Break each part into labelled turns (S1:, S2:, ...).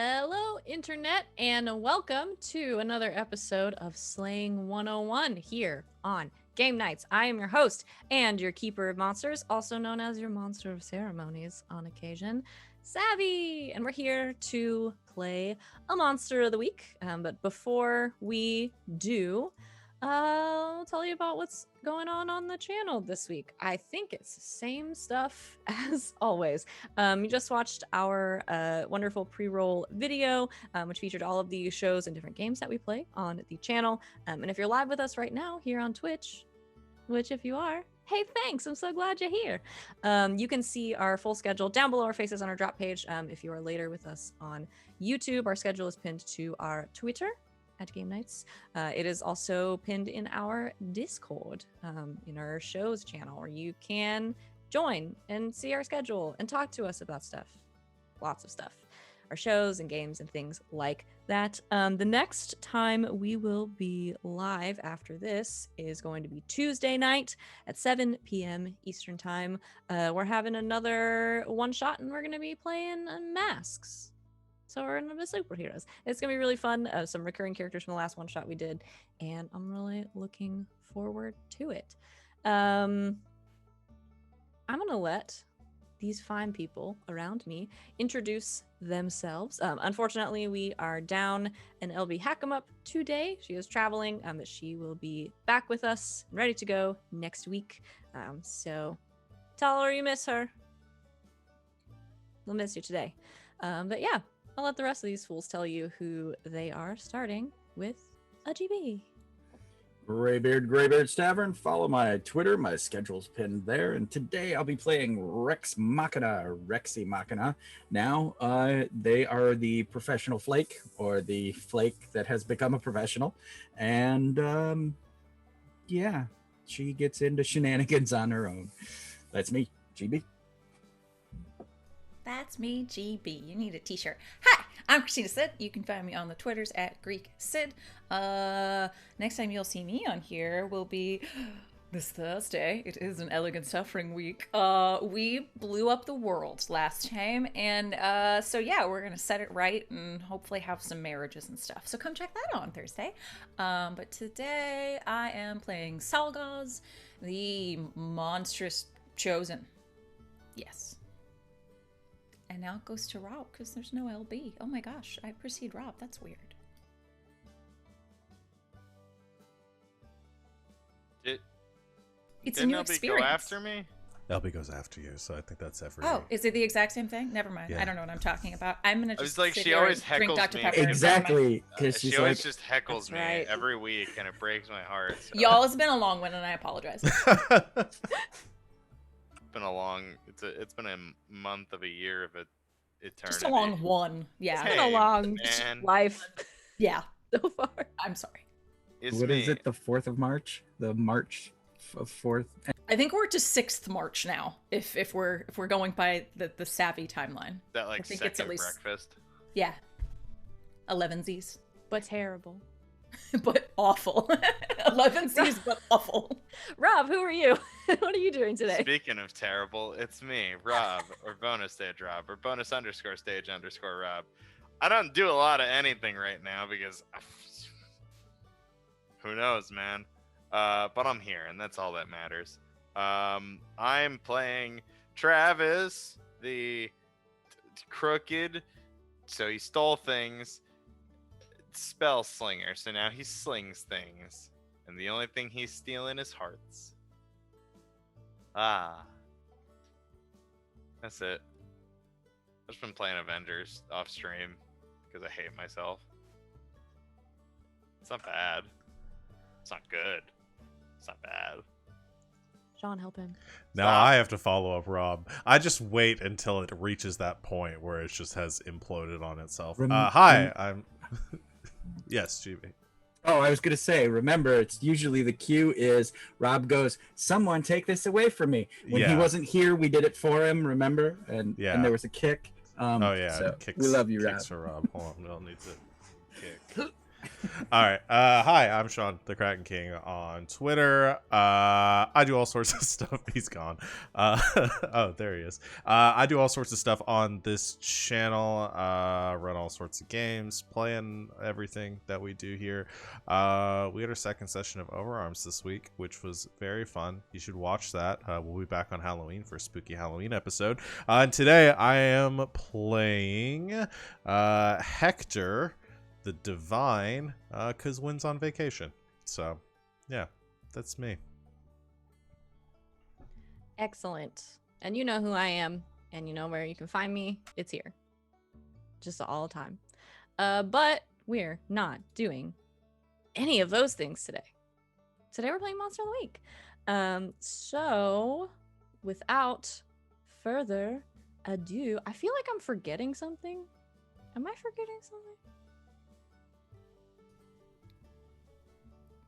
S1: Hello, Internet, and welcome to another episode of Slaying 101 here on Ggameknights. I am your host and your keeper of monsters, also known as your monster of ceremonies on occasion, Savvy. And we're here to play a monster of the week. But before we do, I'll tell you about what's going on the channel this week. I think it's the same stuff as always. You just watched our wonderful pre-roll video, which featured all of the shows and different games that we play on the channel. And if you're live with us right now here on Twitch, which if you are, hey, thanks. I'm so glad you're here. You can see our full schedule down below our faces on our drop page. If you are later with us on YouTube, our schedule is pinned to our Twitter at Ggameknights. It is also pinned in our Discord, in our shows channel, where you can join and see our schedule and talk to us about stuff. Lots of stuff. Our shows and games and things like that. The next time we will be live after this is going to be Tuesday night at 7 p.m. Eastern Time. We're having another one shot and we're going to be playing masks. So we're in the superheroes. It's gonna be really fun. Some recurring characters from the last one shot we did, and I'm really looking forward to it. I'm gonna let these fine people around me introduce themselves. Unfortunately, we are down an LB Hackamup today. She is traveling, but she will be back with us, ready to go next week. So tell her you miss her. We'll miss you today. But yeah. I'll let the rest of these fools tell you who they are, starting with a GB.
S2: Graybeard's Tavern. Follow my Twitter. My schedule's pinned there. And today I'll be playing Rexy Machina. Now, they are the professional flake, or the flake that has become a professional. And, yeah, she gets into shenanigans on her own. That's me, GB.
S3: That's me, GB. You need a t-shirt. Hi, I'm Christina Sid. You can find me on the Twitters at Greek Sid. Next time you'll see me on here will be this Thursday. It is an Elegant Suffering week. We blew up the world last time, and so yeah, we're gonna set it right and hopefully have some marriages and stuff. So come check that out on Thursday. But today I am playing Salgaz, the monstrous chosen. Yes. And now it goes to Rob because there's no LB. Oh my gosh, I precede Rob. That's weird. It's a new experience.
S4: Go after me?
S5: LB goes after you, so I think that's every.
S3: Oh, is it the exact same thing? Never mind.
S5: Yeah.
S3: I don't know what I'm talking about. I'm gonna just.
S4: I was like,
S3: sit
S4: she
S3: here
S4: always
S3: and drink
S4: heckles
S3: Dr.
S4: me.
S3: Pepper.
S2: Exactly. Because
S4: She
S2: she's
S4: always
S2: like,
S4: just heckles
S1: That's
S4: me
S1: right.
S4: every week, and it breaks my heart. So.
S3: Y'all, it's been a long one, and I apologize.
S4: It's been a long. It's been a month of a year of eternity.
S3: Just a long one. Yeah.
S1: It's been a long
S4: man.
S1: life
S3: Yeah.
S1: so far.
S3: I'm sorry.
S4: It's
S2: what
S4: me.
S2: is it, the 4th of March? The March of 4th?
S3: I think we're to 6th March now. If we're going by the savvy timeline.
S4: That like
S3: I think
S4: second
S3: it's at least-
S4: breakfast.
S3: Yeah. 11sies.
S1: But terrible.
S3: But awful. 11sies, but awful.
S1: Rob, who are you? What are you doing today?
S4: Speaking of terrible, it's me, Rob, or bonus stage Rob, or bonus_stage_Rob. I don't do a lot of anything right now because who knows, man. But I'm here, and that's all that matters. I'm playing Travis, the crooked, so he stole things, Spell-Slinger, so now he slings things, and the only thing he's stealing is hearts. That's it. I've just been playing Avengers off stream because I hate myself. It's not bad. It's not good. It's not bad.
S1: Sean, help him.
S5: Now
S4: Stop.
S5: I have to follow up Rob. I just wait until it reaches that point where it just has imploded on itself. Hi, I'm. Yes, GB.
S2: Oh, I was going to say, remember, it's usually the cue is Rob goes, someone take this away from me. When he
S5: Yeah.
S2: wasn't here, we did it for him, remember? And there was a kick.
S5: Oh yeah,
S2: so
S5: kicks,
S2: we love you, Rob.
S5: kicks for Rob. Hold on, we all need to kick. All right. Hi, I'm Sean, the Kraken King on Twitter. I do all sorts of stuff. He's gone. Oh, there he is. I do all sorts of stuff on this channel. Run all sorts of games, playing everything that we do here. We had our second session of Overarms this week, which was very fun. You should watch that. We'll be back on Halloween for a spooky Halloween episode. And today I am playing Hector the Divine, because Wynn's on vacation. So, yeah, that's me.
S1: Excellent. And you know who I am, and you know where you can find me. It's here. Just all the time. But we're not doing any of those things today. Today we're playing Monster of the Week. So, without further ado, I feel like I'm forgetting something. Am I forgetting something?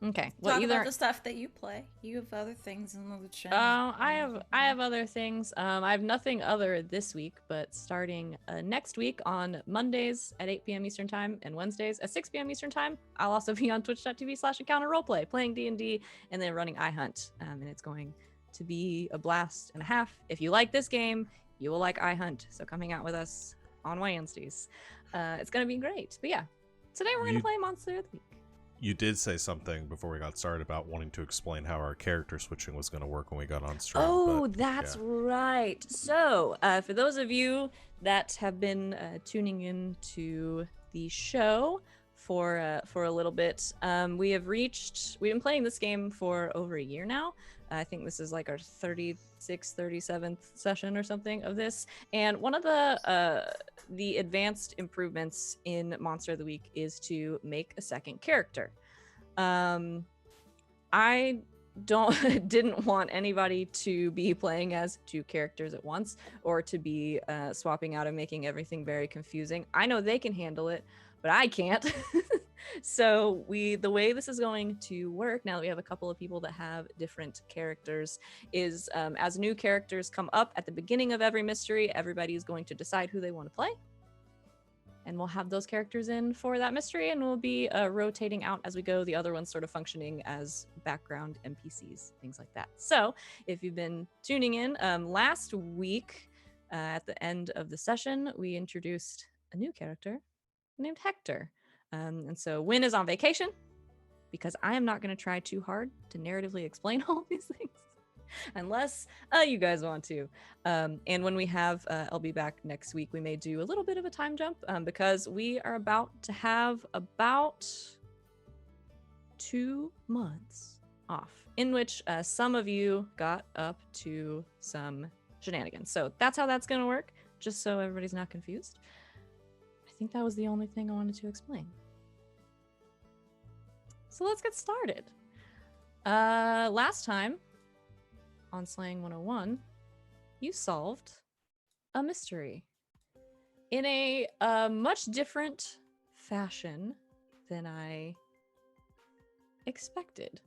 S1: Okay. Well,
S3: Talk
S1: either
S3: about the stuff that you play. You have other things in the channel.
S1: I have other things. I have nothing other this week, but starting next week on Mondays at 8 p.m. Eastern Time and Wednesdays at 6 p.m. Eastern Time, I'll also be on twitch.tv/encounterroleplay playing D&D and then running iHunt. And it's going to be a blast and a half. If you like this game, you will like iHunt. So coming out with us on Wednesdays. It's going to be great. But yeah, today we're going to play Monster of the Week.
S5: You did say something before we got started about wanting to explain how our character switching was going to work when we got on stream.
S1: Oh, that's right. So, for those of you that have been tuning in to the show for a little bit, we've been playing this game for over a year now. I think this is like our 36th, 37th session or something of this. And one of the advanced improvements in Monster of the Week is to make a second character. I didn't want anybody to be playing as two characters at once or to be swapping out and making everything very confusing. I know they can handle it, but I can't. So the way this is going to work now that we have a couple of people that have different characters is as new characters come up at the beginning of every mystery, everybody is going to decide who they want to play. And we'll have those characters in for that mystery, and we'll be rotating out as we go. The other ones sort of functioning as background NPCs, things like that. So if you've been tuning in, last week at the end of the session, we introduced a new character named Hector. And so Wynn is on vacation because I am not going to try too hard to narratively explain all these things unless you guys want to. And when we have, I'll be back next week, we may do a little bit of a time jump because we are about to have about 2 months off in which some of you got up to some shenanigans. So that's how that's going to work, just so everybody's not confused. I think that was the only thing I wanted to explain. So let's get started. Last time on Slaying 101, you solved a mystery in a much different fashion than I expected.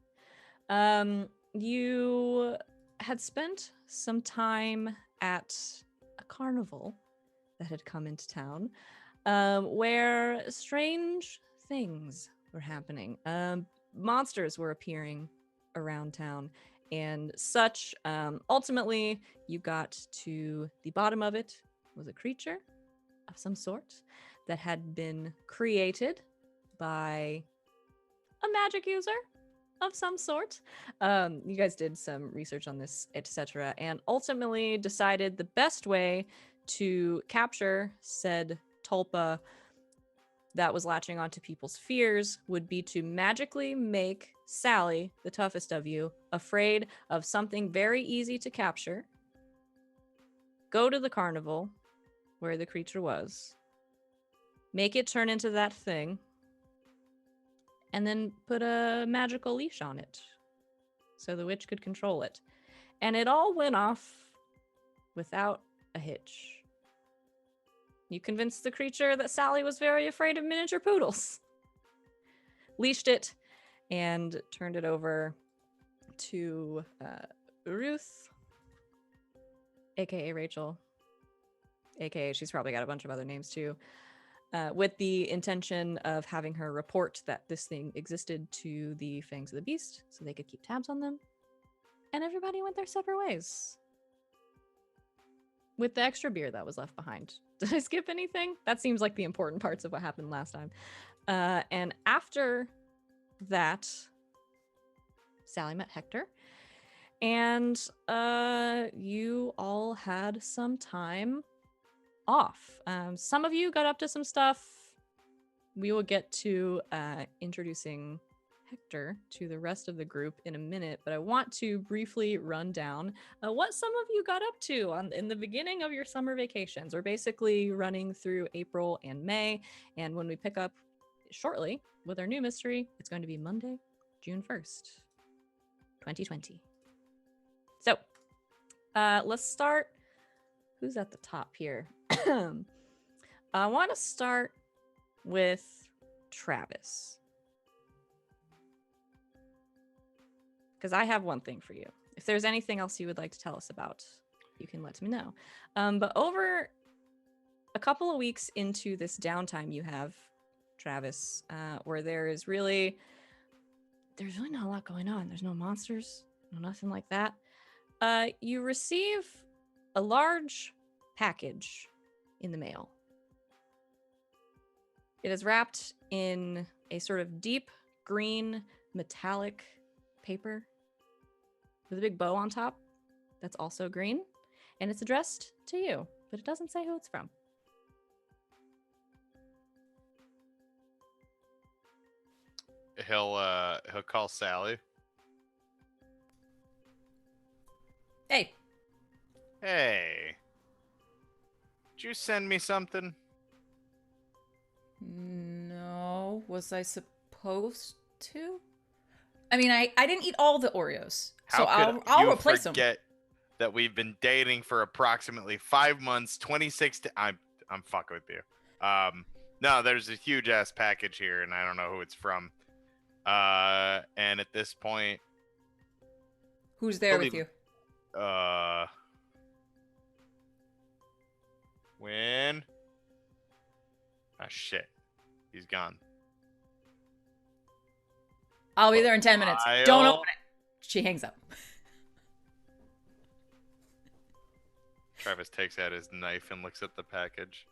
S1: You had spent some time at a carnival that had come into town where strange things were happening. Monsters were appearing around town and such. Ultimately, you got to the bottom of it. Was a creature of some sort that had been created by a magic user of some sort. You guys did some research on this, etc., and ultimately decided the best way to capture said tulpa that was latching onto people's fears would be to magically make Sally, the toughest of you, afraid of something very easy to capture, go to the carnival where the creature was, make it turn into that thing, and then put a magical leash on it so the witch could control it. And it all went off without a hitch. You convinced the creature that Sally was very afraid of miniature poodles, leashed it, and turned it over to Ruth, aka Rachel, aka she's probably got a bunch of other names too. with the intention of having her report that this thing existed to the Fangs of the Beast so they could keep tabs on them. And everybody went their separate ways. With the extra beer that was left behind. Did I skip anything? That seems like the important parts of what happened last time. And after that, Sally met Hector. And you all had some time off. Some of you got up to some stuff. We will get to introducing Hector to the rest of the group in a minute, but I want to briefly run down what some of you got up to in the beginning of your summer vacations. We're basically running through April and May, and when we pick up shortly with our new mystery, it's going to be Monday, June 1st, 2020. So, let's start. Who's at the top here? I want to start with Travis. Because I have one thing for you. If there's anything else you would like to tell us about, you can let me know. But over a couple of weeks into this downtime you have, Travis, where there's really not a lot going on. There's no monsters, no nothing like that. You receive a large package in the mail. It is wrapped in a sort of deep green metallic paper with a big bow on top that's also green, and it's addressed to you, but it doesn't say who it's from.
S4: He'll call Sally.
S3: Hey,
S4: Hey, did you send me something?
S3: no, was I supposed to? I mean, I didn't eat all the Oreos, so I'll replace them.
S4: Forget that we've been dating for approximately 5 months, 26 I'm fucking with you. No, there's a huge ass package here, and I don't know who it's from. And at this point,
S3: Who's there with you?
S4: When? Ah, shit. He's gone.
S3: I'll be there in 10 minutes. Don't open it. She hangs up.
S4: Travis takes out his knife and looks at the package.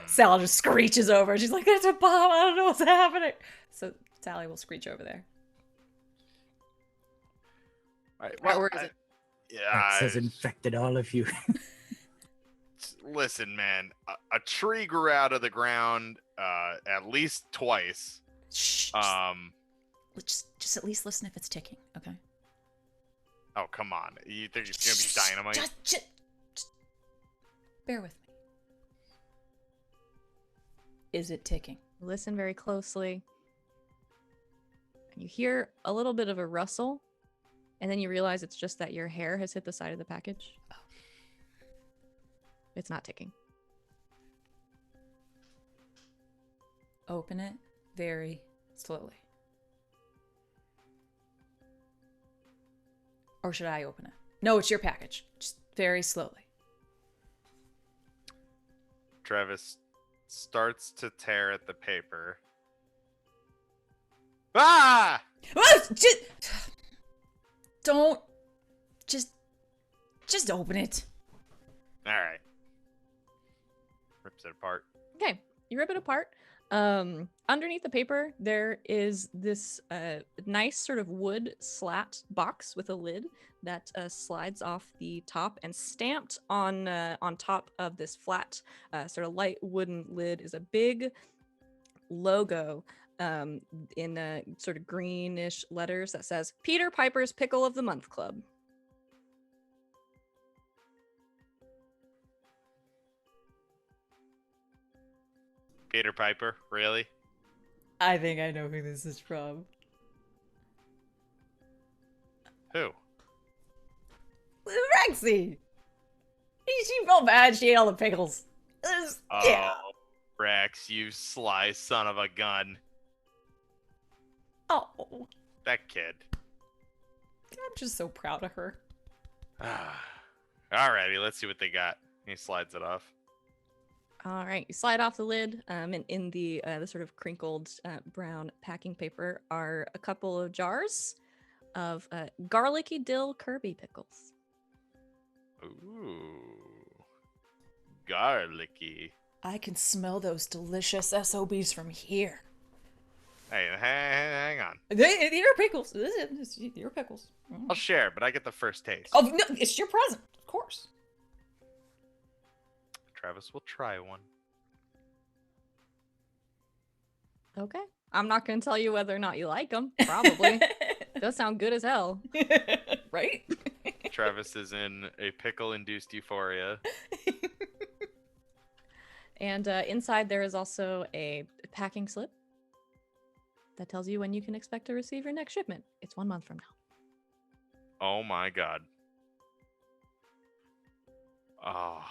S3: Sal just screeches over. She's like, "There's a bomb. I don't know what's happening." So Sally will screech over there.
S4: Right,
S3: Where is it?
S2: Rex has infected all of you.
S4: Listen, man. A tree grew out of the ground at least twice.
S3: Shh. Just at least listen if it's ticking, okay?
S4: Oh, come on. You think it's going to be dynamite?
S3: Just bear with me. Is it ticking?
S1: Listen very closely. And you hear a little bit of a rustle, and then you realize it's just that your hair has hit the side of the package.
S3: Oh.
S1: It's not ticking.
S3: Open it very slowly. Or should I open it? No, it's your package. Just very slowly.
S4: Travis starts to tear at the paper. Ah!
S3: Don't. Just open it.
S4: All right. Rips it apart.
S1: Okay, you rip it apart. Underneath the paper, there is this nice sort of wood slat box with a lid that slides off the top, and stamped on top of this flat, sort of light wooden lid is a big logo in sort of greenish letters that says Peter Piper's Pickle of the Month Club.
S4: Peter Piper, really?
S3: I think I know who this is from.
S4: Who?
S3: Rexy! She felt bad she ate all the pickles. Yeah.
S4: Oh, Rex, you sly son of a gun.
S3: Oh.
S4: That kid.
S3: I'm just so proud of her.
S4: Alrighty, let's see what they got. He slides it off.
S1: All right, you slide off the lid, and in the sort of crinkled brown packing paper are a couple of jars of garlicky dill Kirby pickles.
S4: Ooh. Garlicky.
S3: I can smell those delicious SOBs from here.
S4: Hey, hang on.
S3: Your pickles. Your pickles.
S4: I'll share, but I get the first taste.
S3: Oh, no, it's your present. Of course.
S4: Travis will try one.
S1: Okay. I'm not going to tell you whether or not you like them. Probably. Those sound good as hell.
S3: Right?
S4: Travis is in a pickle-induced euphoria.
S1: And inside there is also a packing slip that tells you when you can expect to receive your next shipment. It's 1 month from now.
S4: Oh my god. Oh.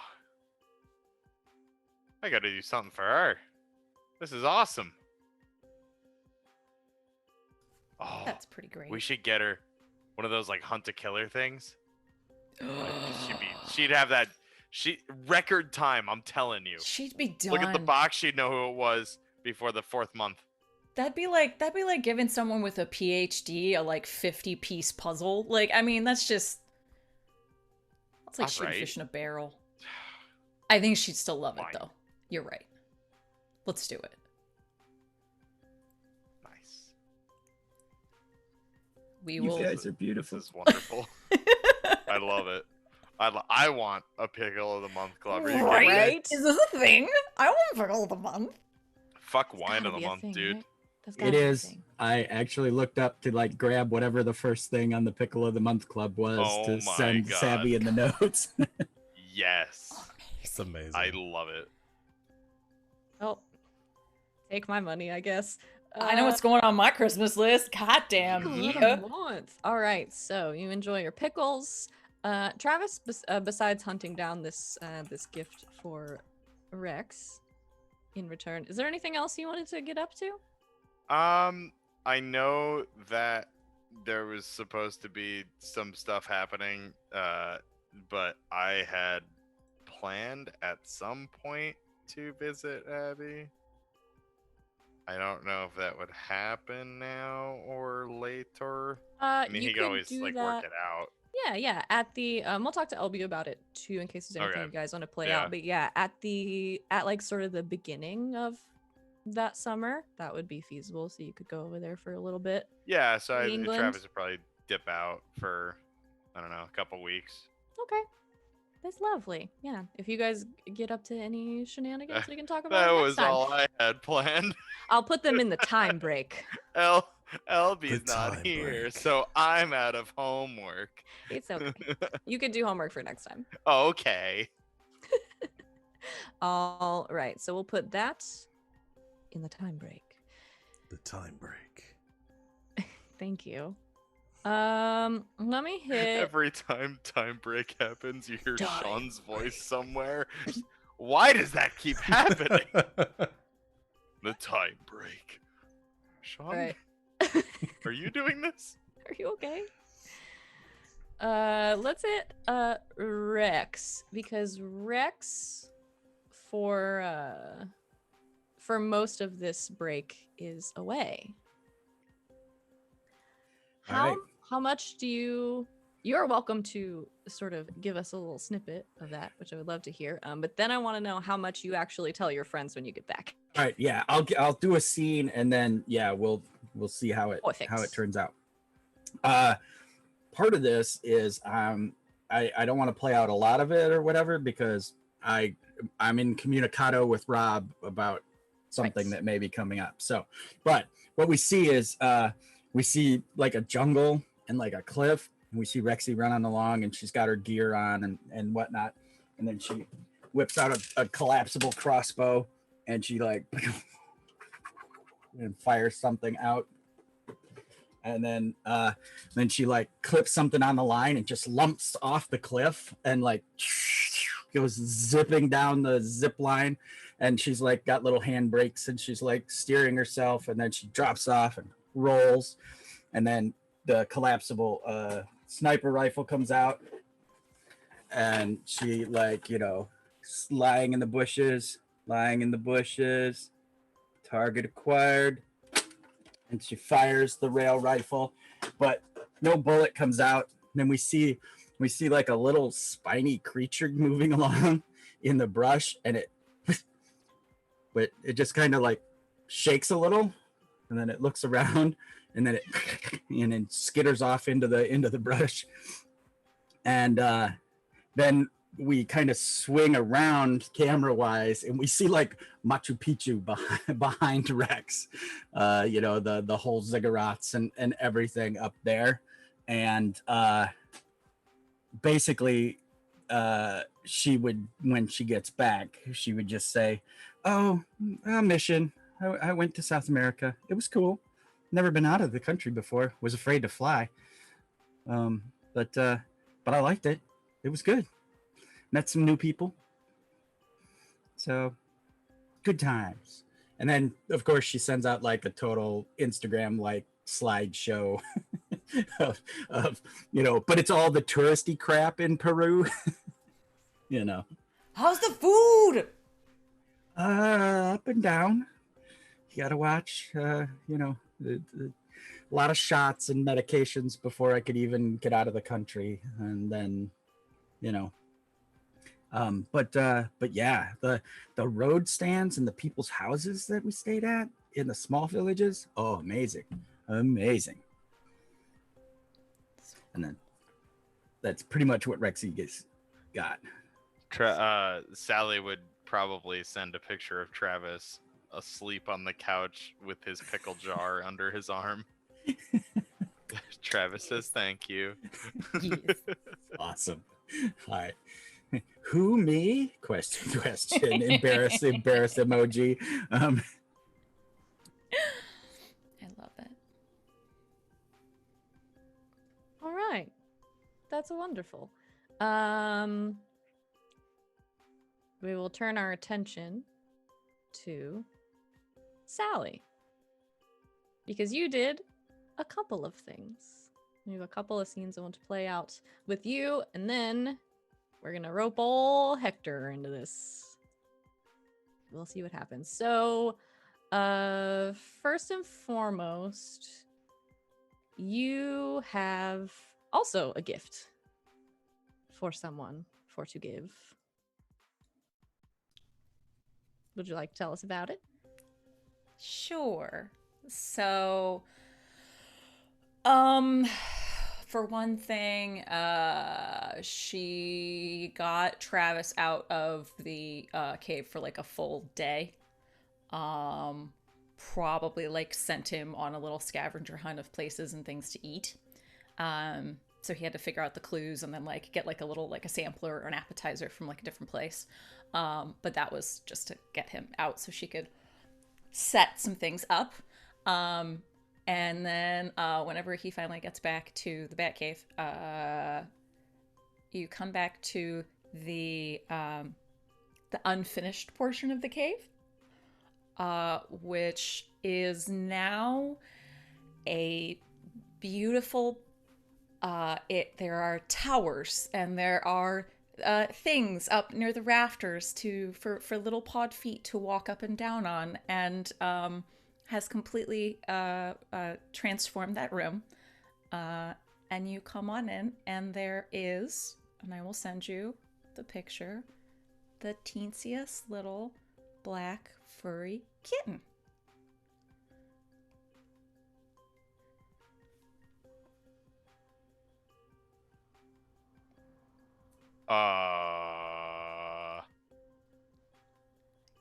S4: I gotta do something for her. This is awesome. Oh,
S3: That's pretty great.
S4: we should get her one of those like hunt a killer things. She'd have that record time, I'm telling you.
S3: She'd be done.
S4: Look at the box, she'd know who it was before the 4th month.
S3: That'd be like giving someone with a PhD a like 50-piece puzzle. Like, I mean, that's like shooting
S4: Alright.
S3: fish in a barrel. I think she'd still love
S4: Fine.
S3: it though. You're right. Let's do it.
S4: Nice.
S3: We
S2: You
S3: will.
S2: guys are beautiful.
S4: This is wonderful. I love it. I want a pickle of the month club. Are you kidding me?
S1: Right?
S3: Is this a thing? I want pickle of the month.
S4: Fuck
S1: It's
S4: wine
S1: gotta
S4: of the
S1: be a
S4: month,
S1: thing,
S4: dude.
S1: right? That's
S2: It
S1: gotta be a
S2: is.
S1: thing.
S2: I actually looked up to like grab whatever the first thing on the Pickle of the Month Club was
S4: Oh
S2: to
S4: my
S2: send
S4: God.
S2: Savvy in the notes.
S4: Yes.
S5: It's amazing.
S4: I love it.
S1: Oh, take my money, I guess.
S3: I know what's going on my Christmas list. God damn.
S1: Pickle of
S3: Yeah.
S1: the month. All right, so you enjoy your pickles. Travis, besides hunting down this gift for Rex in return, is there anything else you wanted to get up to?
S4: I know that there was supposed to be some stuff happening, but I had planned at some point to visit Abby. I don't know if that would happen now or later. I mean,
S1: You
S4: he
S1: could
S4: can always
S1: do
S4: like
S1: that.
S4: work it out.
S1: Yeah. At the we'll talk to LB about it too, in case there's anything
S4: Okay.
S1: you guys want to play
S4: Yeah.
S1: out. But yeah, at like sort of the beginning of that summer, that would be feasible. So you could go over there for a little bit.
S4: Yeah, so
S1: England?
S4: Travis would probably dip out for I don't know, a couple weeks.
S1: Okay, that's lovely. Yeah, if you guys get up to any shenanigans, we can talk about
S4: That
S1: it next
S4: was
S1: time.
S4: all I had planned.
S1: I'll put them in the time break.
S4: LB's
S5: The
S4: not
S5: time
S4: here,
S5: break.
S4: so I'm out of homework.
S1: It's okay. You could do homework for next time.
S4: Okay.
S1: All right, so we'll put that in the time break.
S5: The time break.
S1: Thank you. Let me hit.
S4: Every time time break happens, you hear
S3: Die.
S4: Sean's voice somewhere. Why does that keep happening? The time break. Sean,
S1: All right.
S4: are you doing this?
S1: Are you okay? Let's hit Rex, because Rex for most of this break is away.
S2: All
S1: How
S2: right.
S1: how much do you're welcome to sort of give us a little snippet of that, which I would love to hear. But then I want to know how much you actually tell your friends when you get back.
S2: All right, yeah, I'll do a scene and then yeah, we'll see how it
S1: Perfect.
S2: turns out. Part of this is I don't want to play out a lot of it or whatever because I'm in communicado with Rob about something
S1: Right.
S2: that may be coming up. So, but what we see is we see like a jungle and like a cliff, and we see Rexy running along, and she's got her gear on and whatnot, and then she whips out a collapsible crossbow, and she like and fires something out, and then she like clips something on the line and just lumps off the cliff and like goes zipping down the zip line, and she's like got little hand brakes and she's like steering herself, and then she drops off and rolls, and then the collapsible sniper rifle comes out, and she like, you know, lying in the bushes, lying in the bushes. Target acquired. And she fires the rail rifle, but no bullet comes out. Then we see like a little spiny creature moving along in the brush, and it just kind of like shakes a little, and then it looks around, and then it skitters off into the brush, and then we kind of swing around camera wise, and we see like Machu Picchu behind Rex, the whole ziggurats and everything up there. And basically, she would, when she gets back, she would just say, "Oh, a mission. I went to South America. It was cool. Never been out of the country before. Was afraid to fly. But I liked it. It was good. Met some new people. So good times." And then of course she sends out like a total Instagram like slideshow of but it's all the touristy crap in Peru.
S3: How's the food?
S2: Up and down. You gotta watch a lot of shots and medications before I could even get out of the country. And then but yeah, the road stands and the people's houses that we stayed at in the small villages, oh, amazing. And then that's pretty much what Rexy got.
S4: Sally would probably send a picture of Travis asleep on the couch with his pickle jar under his arm. Travis says thank you.
S3: Yes.
S2: Awesome. All right. Who, me? Question. Embarrass emoji.
S3: I love it.
S1: All right. That's wonderful. We will turn our attention to Sally. Because you did a couple of things. We have a couple of scenes I want to play out with you, and then we're gonna rope old Hector into this. We'll see what happens. So, first and foremost, you have also a gift for someone for to give. Would you like to tell us about it?
S3: Sure. So, for one thing, she got Travis out of the cave for like a full day. Probably like sent him on a little scavenger hunt of places and things to eat. So he had to figure out the clues and then like get like a little like a sampler or an appetizer from like a different place. But that was just to get him out so she could set some things up. And then whenever he finally gets back to the Batcave, you come back to the unfinished portion of the cave, which is now a beautiful. There are towers and there are things up near the rafters for little pod feet to walk up and down on, and has completely transformed that room. And you come on in, and there is, and I will send you the picture, the teensiest little black furry kitten.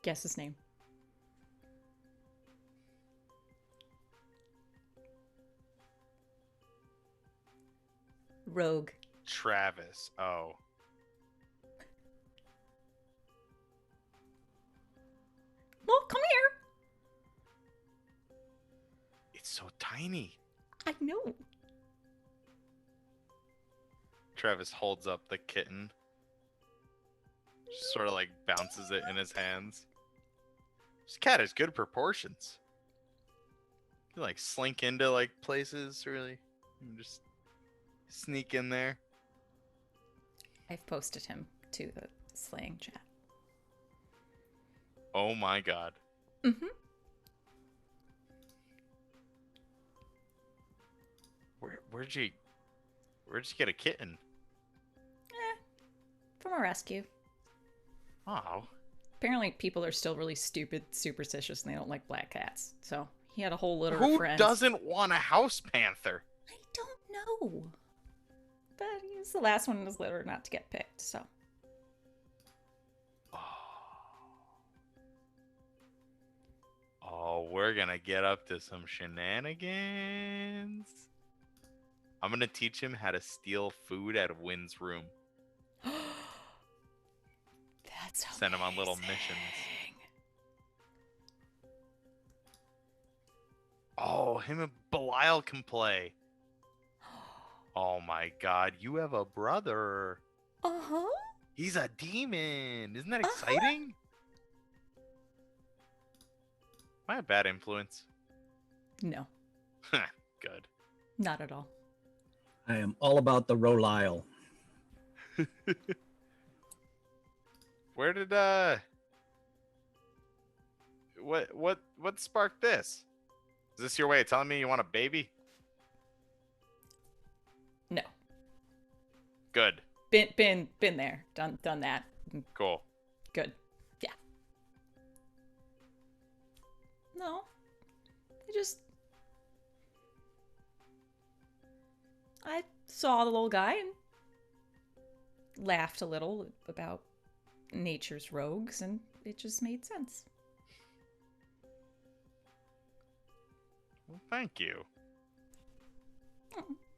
S3: Guess his name. Rogue.
S4: Travis. Oh.
S3: Well, come here.
S4: It's so tiny.
S3: I know.
S4: Travis holds up the kitten. Just sort of like bounces it in his hands. This cat has good proportions. You like slink into like places really. And just sneak in there.
S3: I've posted him to the slaying chat.
S4: Oh my god.
S3: Mm-hmm.
S4: Where'd you get a kitten?
S3: From a rescue.
S4: Oh.
S3: Apparently, people are still really stupid, superstitious, and they don't like black cats. So he had a whole litter of
S4: Who
S3: friends.
S4: doesn't want a house panther?
S3: I don't know. But he was the last one in his litter not to get picked, so.
S4: Oh, we're gonna get up to some shenanigans. I'm gonna teach him how to steal food out of Wynn's room.
S3: That's
S4: Send him on little
S3: amazing.
S4: missions. Oh, him and Belial can play. Oh my god, you have a brother.
S3: Uh-huh.
S4: He's a demon. Isn't that exciting? Am I a bad influence?
S3: No,
S4: Good.
S3: not at all.
S2: I am all about the Rolile.
S4: Where did what sparked this? Is this your way of telling me you want a baby?
S3: No.
S4: Good.
S3: Been there. Done that.
S4: Cool.
S3: Good. Yeah. No. I saw the little guy and laughed a little about nature's rogues, and it just made sense.
S4: Well, thank you.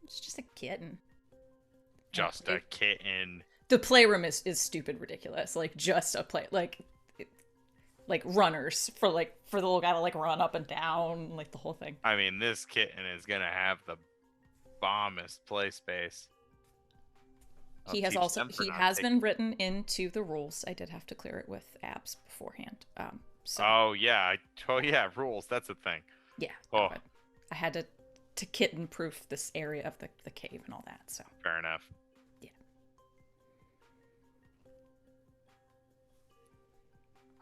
S3: It's just a kitten.
S4: Just a kitten.
S3: The playroom is stupid ridiculous. Like, just a play, like runners for the little guy to like run up and down, like the whole thing.
S4: I mean, this kitten is gonna have the bombest play space.
S3: He has been written into the rules. I did have to clear it with Abs beforehand. So
S4: Oh yeah, rules. That's a thing.
S3: yeah.
S4: Oh.
S3: I had to kitten proof this area of the cave and all that. So
S4: Fair enough.
S3: yeah.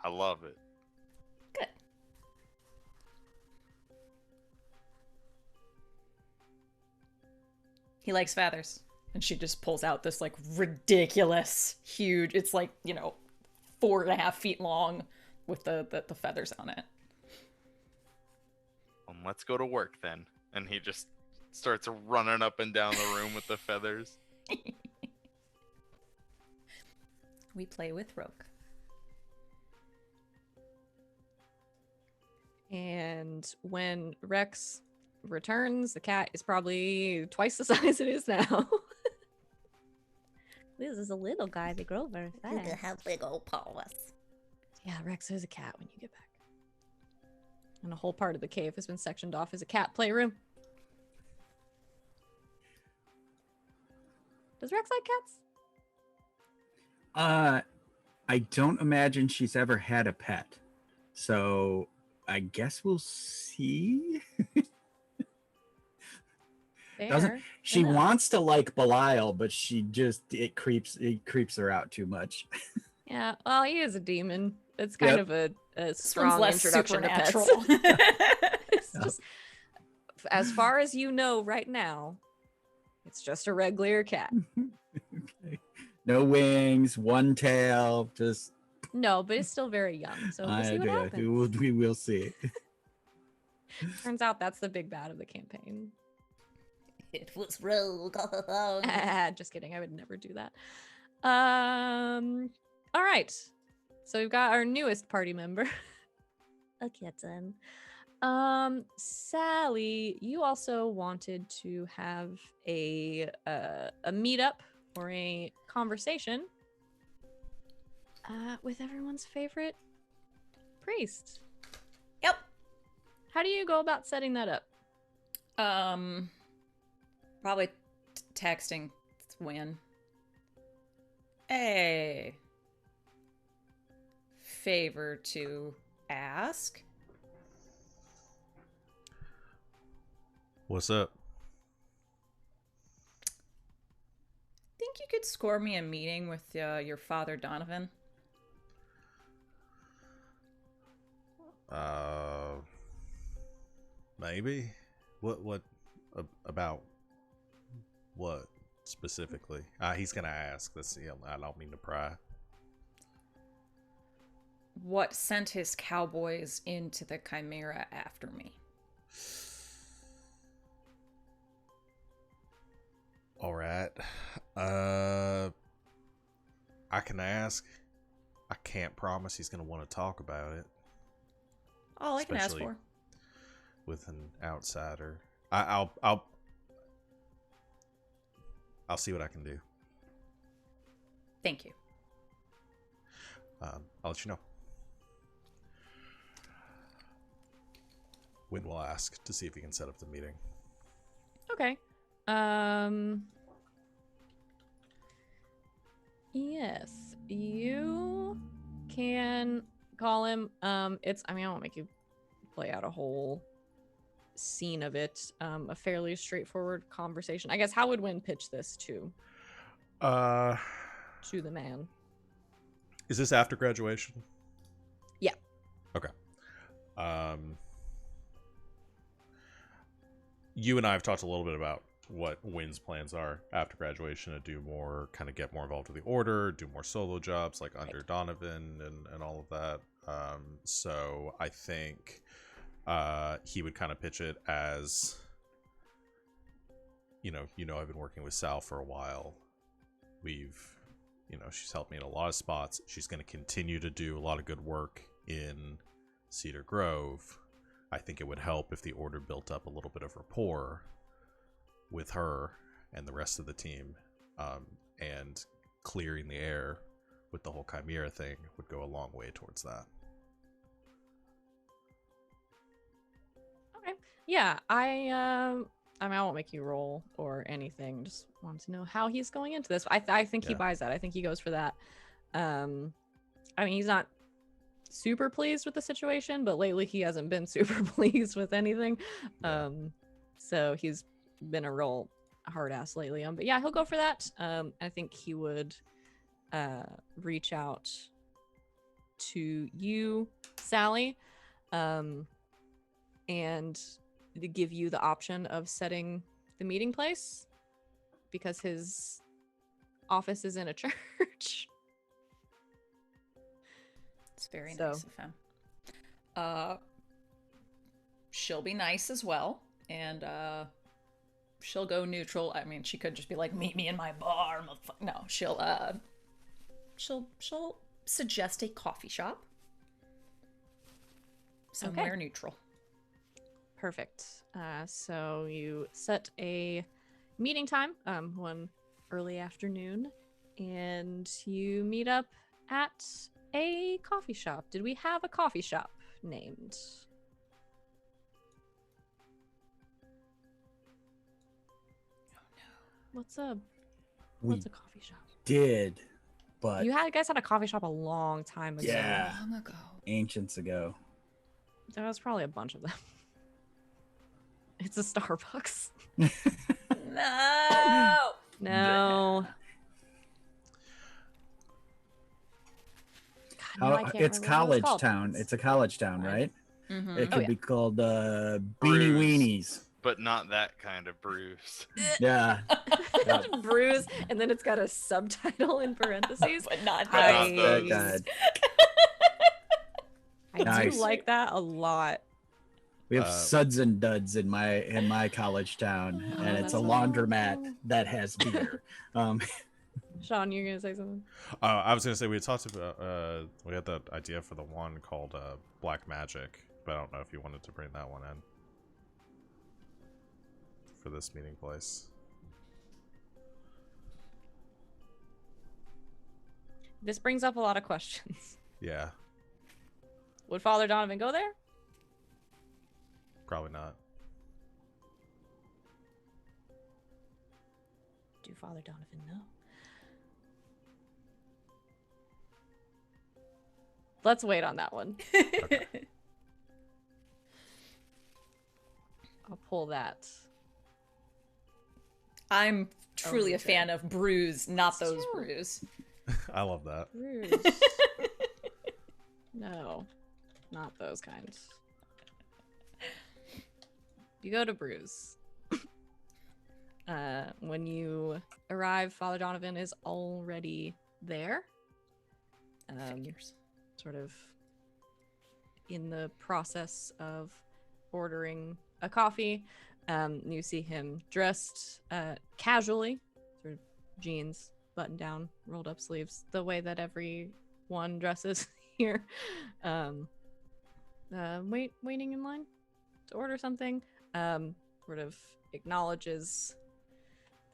S4: I love it.
S3: Good. He likes feathers. And she just pulls out this, like, ridiculous, huge, it's like, 4.5 feet long with the feathers on it.
S4: Let's go to work then. And he just starts running up and down the room with the feathers.
S3: We play with Roke.
S1: And when Rex returns, the cat is probably twice the size it is now. This is a little guy. They grow very fast.
S3: have big old paws.
S1: Yeah, Rex is a cat when you get back. And a whole part of the cave has been sectioned off as a cat playroom. Does Rex like cats?
S2: I don't imagine she's ever had a pet. So I guess we'll see. She
S1: enough.
S2: wants to like Belial, but it creeps her out too much.
S1: Yeah, well, he is a demon. It's kind of a strong
S3: less
S1: introduction to pets.
S3: supernatural.
S1: It's just, as far as you know right now, it's just a regular cat.
S2: Okay. No wings, one tail, just.
S1: No, but it's still very young, so we'll see what happens.
S2: We will see.
S1: Turns out that's the big bad of the campaign.
S3: It was Rogue all along.
S1: Just kidding. I would never do that. All right. So we've got our newest party member, a kitten. Sally, you also wanted to have a meetup or a conversation with everyone's favorite priest.
S3: Yep.
S1: How do you go about setting that up?
S3: Probably texting Win. A favor to ask.
S5: What's up?
S3: Think you could score me a meeting with your father, Donovan?
S5: Maybe. What about what specifically? He's gonna ask. Let's see. I don't mean to pry.
S3: What sent his cowboys into the Chimera after me?
S5: All right. I can ask. I can't promise he's gonna want to talk about it.
S3: All I can ask
S5: Especially
S3: for.
S5: with an outsider. I'll see what I can do.
S3: Thank you.
S5: I'll let you know. Wynn will ask to see if he can set up the meeting.
S1: Okay. Yes, you can call him. I won't make you play out a whole scene of it. A fairly straightforward conversation. I guess how would Wynn pitch this to the man?
S5: Is this after graduation?
S1: Yeah.
S5: Okay. You and I have talked a little bit about what Wynn's plans are after graduation to do more, kind of get more involved with the order, do more solo jobs like under Donovan and all of that. So I think he would kind of pitch it as, I've been working with Sal for a while. She's helped me in a lot of spots. She's going to continue to do a lot of good work in Cedar Grove. I think it would help if the order built up a little bit of rapport with her and the rest of the team, and clearing the air with the whole Chimera thing would go a long way towards that.
S1: Okay. Yeah, I won't make you roll or anything. Just wanted to know how he's going into this. I think he buys that. I think he goes for that. He's not super pleased with the situation, but lately he hasn't been super pleased with anything. So he's been a real hard ass lately. But yeah, he'll go for that. I think he would reach out to you, Sally, and to give you the option of setting the meeting place because his office is in a church.
S3: It's very nice of him. She'll be nice as well, and she'll go neutral. I mean, she could just be like, "Meet me in my bar." No, she'll suggest a coffee shop somewhere neutral.
S1: Perfect. So you set a meeting time, one early afternoon, and you meet up at a coffee shop. Did we have a coffee shop named?
S3: Oh no.
S1: What's a coffee shop?
S2: Did, but
S1: You guys had a coffee shop a long time ago.
S2: Yeah.
S3: Long ago.
S2: ancients ago.
S1: There was probably a bunch of them. It's a Starbucks.
S3: No.
S1: No. God, now I can't
S2: It's
S1: remember what it was
S2: college
S1: called.
S2: town. It's a college town, right?
S3: Mm-hmm.
S2: It could
S1: yeah.
S2: be called Beanie
S4: Brews.
S2: Weenies.
S4: But not that kind of brews.
S2: Yeah.
S1: Bruise, and then it's got a subtitle in parentheses.
S3: But not
S4: But not
S3: those.
S4: those.
S2: God.
S1: I
S2: Nice.
S1: do like that a lot.
S2: We have suds and duds in my college town, and it's a
S1: that's
S2: laundromat that has beer.
S1: Sean, you're gonna say something?
S5: I was gonna say we had talked about we had that idea for the one called Black Magic, but I don't know if you wanted to bring that one in for this meeting place.
S1: This brings up a lot of questions.
S5: Yeah,
S1: Would Father Donovan go there?
S5: probably not.
S1: Do Father Donovan know? Let's wait on that one.
S5: Okay.
S1: I'll pull that.
S3: I'm truly a
S1: Okay.
S3: fan of brews, not
S1: It's
S3: those
S1: true.
S3: brews.
S5: I love that.
S1: Bruce. No. Not those kind. You go to Bruce. When you arrive, Father Donovan is already there.
S3: Figures.
S1: Sort of in the process of ordering a coffee. You see him dressed casually, sort of jeans, button down, rolled up sleeves, the way that everyone dresses here. Waiting in line to order something. Sort of acknowledges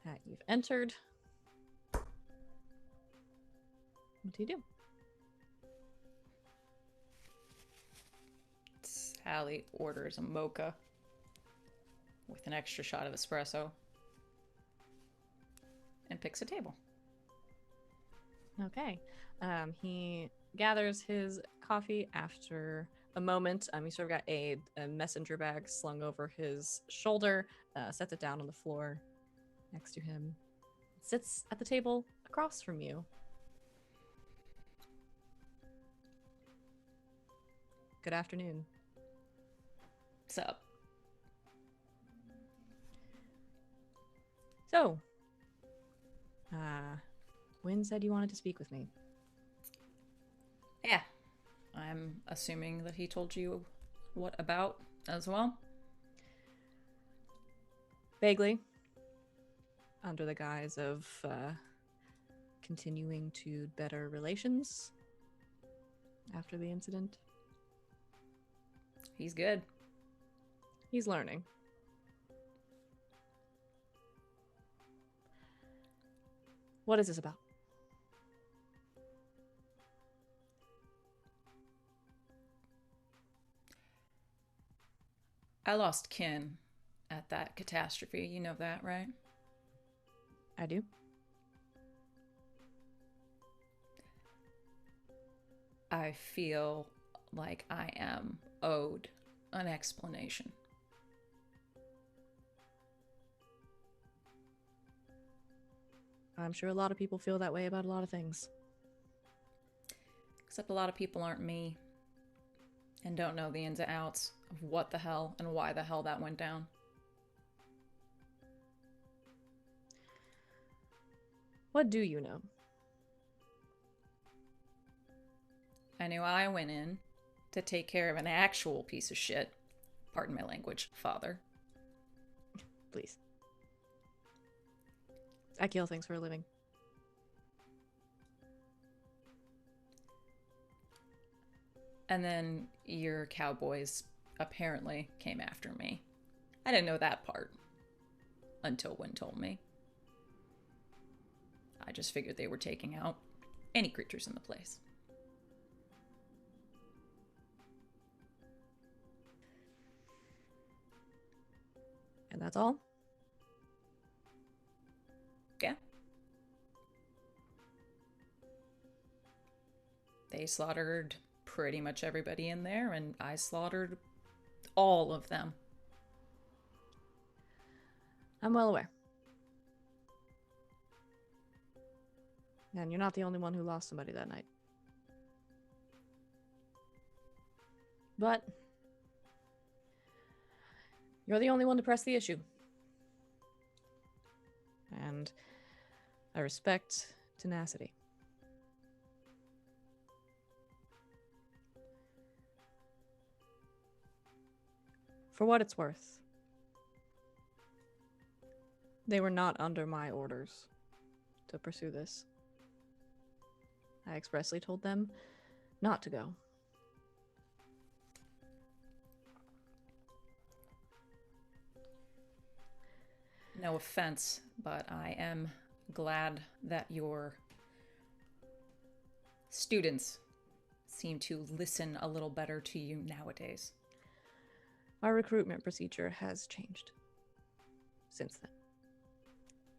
S1: that you've entered. What do you do?
S3: Sally orders a mocha with an extra shot of espresso and picks a table.
S1: Okay. He gathers his coffee after a moment. He sort of got a messenger bag slung over his shoulder, sets it down on the floor next to him, sits at the table across from you. Good afternoon.
S3: What's up?
S1: So, Wynn said you wanted to speak with me.
S3: Yeah. I'm assuming that he told you what about as well?
S1: Vaguely. Under the guise of continuing to better relations after the incident.
S3: He's good.
S1: He's learning. What is this about?
S3: I lost kin at that catastrophe. You know that, right?
S1: I do.
S3: I feel like I am owed an explanation.
S1: I'm sure a lot of people feel that way about a lot of things.
S3: Except a lot of people aren't me and don't know the ins and outs of what the hell and why the hell that went down.
S1: What do you know?
S3: I knew I went in to take care of an actual piece of shit. Pardon my language, father.
S1: Please. I kill things for a living.
S3: And then your cowboys apparently came after me. I didn't know that part until Wynn told me. I just figured they were taking out any creatures in the place.
S1: And that's all?
S3: Yeah. They slaughtered pretty much everybody in there, and I slaughtered all of them.
S1: I'm well aware. And you're not the only one who lost somebody that night. But you're the only one to press the issue. And I respect tenacity. For what it's worth, they were not under my orders to pursue this. I expressly told them not to go.
S3: No offense, but I am glad that your students seem to listen a little better to you nowadays.
S1: Our recruitment procedure has changed since then.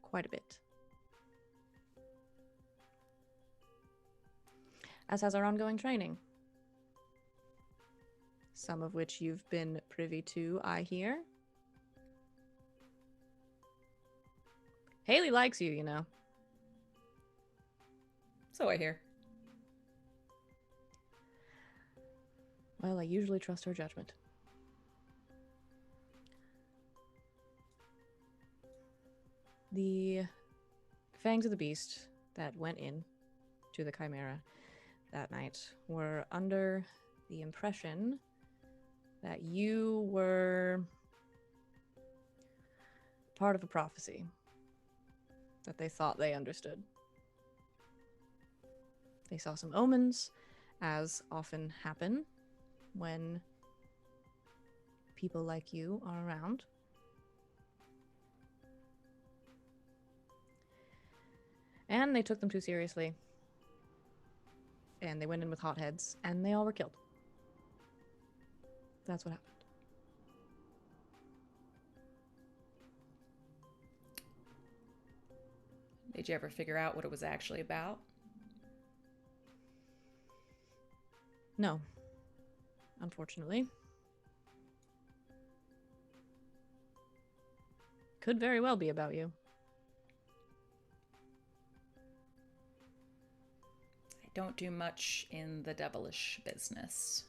S1: Quite a bit. As has our ongoing training. Some of which you've been privy to, I hear. Haley likes you, you know.
S3: So I hear.
S1: Well, I usually trust her judgment. The fangs of the beast that went in to the Chimera that night were under the impression that you were part of a prophecy that they thought they understood. They saw some omens, as often happen when people like you are around. And they took them too seriously. And they went in with hot heads, and they all were killed. That's what happened.
S3: Did you ever figure out what it was actually about?
S1: No. Unfortunately. Could very well be about you.
S3: I don't do much in the devilish business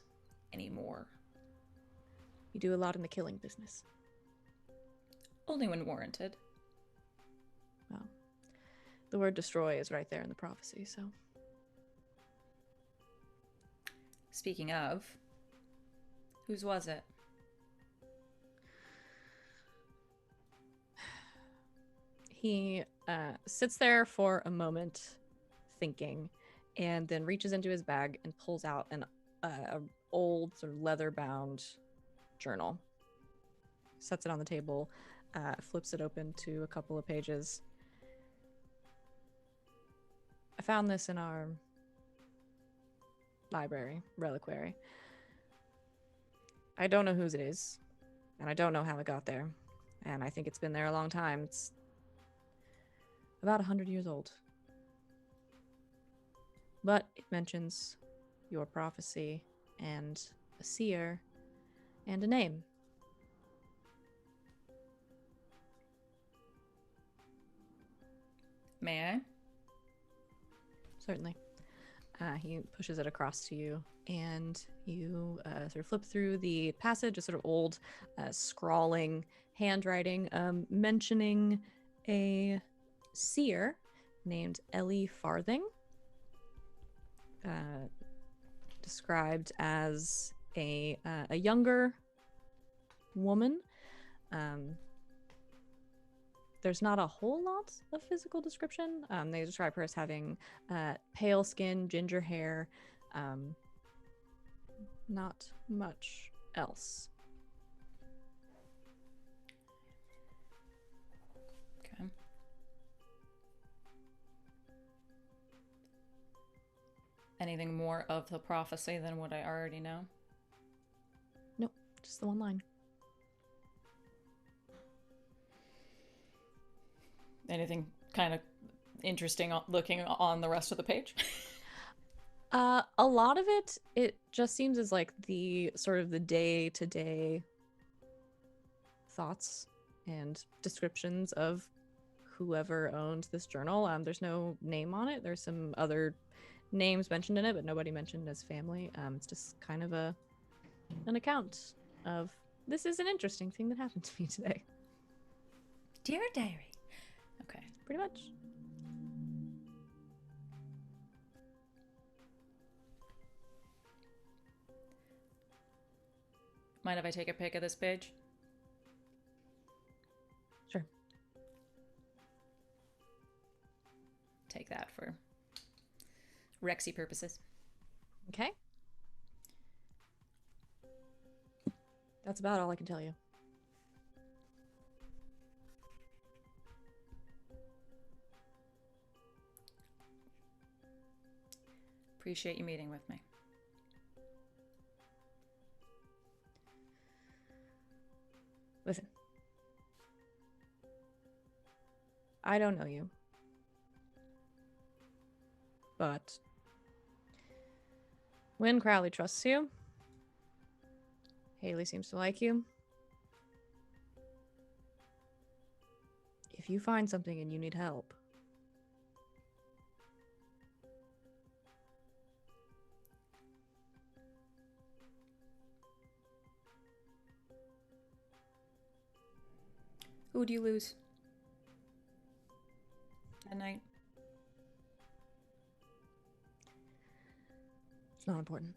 S3: anymore.
S1: You do a lot in the killing business.
S3: Only when warranted.
S1: Well, the word destroy is right there in the prophecy, so.
S3: Speaking of, whose was it?
S1: He sits there for a moment thinking, and then reaches into his bag and pulls out an old sort of leather-bound journal. Sets it on the table, flips it open to a couple of pages. I found this in our library, reliquary. I don't know whose it is, and I don't know how it got there, and I think it's been there a long time. It's about 100 years old. But it mentions your prophecy and a seer and a name.
S3: May I?
S1: Certainly. He pushes it across to you, and you sort of flip through the passage, a sort of old, scrawling handwriting, mentioning a seer named Ellie Farthing, described as a younger woman. There's not a whole lot of physical description. They describe her as having pale skin, ginger hair, not much else.
S3: Okay. Anything more of the prophecy than what I already know?
S1: Nope, just the one line.
S3: Anything kind of interesting looking on the rest of the page?
S1: A lot of it just seems as like the sort of the day-to-day thoughts and descriptions of whoever owns this journal. There's no name on it. There's some other names mentioned in it, but nobody mentioned as family. It's just kind of an account of, this is an interesting thing that happened to me today.
S3: Dear diary. Okay.
S1: Pretty much.
S3: Mind if I take a pic of this page?
S1: Sure.
S3: Take that for Rexy purposes.
S1: Okay. That's about all I can tell you.
S3: Appreciate you meeting with me.
S1: Listen. I don't know you. But when Crowley trusts you, Haley seems to like you. If you find something and you need help,
S3: Who would you lose that night?
S1: It's not important.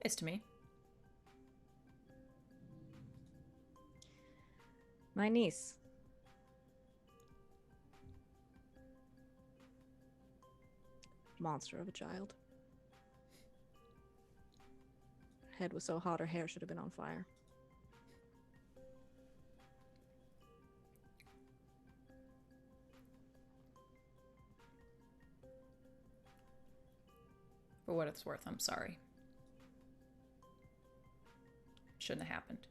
S3: It's to me.
S1: My niece. Monster of a child. Her head was so hot her hair should have been on fire.
S3: For what it's worth, I'm sorry. Shouldn't have happened.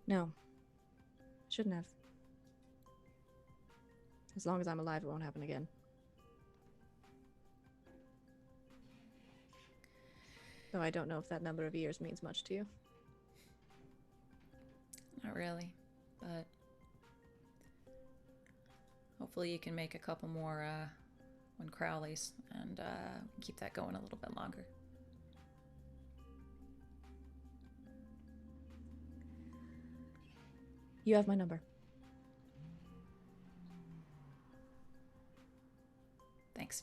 S1: No. Shouldn't have. As long as I'm alive, it won't happen again. Though I don't know if that number of years means much to you.
S3: Not really, but hopefully you can make a couple more when Crowley's and keep that going a little bit longer.
S1: You have my number.
S3: Thanks.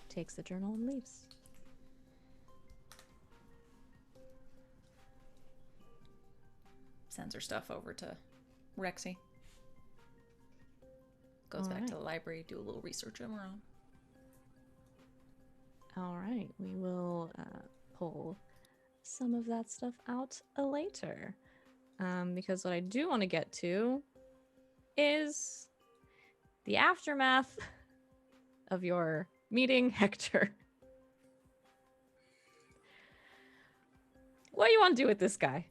S1: Takes the journal and leaves.
S3: Sends her stuff over to Rexy. Goes
S1: All
S3: back
S1: right.
S3: to the library, do a little research of her own.
S1: All right, we will pull some of that stuff out later. Because what I do want to get to is the aftermath of your meeting Hector. What do you want to do with this guy?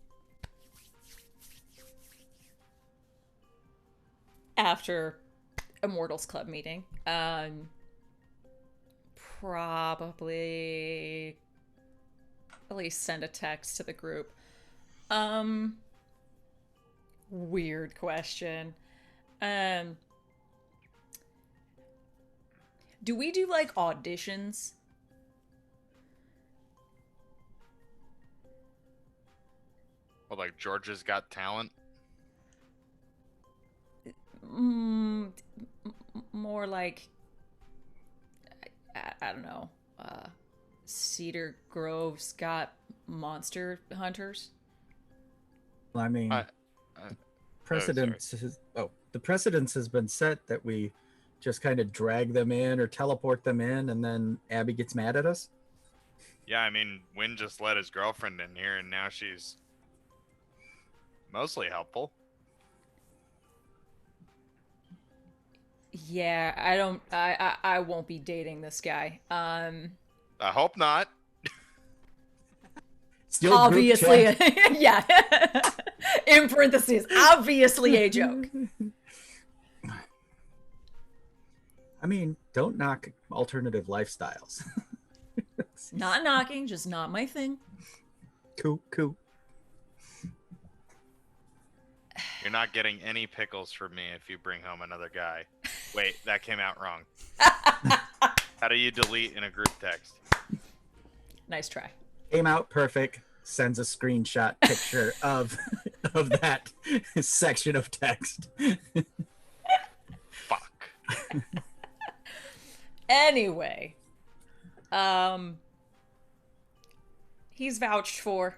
S3: After Immortals Club meeting, probably at least send a text to the group. Weird question. Do we do like auditions?
S4: Well, like Georgia's Got Talent.
S3: More like I don't know. Cedar Grove's got monster hunters.
S2: Well, I mean, precedence the precedence has been set that we just kind of drag them in or teleport them in, and then Abby gets mad at us.
S4: Yeah, I mean, Wynn just let his girlfriend in here, and now she's mostly helpful.
S3: Yeah, I won't be dating this guy.
S4: I hope not.
S2: Still group
S3: Obviously,
S2: chat.
S3: yeah. In parentheses, obviously a joke.
S2: I mean, don't knock alternative lifestyles.
S3: Not knocking, just not my thing.
S2: Cool.
S4: You're not getting any pickles from me if you bring home another guy. Wait, that came out wrong. How do you delete in a group text?
S3: Nice try.
S2: Came out perfect. Sends a screenshot picture of that section of text.
S4: Fuck.
S3: Anyway, he's vouched for.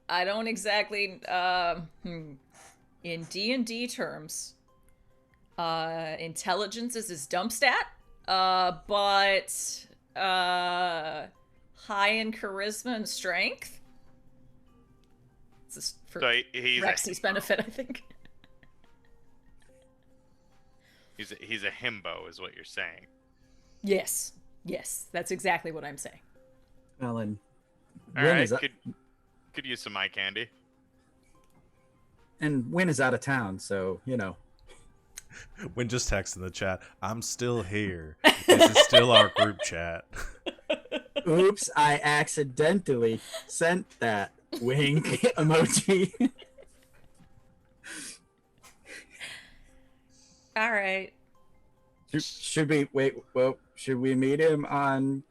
S3: I don't exactly, in D&D terms, intelligence is his dump stat, but high in charisma and strength. This is for
S4: So he's
S3: Rexy's benefit, I think.
S4: He's a himbo, is what you're saying.
S3: Yes, that's exactly what I'm saying.
S2: Well, and
S4: All
S2: Wynn
S4: right,
S2: is
S4: could use some eye candy.
S2: and Wynn is out of town, so you know.
S5: When just text in the chat, I'm still here. This is still our group chat.
S2: Oops, I accidentally sent that wink emoji.
S3: All right.
S2: Should we wait? Well, should we meet him on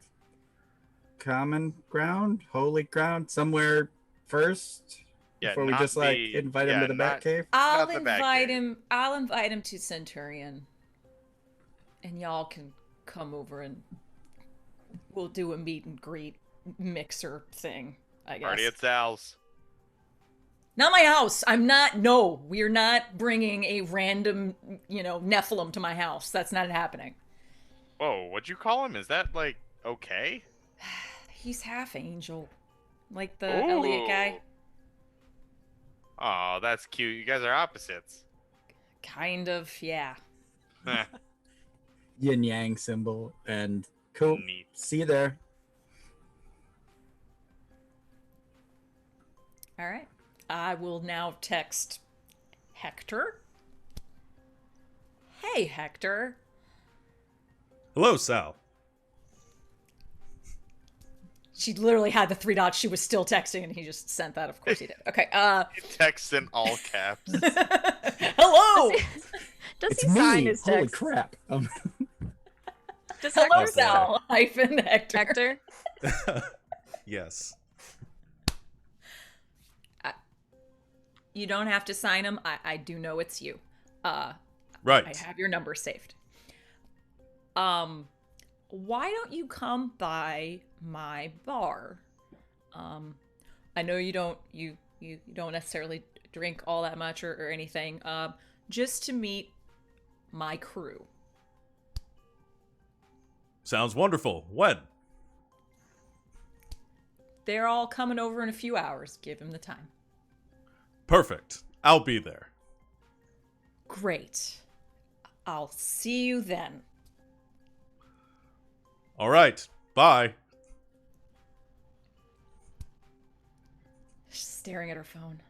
S2: common ground, holy ground, somewhere first
S4: Yeah,
S2: before we
S4: not
S2: just like
S4: the-
S2: invite him
S4: yeah,
S2: to the
S4: not-
S2: Batcave?
S3: I'll
S4: Not the back
S3: invite
S4: gate.
S3: him. I'll invite him to Centurion, and y'all can come over and we'll do a meet and greet mixer thing. I guess.
S4: Party at Sal's.
S3: Not my house. I'm not. No, we're not bringing a random, Nephilim to my house. That's not happening.
S4: Whoa, what'd you call him? Is that like okay?
S3: He's half angel, like the Elliot guy.
S4: Oh, that's cute. You guys are opposites.
S3: Kind of, yeah.
S4: Heh,
S2: Yin yang symbol, and cool.
S4: Neat.
S2: See you there.
S3: All right. I will now text Hector. Hey, Hector.
S5: Hello, Sal.
S3: She literally had the 3 dots. She was still texting, and he just sent that. Of course he did. Okay.
S4: Text in all caps.
S3: Hello.
S1: Does
S2: It's
S1: he sign
S2: me.
S1: his
S2: Holy
S1: text?
S2: crap.
S1: Does
S3: Hello,
S1: Hector sign?
S3: Sal. Hyphen Hector.
S1: Hector?
S5: Yes.
S3: You don't have to sign them. I do know it's you.
S5: Right.
S3: I have your number saved. Why don't you come by my bar? I know you don't necessarily drink all that much or anything. Just to meet my crew.
S5: Sounds wonderful. When?
S3: They're all coming over in a few hours. Give them the time.
S5: Perfect. I'll be there.
S3: Great. I'll see you then.
S5: All right. Bye.
S3: She's staring at her phone.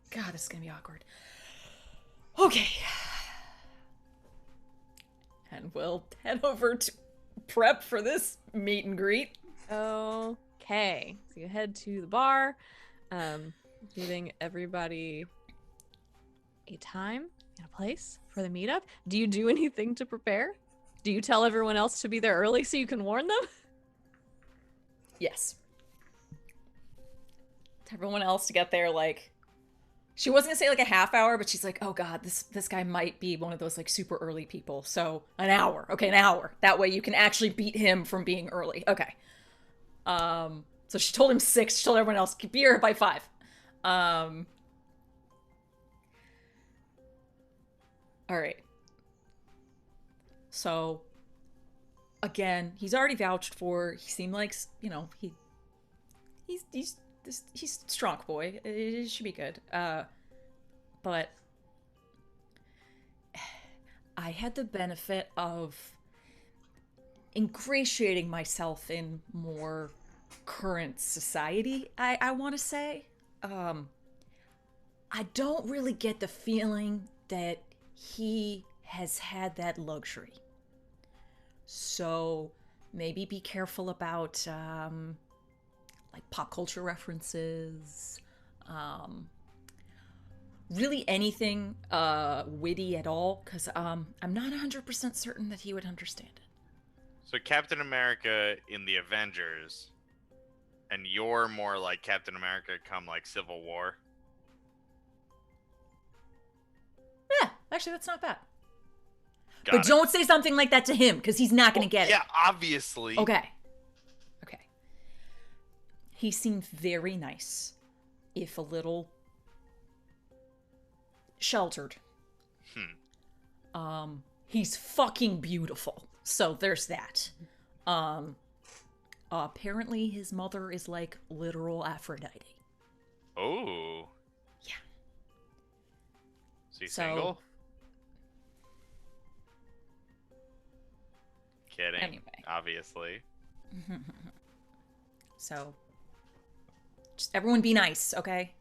S3: God, this is gonna be awkward. Okay. And we'll head over to prep for this meet and greet.
S1: Okay. So you head to the bar, giving everybody a time and a place for the meetup. Do you do anything to prepare? Do you tell everyone else to be there early so you can warn them?
S3: Yes. Everyone else to get there, like, she wasn't gonna say like a half hour, but she's like, oh god, this guy might be one of those like super early people. So an hour. Okay, an hour. That way you can actually beat him from being early. Okay. So she told him 6, she told everyone else, be here by 5. All right. So, again, he's already vouched for. He seemed like, he's a strong boy. It should be good. But I had the benefit of ingratiating myself in more current society, I want to say. I don't really get the feeling that he has had that luxury. So maybe be careful about like pop culture references, really anything witty at all, because I'm not 100% certain that he would understand it.
S4: So Captain America in the Avengers, and you're more like Captain America come like Civil War.
S3: Yeah, actually, that's not bad.
S4: Got
S3: But
S4: it.
S3: don't say something like that to him, because he's not going to get
S4: Yeah,
S3: it.
S4: obviously.
S3: Okay. He seemed very nice, if a little sheltered. He's fucking beautiful. So there's that. Apparently his mother is like literal Aphrodite.
S4: Oh.
S3: Yeah.
S4: Is he
S3: So-
S4: single? Kidding.
S3: Anyway.
S4: Obviously.
S3: So just everyone be nice, okay?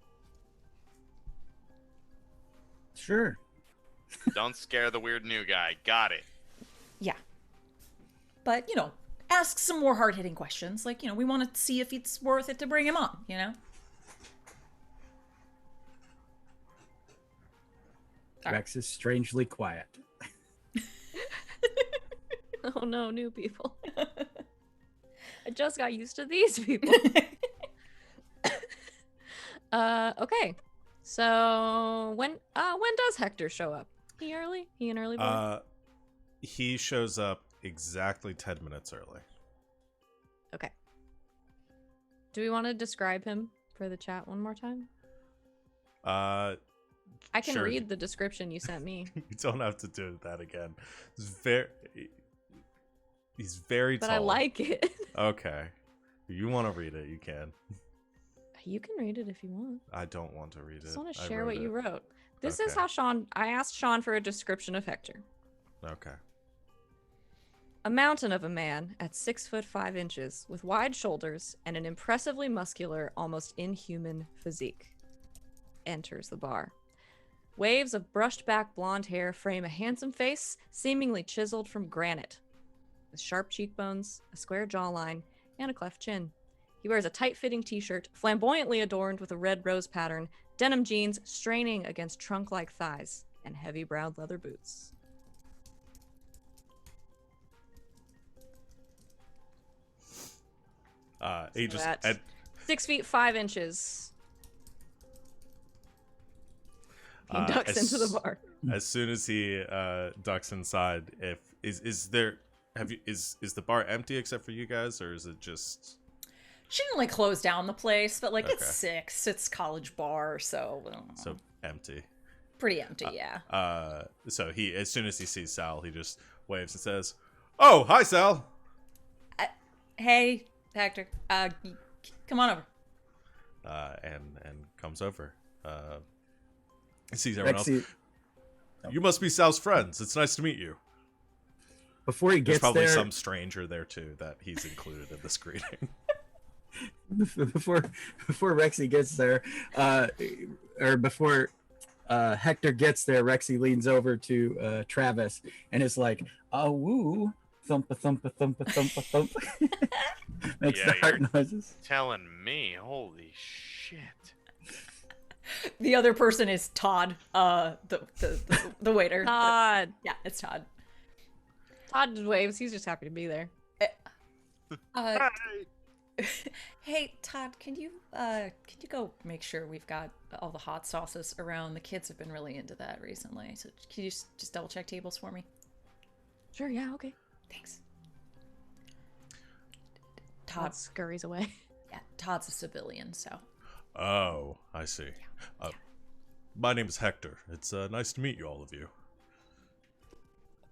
S2: Sure.
S4: Don't scare the weird new guy. Got it.
S3: Yeah. But, ask some more hard-hitting questions. Like, we want to see if it's worth it to bring him on, All right.
S2: Rex is strangely quiet.
S1: Oh no, new people. I just got used to these people. Okay. So when does Hector show up? He early? He an early bird?
S5: He shows up exactly 10 minutes early.
S1: Okay. Do we want to describe him for the chat one more time? I can
S5: Sure.
S1: read the description you sent me.
S5: You don't have to do that again. He's very
S1: But
S5: tall.
S1: I like it.
S5: Okay. If you want to read it, you can.
S1: You can read it if you want.
S5: I don't want to read
S1: I just
S5: it.
S1: want to
S5: I
S1: share
S5: wrote
S1: what you
S5: it.
S1: wrote. This is
S5: Okay.
S1: how I asked Sean for a description of Hector.
S5: Okay.
S1: A mountain of a man at 6'5" with wide shoulders and an impressively muscular, almost inhuman physique enters the bar. Waves of brushed back blonde hair frame a handsome face seemingly chiseled from granite, with sharp cheekbones, a square jawline, and a cleft chin. He wears a tight-fitting t-shirt, flamboyantly adorned with a red rose pattern, denim jeans straining against trunk-like thighs, and heavy browed leather boots.
S5: He just
S1: That's 6'5". He ducks into the bar.
S5: As soon as he ducks inside, is the bar empty except for you guys, or is it just?
S3: She didn't like close down the place, but like it's
S5: Okay.
S3: 6. It's college bar, so
S5: So empty.
S3: pretty empty, yeah.
S5: So he, as soon as he sees Sal, he just waves and says, "Oh, hi, Sal."
S3: Hey, Hector, come on over.
S5: And comes over. He sees everyone else.
S2: Rexy,
S5: You must be Sal's friends. It's nice to meet you.
S2: before he
S5: There's
S2: gets
S5: probably
S2: there,
S5: some stranger there too that he's included in this greeting.
S2: before Rexy gets there, or before Hector gets there, Rexy leans over to Travis and is like, "Oh woo, thumpa thumpa thumpa thumpa thump," makes
S4: Yeah,
S2: the heart noises.
S4: Telling me, holy shit.
S3: The other person is Todd, the waiter.
S1: Todd.
S3: Yeah, it's Todd.
S1: Todd just waves. He's just happy to be there.
S3: Uh, hey, Todd, can you go make sure we've got all the hot sauces around? The kids have been really into that recently. So can you just double check tables for me?
S1: Sure, yeah, okay.
S3: Thanks.
S1: Todd
S3: Todd,
S1: scurries away.
S3: yeah, Todd's a civilian, so.
S5: Oh, I see. My name is Hector. It's nice to meet you, all of you.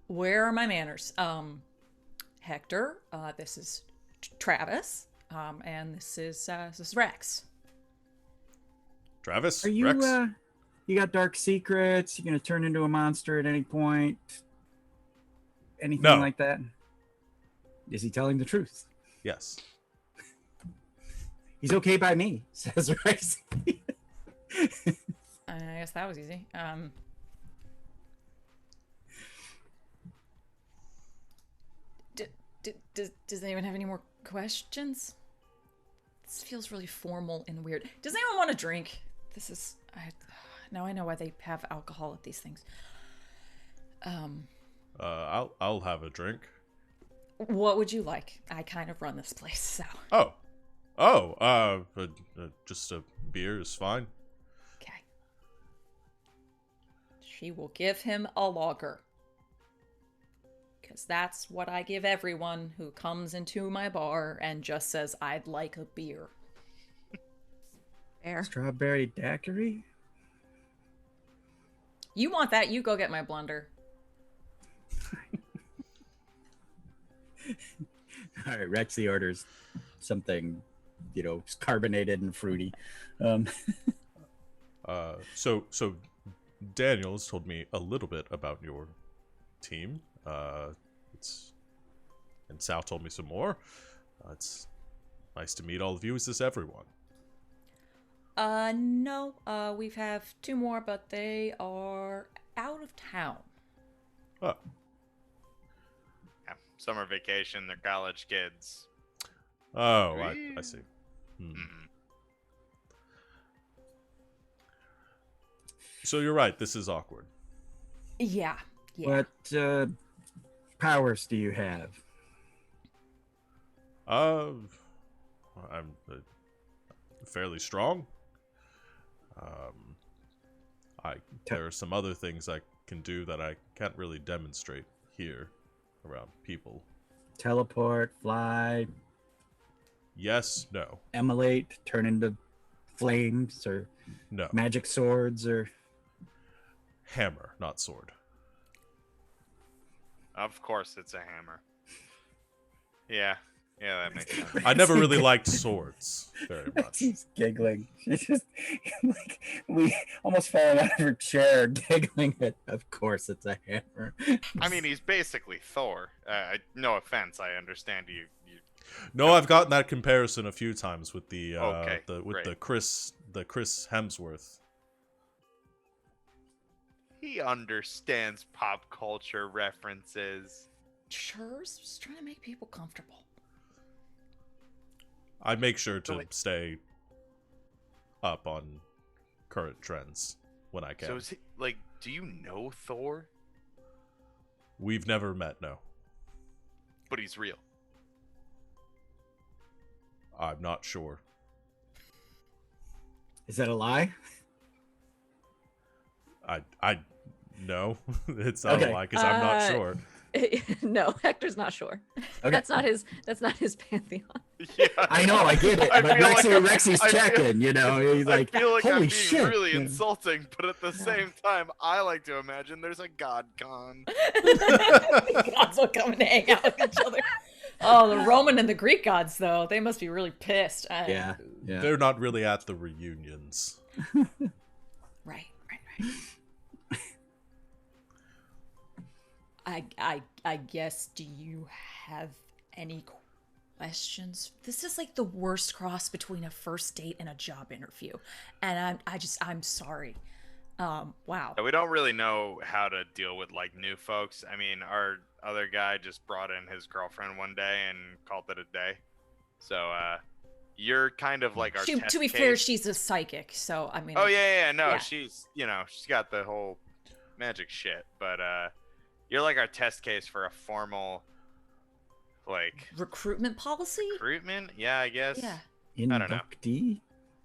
S3: Where are my manners? Hector, this is Travis, and this is Rex.
S5: Travis,
S2: Are you
S5: Rex?
S2: you got dark secrets? You gonna turn into a monster at any point? Anything
S5: No.
S2: like that? Is he telling the truth?
S5: Yes.
S2: He's okay by me, says Rexy.
S3: I guess that was easy. Does anyone have any more questions? This feels really formal and weird. Does anyone want a drink? This is... now I know why they have alcohol at these things.
S5: I'll have a drink.
S3: What would you like? I kind of run this place, so...
S5: Just a beer is fine.
S3: Okay. She will give him a lager. Because that's what I give everyone who comes into my bar and just says, I'd like a beer.
S1: Fair.
S2: Strawberry daiquiri?
S3: You want that, you go get my blender.
S2: All right, Rexy orders something, carbonated and fruity.
S5: So Daniel has told me a little bit about your team. And Sal told me some more. It's nice to meet all of you. Is this everyone?
S3: No. We have 2 more, but they are out of town.
S5: Oh,
S4: Yeah, summer vacation, they're college kids.
S5: I see.
S4: Mhm.
S5: So you're right. This is awkward.
S3: Yeah.
S2: What powers do you have?
S5: I'm fairly strong. There are some other things I can do that I can't really demonstrate here around people.
S2: Teleport, fly,
S5: Yes, no.
S2: emulate, turn into flames, or
S5: No.
S2: magic swords, or
S5: Hammer, not sword.
S4: Of course, it's a hammer. Yeah, that makes sense.
S5: I never really liked swords very much.
S2: She's giggling. She's just like we almost falling out of her chair, giggling at. Of course, it's a hammer.
S4: I mean, he's basically Thor. No offense, I understand you.
S5: No, I've gotten that comparison a few times with the
S4: great.
S5: the Chris Hemsworth.
S4: He understands pop culture references.
S3: Sure, just trying to make people comfortable.
S5: I make sure to stay up on current trends when I can.
S4: So is he, like, do you know Thor?
S5: We've never met, no.
S4: But he's real.
S5: I'm not sure.
S2: Is that a lie?
S5: I no, it's not
S2: Okay.
S5: a lie because I'm not sure.
S1: No, Hector's not sure.
S2: Okay.
S1: That's not his pantheon.
S4: Yeah,
S2: I know, I get it,
S4: I
S2: but
S4: feel like
S2: Rexy's
S4: I feel-
S2: checking. You know, he's like,
S4: I feel like
S2: holy
S4: I'm being
S2: shit!
S4: really
S2: Yeah.
S4: insulting, but at the same time, I like to imagine there's a god con.
S3: The gods will come and hang out with each other. Oh, the Roman and the Greek gods, though, they must be really pissed.
S2: Yeah.
S5: They're not really at the reunions.
S3: Right. I guess, do you have any questions? This is like the worst cross between a first date and a job interview. And I'm sorry. Wow.
S4: We don't really know how to deal with like new folks. I mean, our other guy just brought in his girlfriend one day and called it a day. So you're kind of like our test
S3: To be
S4: case.
S3: fair, she's a psychic, so I mean.
S4: Oh yeah, no,
S3: yeah.
S4: she's she's got the whole magic shit, but you're like our test case for a formal like
S3: Recruitment policy?
S4: recruitment. Yeah, I guess.
S3: Yeah.
S4: I don't know.
S2: Inductee?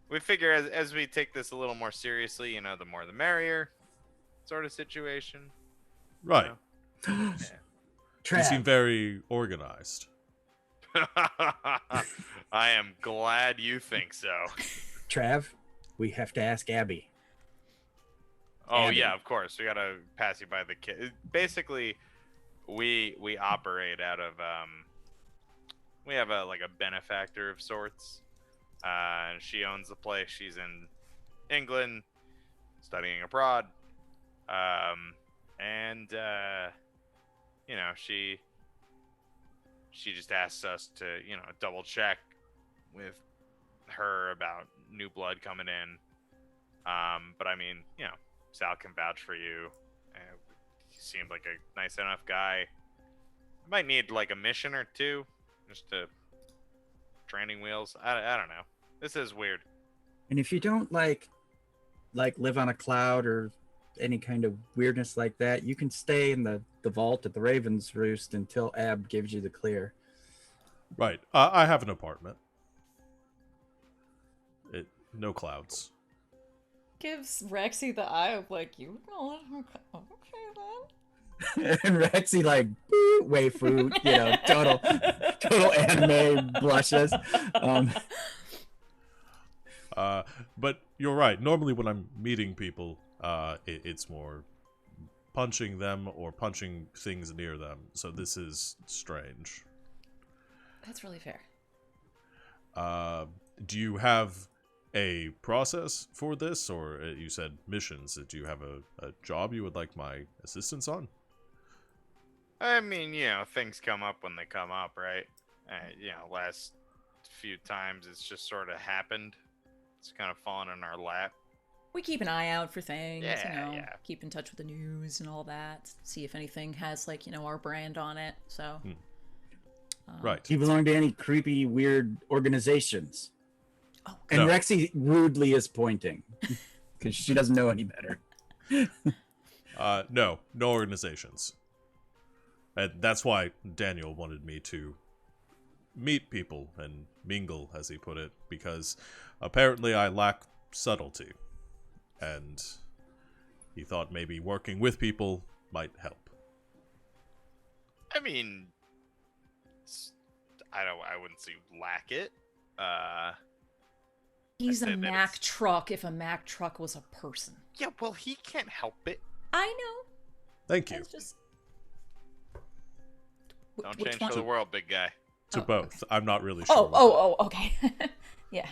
S4: We figure as we take this a little more seriously, the more the merrier, sort of situation.
S5: Right.
S4: Yeah.
S5: You seem
S2: Trav,
S5: very organized.
S4: I am glad you think so.
S2: Trav, we have to ask Abby.
S4: Oh
S2: Abby.
S4: yeah, of course. We gotta pass you by the kid. Basically, we operate out of we have a benefactor of sorts. And she owns the place. She's in England, studying abroad. And she just asks us to double check with her about new blood coming in. But I mean, Sal can vouch for you. He seemed like a nice enough guy. I might need like a mission or two, just to training wheels. I don't know. This is weird.
S2: And if you don't like live on a cloud or any kind of weirdness like that, you can stay in the vault at the Raven's Roost until Ab gives you the clear.
S5: Right. I have an apartment. No clouds.
S3: Gives Rexy the eye of like, you know, okay then.
S2: And Rexy waifu, total anime blushes.
S5: But you're right. Normally when I'm meeting people, it's more punching them or punching things near them. So this is strange.
S3: That's really fair.
S5: Do you have a process for this, or you said missions? Do you have a job you would like my assistance on?
S4: I mean, things come up when they come up, right? Last few times it's just sort of happened. It's kind of fallen in our lap.
S3: We keep an eye out for things,
S4: Yeah.
S3: keep in touch with the news and all that. See if anything has our brand on it. So,
S5: Right.
S2: Do you belong to any creepy, weird organizations?
S3: Oh,
S2: And
S5: No.
S2: Rexy rudely is pointing because she doesn't know any better.
S5: No organizations. And that's why Daniel wanted me to meet people and mingle, as he put it, because apparently I lack subtlety. And he thought maybe working with people might help.
S4: I mean, I wouldn't say lack it.
S3: He's a
S4: said that
S3: Mack
S4: it's-
S3: truck if a Mack truck was a person.
S4: Yeah, well, he can't help it.
S3: I know.
S5: Thank you.
S3: It's just...
S4: Don't
S3: Which
S4: change
S3: one?
S4: for the world, big guy.
S5: To
S3: Oh,
S5: both.
S3: okay.
S5: I'm not really sure.
S3: Oh, okay. Yeah.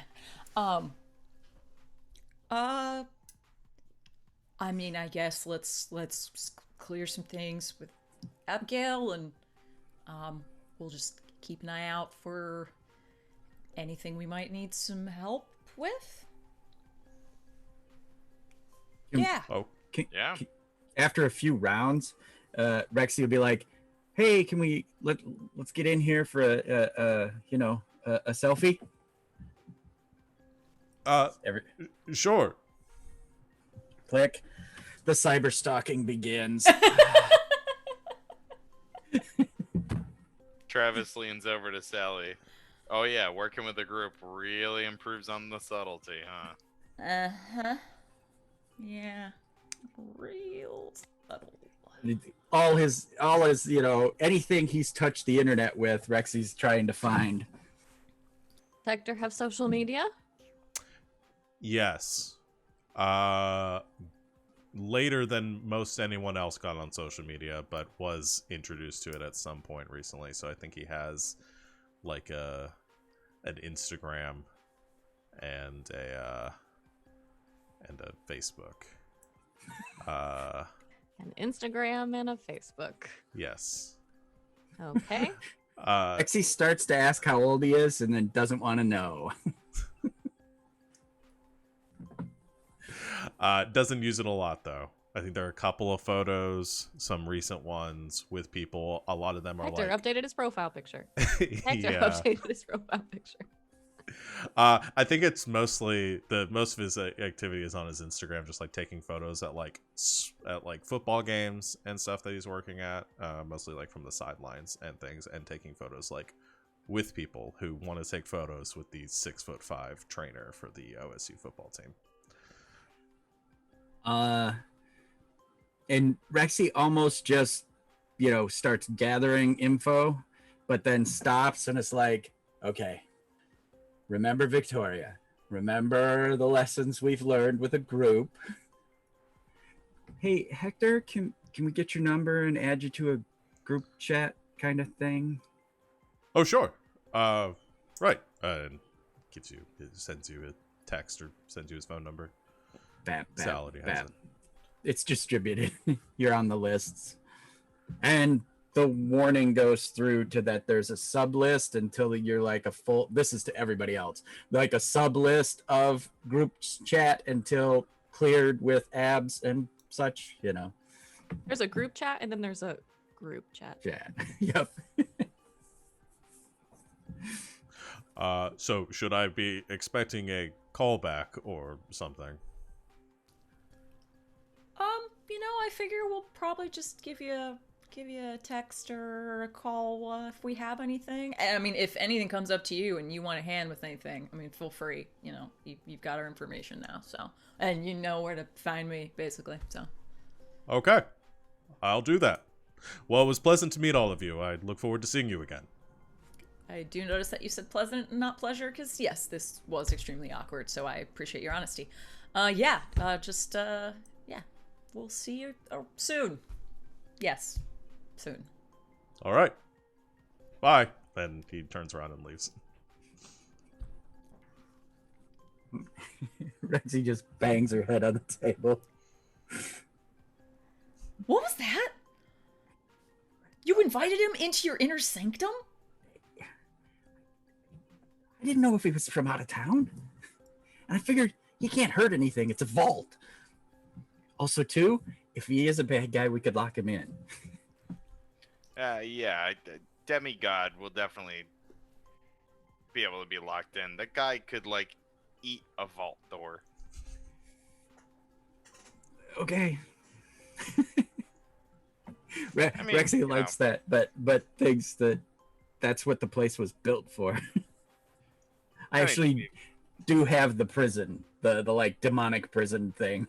S3: I mean, I guess let's clear some things with Abigail, and we'll just keep an eye out for anything we might need some help with. Yeah.
S5: Oh,
S4: Yeah.
S2: After a few rounds, Rexy will be like, "Hey, can let's get in here for a selfie?" Every
S5: sure.
S2: click, the cyber stalking begins.
S4: Travis leans over to Sally. Oh yeah, working with a group really improves on the subtlety, huh?
S3: Uh-huh. Yeah. Real subtle.
S2: all his anything he's touched the internet with, Rexy's trying to find.
S1: Hector have social media?
S5: Yes. Later than most anyone else got on social media, but was introduced to it at some point recently. So I think he has like an Instagram and a Facebook.
S1: An Instagram and a Facebook.
S5: Yes.
S1: Okay.
S2: Rexy starts to ask how old he is and then doesn't want to know.
S5: Doesn't use it a lot though. I think there are a couple of photos, some recent ones with people. A lot of them are
S1: Hector
S5: like
S1: updated his profile picture. Hector
S5: yeah.
S1: updated his profile picture.
S5: I think it's mostly most of his activity is on his Instagram, just like taking photos at like football games and stuff that he's working at, mostly like from the sidelines and things, and taking photos like with people who want to take photos with the 6'5" trainer for the OSU football team.
S2: And Rexy almost just, starts gathering info, but then stops and it's like, okay, remember Victoria. Remember the lessons we've learned with a group. Hey, Hector, can we get your number and add you to a group chat kind of thing?
S5: Oh, sure. Right. Sends you a text or sends you his phone number. Salad has it.
S2: It's distributed. You're on the lists. And the warning goes through to that there's a sub list until you're like this is to everybody else, like a sub list of group chat until cleared with abs and such,
S1: There's a group chat and then there's a group chat.
S2: Yep.
S5: So should I be expecting a callback or something?
S3: I figure we'll probably just give you a text or a call if we have anything. I mean, if anything comes up to you and you want a hand with anything, I mean, feel free. You've got our information now, so, and you know where to find me, basically. So.
S5: Okay, I'll do that. Well, it was pleasant to meet all of you. I look forward to seeing you again.
S3: I do notice that you said pleasant and not pleasure, because yes, this was extremely awkward. So I appreciate your honesty. Yeah. We'll see you soon. Yes, soon.
S5: All right. Bye. Then he turns around and leaves.
S2: Rexy just bangs her head on the table.
S3: What was that? You invited him into your inner sanctum?
S2: I didn't know if he was from out of town. And I figured he can't hurt anything. It's a vault. Also, too, if he is a bad guy, we could lock him in.
S4: Yeah, Demigod will definitely be able to be locked in. That guy could, eat a vault door.
S2: Okay. Rexy likes that, but thinks that that's what the place was built for. I
S4: I
S2: actually
S4: mean,
S2: do have the prison, the like demonic prison thing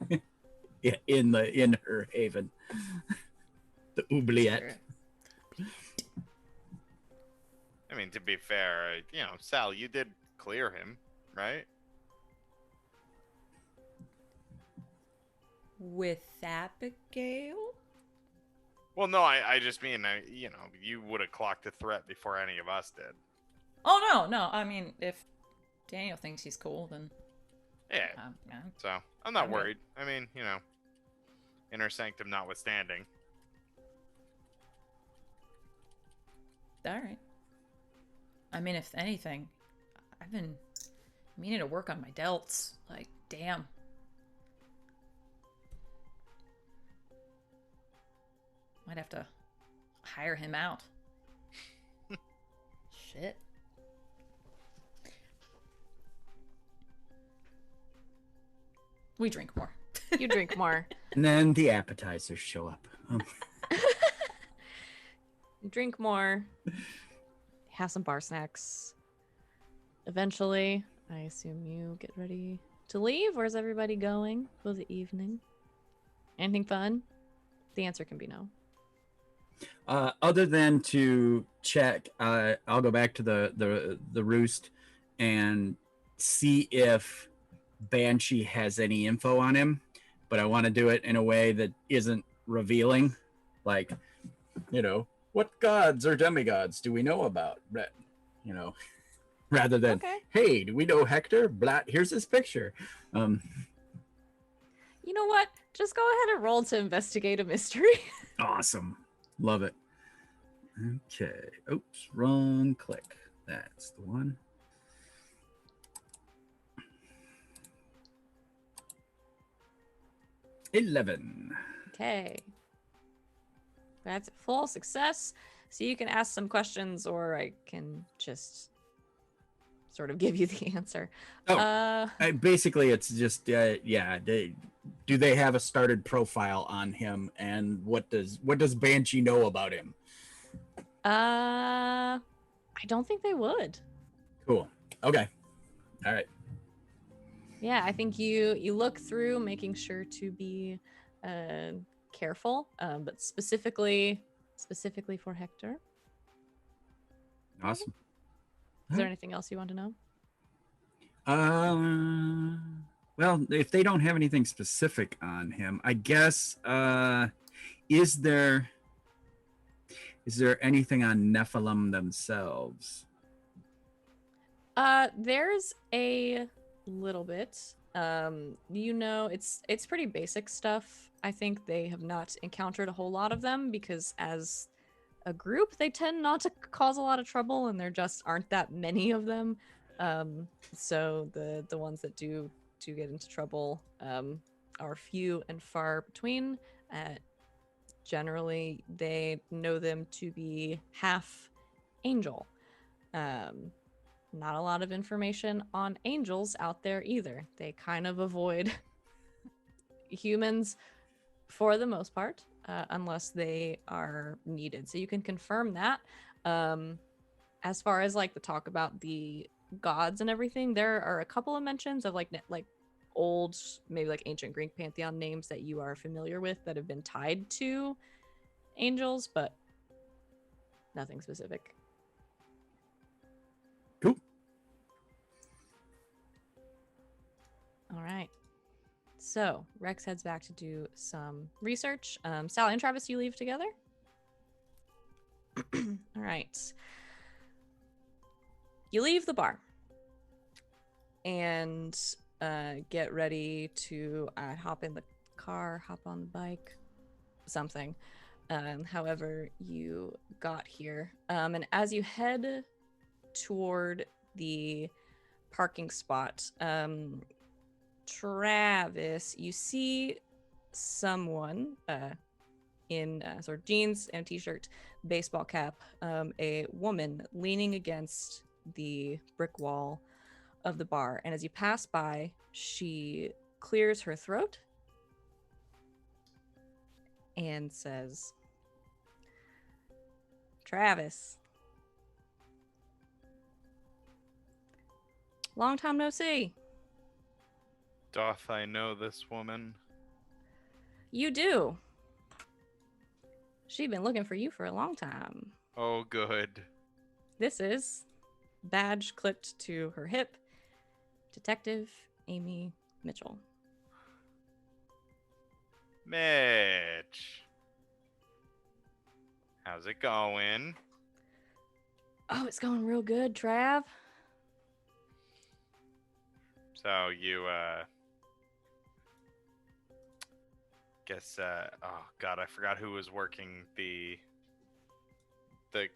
S2: in her haven. The oubliette.
S4: I mean, to be fair, Sal, you did clear him, right?
S3: With Abigail?
S4: Well, no, I just mean, you would have clocked the threat before any of us did.
S3: Oh, no. I mean, if Daniel thinks he's cool, then...
S4: Yeah.
S3: yeah.
S4: So, I'm not
S3: Okay.
S4: worried. I mean, inner sanctum notwithstanding.
S3: All right. I mean, if anything, I've been meaning to work on my delts. Like, damn. Might have to hire him out. Shit. We drink more.
S1: You drink more.
S2: And then the appetizers show up.
S1: Drink more. Have some bar snacks. Eventually, I assume you get ready to leave. Where's everybody going for the evening? Anything fun? The answer can be no.
S2: Other than to check, I'll go back to the roost and see if Banshee has any info on him, but I want to do it in a way that isn't revealing. Like, what gods or demigods do we know about? Rather than,
S1: Okay.
S2: hey, do we know Hector? Blat, here's his picture.
S1: You know what? Just go ahead and roll to investigate a mystery.
S2: Awesome. Love it. Okay. Oops, wrong click. That's the one. $11.
S1: Okay. That's a full success. So you can ask some questions, or I can just sort of give you the answer.
S2: Oh, basically, it's just do they have a started profile on him, and what does Banshee know about him?
S1: I don't think they would.
S2: Cool. Okay. All right.
S1: Yeah, I think you look through, making sure to be careful, but specifically for Hector.
S2: Awesome.
S1: Is there anything else you want to know?
S2: Well, if they don't have anything specific on him, I guess, is there anything on Nephilim themselves?
S1: There's a little bit. It's pretty basic stuff. I think they have not encountered a whole lot of them because as a group, they tend not to cause a lot of trouble, and there just aren't that many of them. So the ones that do get into trouble are few and far between. Generally, they know them to be half angel. Not a lot of information on angels out there either. They kind of avoid humans for the most part, unless they are needed. So you can confirm that. As far as like the talk about the gods and everything, there are a couple of mentions of like old, maybe like ancient Greek pantheon names that you are familiar with that have been tied to angels, but nothing specific.
S2: Cool.
S1: All right. So Rex heads back to do some research. Sally and Travis, you leave together? All right. You leave the bar and get ready to hop in the car, hop on the bike, something. However you got here. And as you head toward the parking spot, Travis, you see someone in sort of jeans and t-shirt, baseball cap, a woman leaning against the brick wall of the bar. And as you pass by, she clears her throat and says, Travis, Long time no see.
S4: Doth I know this woman?
S1: You do. She'd been looking for you for a long time.
S4: Oh, good.
S1: This is, badge clipped to her hip, Detective Amy Mitchell.
S4: Mitch. How's it going?
S1: Oh, it's going real good, Trav.
S4: So you, guess, oh god, I forgot who was working the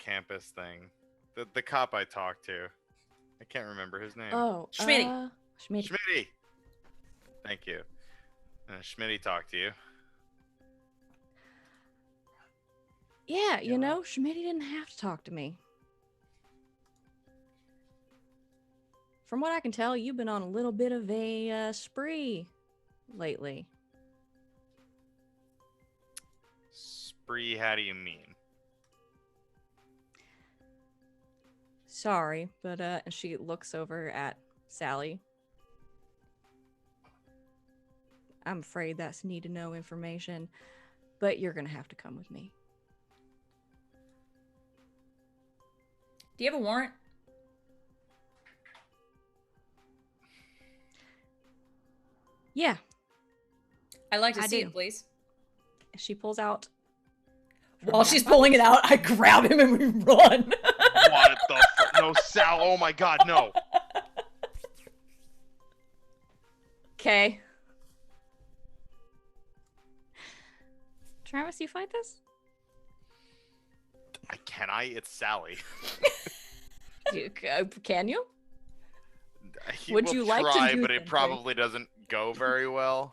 S4: campus thing. The cop I talked to. I can't remember his name.
S1: Oh,
S3: Schmitty.
S1: Schmitty.
S4: Schmitty! Thank you. Schmitty talked to you.
S1: Yeah, you know, Schmitty didn't have to talk to me. From what I can tell, you've been on a little bit of a spree lately.
S4: Spree, how do you mean?
S1: Sorry, but and she looks over at Sally. I'm afraid that's need to know information, but you're gonna have to come with me.
S3: Do you have a warrant?
S1: Yeah,
S3: I'd like to
S1: I
S3: see
S1: do.
S3: it, please.
S1: she pulls out.
S3: While she's pulling it out, I grab him and we run.
S4: What the no, Sal, oh my god, no.
S1: Okay. Travis, you fight this?
S4: Can I? It's Sally.
S1: Can you?
S4: He
S1: Would
S4: will
S1: you like to
S4: try,
S1: do
S4: but it
S1: something?
S4: probably doesn't go very well.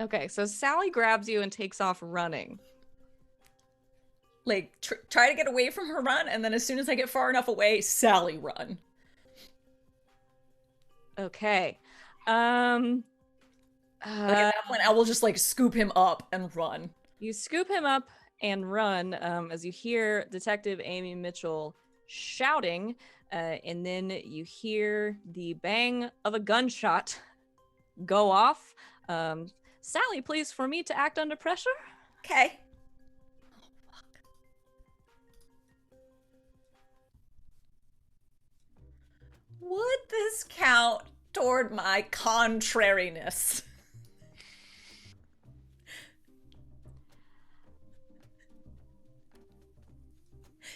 S1: Okay, so Sally grabs you and takes off running.
S3: Like, try to get away from her run, and then as soon as I get far enough away, Sally run.
S1: Okay.
S3: Like, at that point, I will just, like, scoop him up and run.
S1: You scoop him up and run as you hear Detective Amy Mitchell shouting, and then you hear the bang of a gunshot go off. Sally, please, for me to act under pressure.
S3: Okay. Would this count toward my contrariness?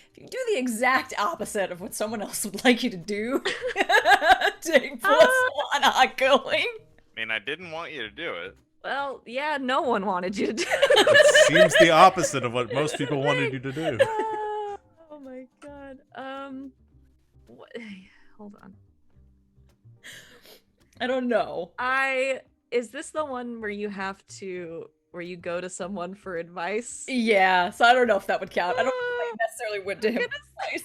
S3: If you do the exact opposite of what someone else would like you to do, take +1 ongoing.
S4: I mean, I didn't want you to do it.
S1: Well, yeah, no one wanted you to do
S5: It seems the opposite of what most people wanted you to do.
S1: Oh my god. What? Hold on.
S3: I don't know.
S1: Is this the one where you go to someone for advice?
S3: Yeah, so I don't know if that would count. I don't know if I necessarily went to him.
S1: I'm gonna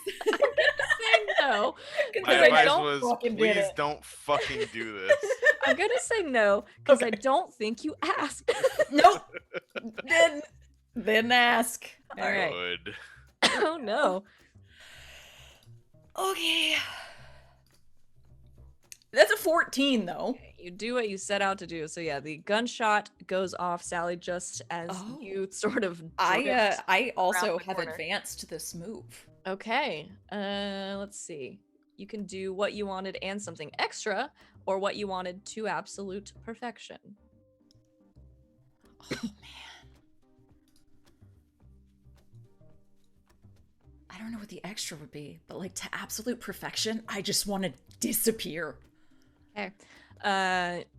S1: say no.
S4: My
S3: I
S4: advice
S3: don't
S4: was,
S3: fucking did
S4: please
S3: it.
S4: don't fucking do this.
S1: I'm gonna say no because I
S3: Okay.
S1: don't think you asked.
S3: Nope. Didn't ask.
S1: All right.
S4: Good.
S1: Oh no.
S3: Okay. That's a 14, though.
S1: You do what you set out to do. So yeah, the gunshot goes off, Sally, just as
S3: Oh.
S1: you sort of drift.
S3: I also
S1: around the
S3: have
S1: corner.
S3: advanced this move.
S1: Okay. Let's see. You can do what you wanted and something extra, or what you wanted to absolute perfection.
S3: Oh man. I don't know what the extra would be, but like to absolute perfection, I just want to disappear.
S1: Okay.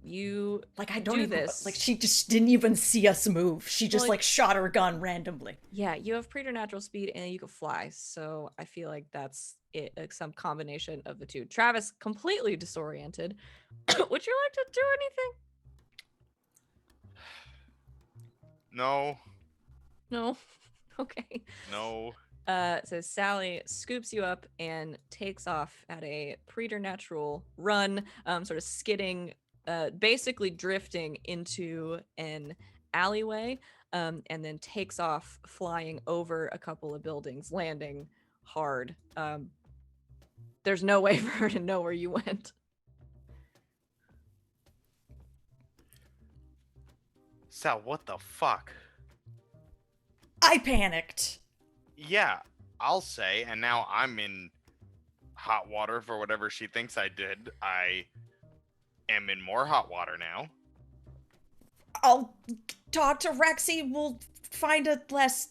S1: You
S3: Like I don't
S1: do
S3: even
S1: this.
S3: like she just didn't even see us move. She just
S1: Well,
S3: like shot her gun randomly.
S1: Yeah, you have preternatural speed and you can fly. So I feel like that's it, some combination of the two. Travis, completely disoriented. Would you like to do anything?
S4: No,
S1: No. Okay.
S4: no.
S1: So Sally scoops you up and takes off at a preternatural run, sort of skidding, basically drifting into an alleyway, and then takes off flying over a couple of buildings, landing hard. there's no way for her to know where you went.
S4: Sal, what the fuck?
S3: I panicked.
S4: Yeah, I'll say, and now I'm in hot water for whatever she thinks I did. I am in more hot water now.
S3: I'll talk to Rexy. We'll find a less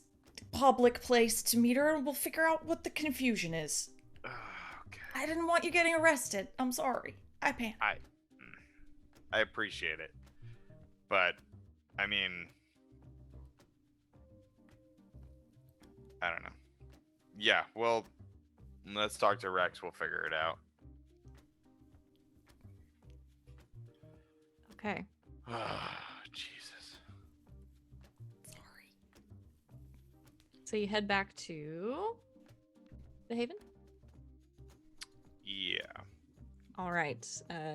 S3: public place to meet her, and we'll figure out what the confusion is.
S4: Okay.
S3: I didn't want you getting arrested. I'm sorry. I panicked.
S4: I appreciate it. But, I mean, I don't know. Yeah, well, let's talk to Rex. We'll figure it out.
S1: Okay.
S4: Jesus.
S3: Sorry.
S1: So you head back to the Haven?
S4: Yeah.
S1: All right.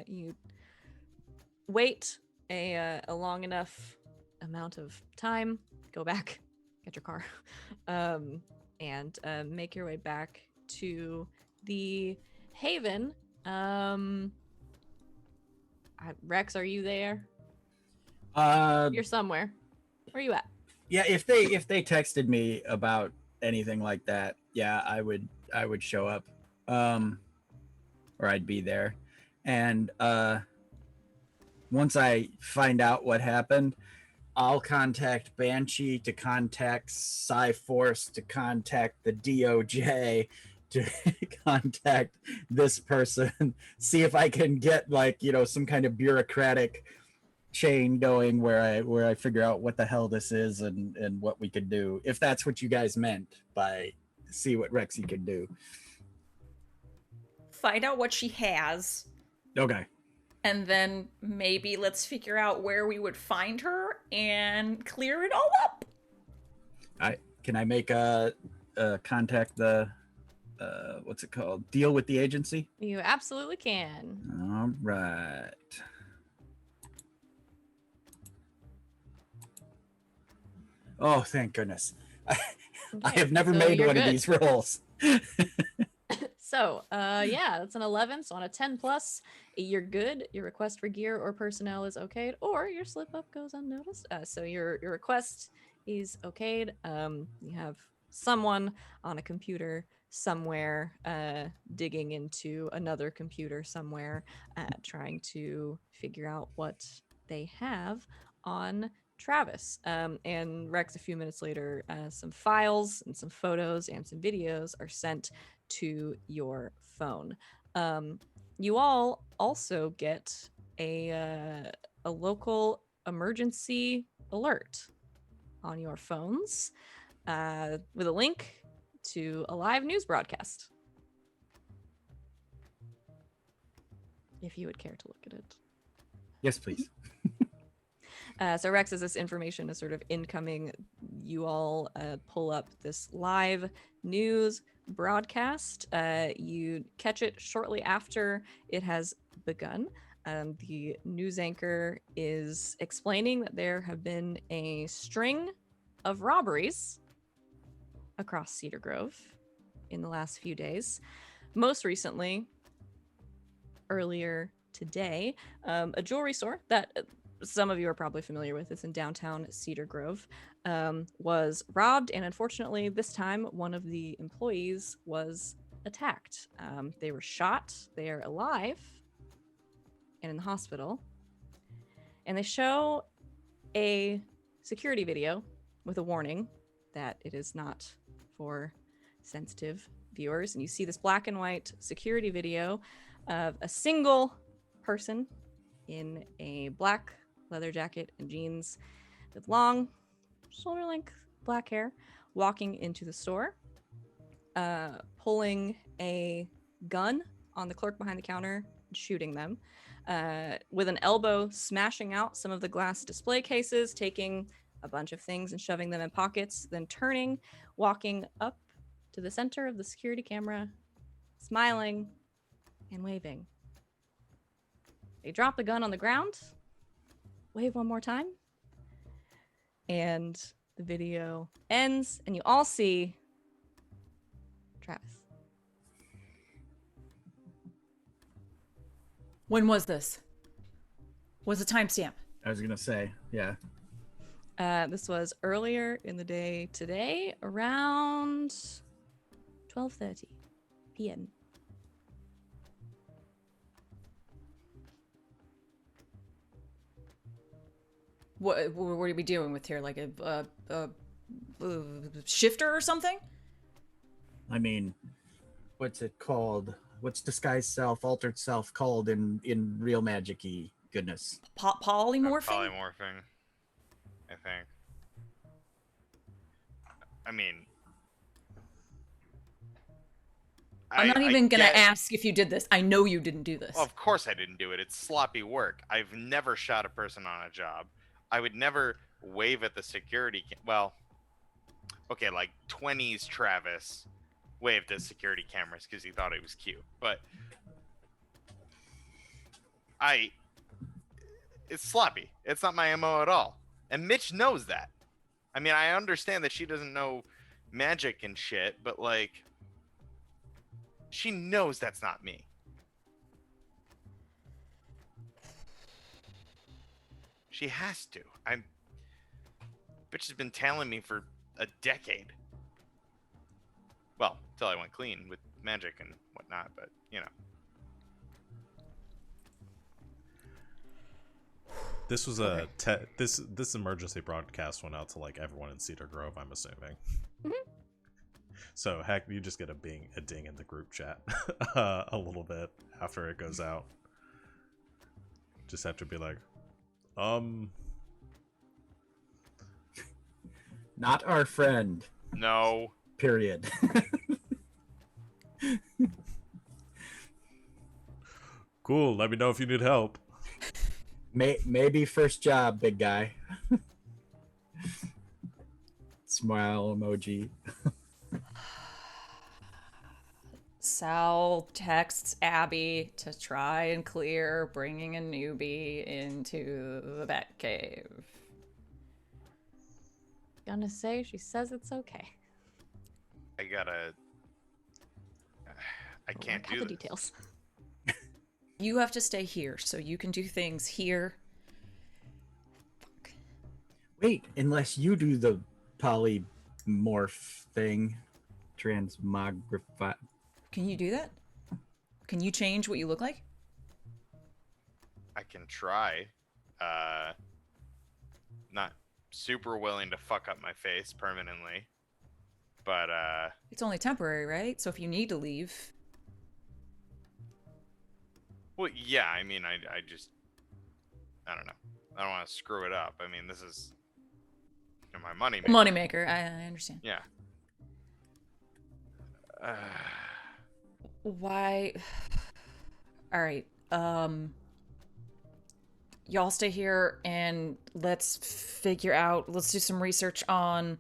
S1: You wait a long enough amount of time, go back, get your car, and make your way back to the Haven. Rex, are you there? You're somewhere. Where are you at?
S2: Yeah, if they texted me about anything like that, yeah, I would show up, or I'd be there. And once I find out what happened, I'll contact Banshee to contact Cyforce to contact the DOJ to contact this person, see if I can get some kind of bureaucratic chain going where I figure out what the hell this is and what we could do, if that's what you guys meant by see what Rexy could do.
S3: Find out what she has,
S2: Okay.
S3: and then maybe let's figure out where we would find her and clear it all up.
S2: Can I make a contact the what's it called? Deal with the agency?
S1: You absolutely can.
S2: All right. Oh, thank goodness. I have never
S1: so
S2: made
S1: you're
S2: one of
S1: good.
S2: these rolls.
S1: So, yeah, that's an 11. So on a 10 plus, you're good. Your request for gear or personnel is okayed, or your slip up goes unnoticed. So your request is okayed. You have someone on a computer somewhere digging into another computer somewhere, trying to figure out what they have on Travis. And Rex, a few minutes later, some files and some photos and some videos are sent to your phone. You all also get a local emergency alert on your phones with a link to a live news broadcast. If you would care to look at it.
S2: Yes, please.
S1: So Rex, as this information is sort of incoming, you all pull up this live news broadcast. You catch it shortly after it has begun. The news anchor is explaining that there have been a string of robberies across Cedar Grove in the last few days. Most recently, earlier today, a jewelry store that some of you are probably familiar with, it's in downtown Cedar Grove, was robbed, and unfortunately this time one of the employees was attacked. They were shot, they are alive and in the hospital, and they show a security video with a warning that it is not for sensitive viewers. And you see this black and white security video of a single person in a black leather jacket and jeans with long shoulder-length black hair walking into the store, pulling a gun on the clerk behind the counter and shooting them, with an elbow smashing out some of the glass display cases, taking a bunch of things and shoving them in pockets, then turning, walking up to the center of the security camera, smiling and waving. They drop the gun on the ground, wave one more time, and the video ends, and you all see Travis.
S3: When was this? What's the timestamp?
S2: I was gonna say, yeah.
S1: This was earlier in the day today, around 12:30 p.m.
S3: What are we dealing with here? Like a shifter or something?
S2: I mean, what's it called? What's disguised self, altered self called in real magic-y goodness?
S3: Polymorphing?
S4: Polymorphing, I think. I mean,
S3: I'm not even gonna ask if you did this. I know you didn't do this.
S4: Well, of course I didn't do it. It's sloppy work. I've never shot a person on a job. I would never wave at the security well, okay, like 20s Travis waved at security cameras because he thought it was cute. But it's sloppy. It's not my MO at all. And Mitch knows that. I mean, I understand that she doesn't know magic and shit, but like, she knows that's not me. She has to. Bitch has been tailing me for a decade. Well, until I went clean with magic and whatnot, but you know.
S5: This was this emergency broadcast went out to like everyone in Cedar Grove, I'm assuming.
S1: Mm-hmm.
S5: So heck, you just get a ding in the group chat a little bit after it goes out. Just have to be like,
S2: Not our friend.
S4: No.
S2: Period.
S5: Cool. Let me know if you need help.
S2: Maybe first job, big guy. Smile emoji.
S3: Sal texts Abby to try and clear bringing a newbie into the Batcave.
S1: Gonna say she says it's okay.
S4: I can't
S1: Have
S4: do
S1: the
S4: this.
S1: details.
S3: You have to stay here so you can do things here. Fuck.
S2: Wait, unless you do the polymorph thing. Transmogrify.
S3: Can you do that? Can you change what you look like?
S4: I can try. Not super willing to fuck up my face permanently. But
S3: It's only temporary, right? So if you need to leave.
S4: well, yeah, I mean, I don't know. I don't want to screw it up. I mean, this is my money.
S3: Moneymaker, I understand.
S4: Yeah.
S3: Why? All right. Y'all stay here and let's do some research on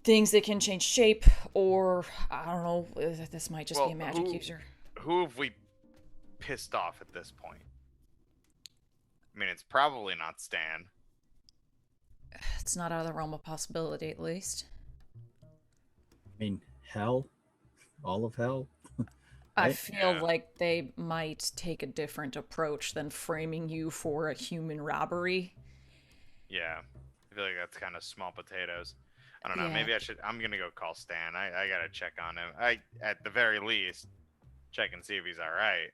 S3: things that can change shape, or I don't know, this might just be a magic user.
S4: Who have we pissed off at this point? I mean, it's probably not Stan.
S3: It's not out of the realm of possibility, at least.
S2: I mean, hell? All of hell?
S3: I
S2: Right?
S3: feel
S4: Yeah.
S3: like they might take a different approach than framing you for a human robbery.
S4: Yeah. I feel like that's kind of small potatoes. I don't know.
S3: Yeah.
S4: Maybe I'm going to go call Stan. I got to check on him. At the very least, check and see if he's all right.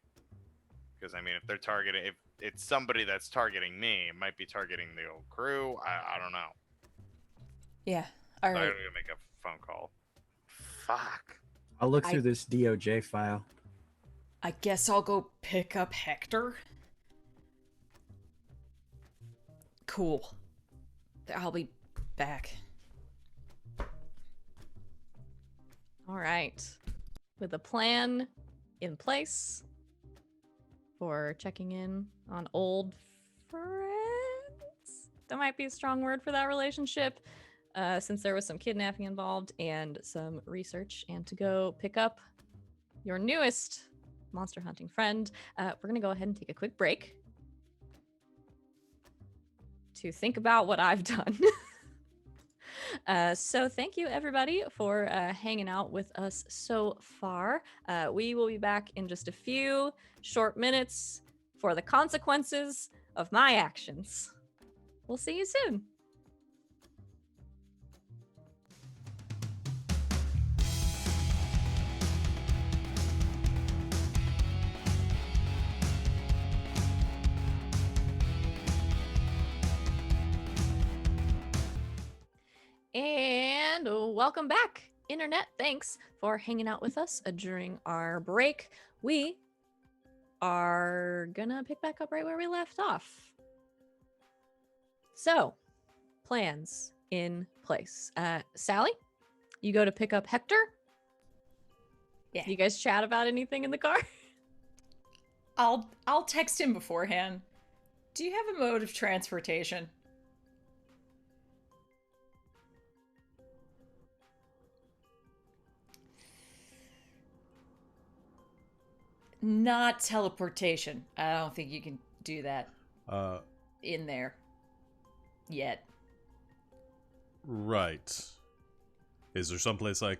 S4: Because, I mean, if they're targeting, if it's somebody that's targeting me, it might be targeting the old crew. I don't know.
S3: Yeah. All
S4: So
S3: right.
S4: I'm going to make a phone call. Fuck.
S2: I'll look through this DOJ file.
S3: I guess I'll go pick up Hector. Cool. I'll be back.
S1: All right. With a plan in place for checking in on old friends. That might be a strong word for that relationship, since there was some kidnapping involved and some research, and to go pick up your newest monster hunting friend. We're going to go ahead and take a quick break to think about what I've done. So thank you everybody for hanging out with us so far. We will be back in just a few short minutes for the consequences of my actions. We'll see you soon. And welcome back, Internet. Thanks for hanging out with us during our break. We are gonna pick back up right where we left off. So, plans in place. Sally, you go to pick up Hector.
S3: Yeah.
S1: You guys chat about anything in the car?
S3: I'll text him beforehand. Do you have a mode of transportation? Not teleportation. I don't think you can do that in there yet.
S5: Right. Is there someplace So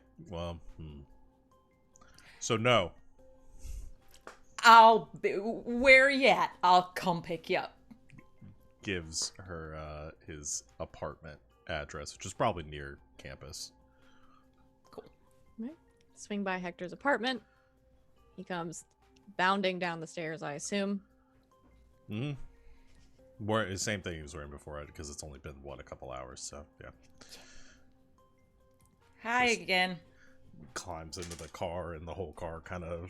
S5: no.
S3: Where you at? I'll come pick you up.
S5: Gives her his apartment address, which is probably near campus.
S3: Cool.
S1: Right. Swing by Hector's apartment. He comes bounding down the stairs, I assume.
S5: Mm-hmm. Same thing he was wearing before, because it's only been, a couple hours, so, yeah.
S3: Hi
S5: Just
S3: again.
S5: climbs into the car, and the whole car kind of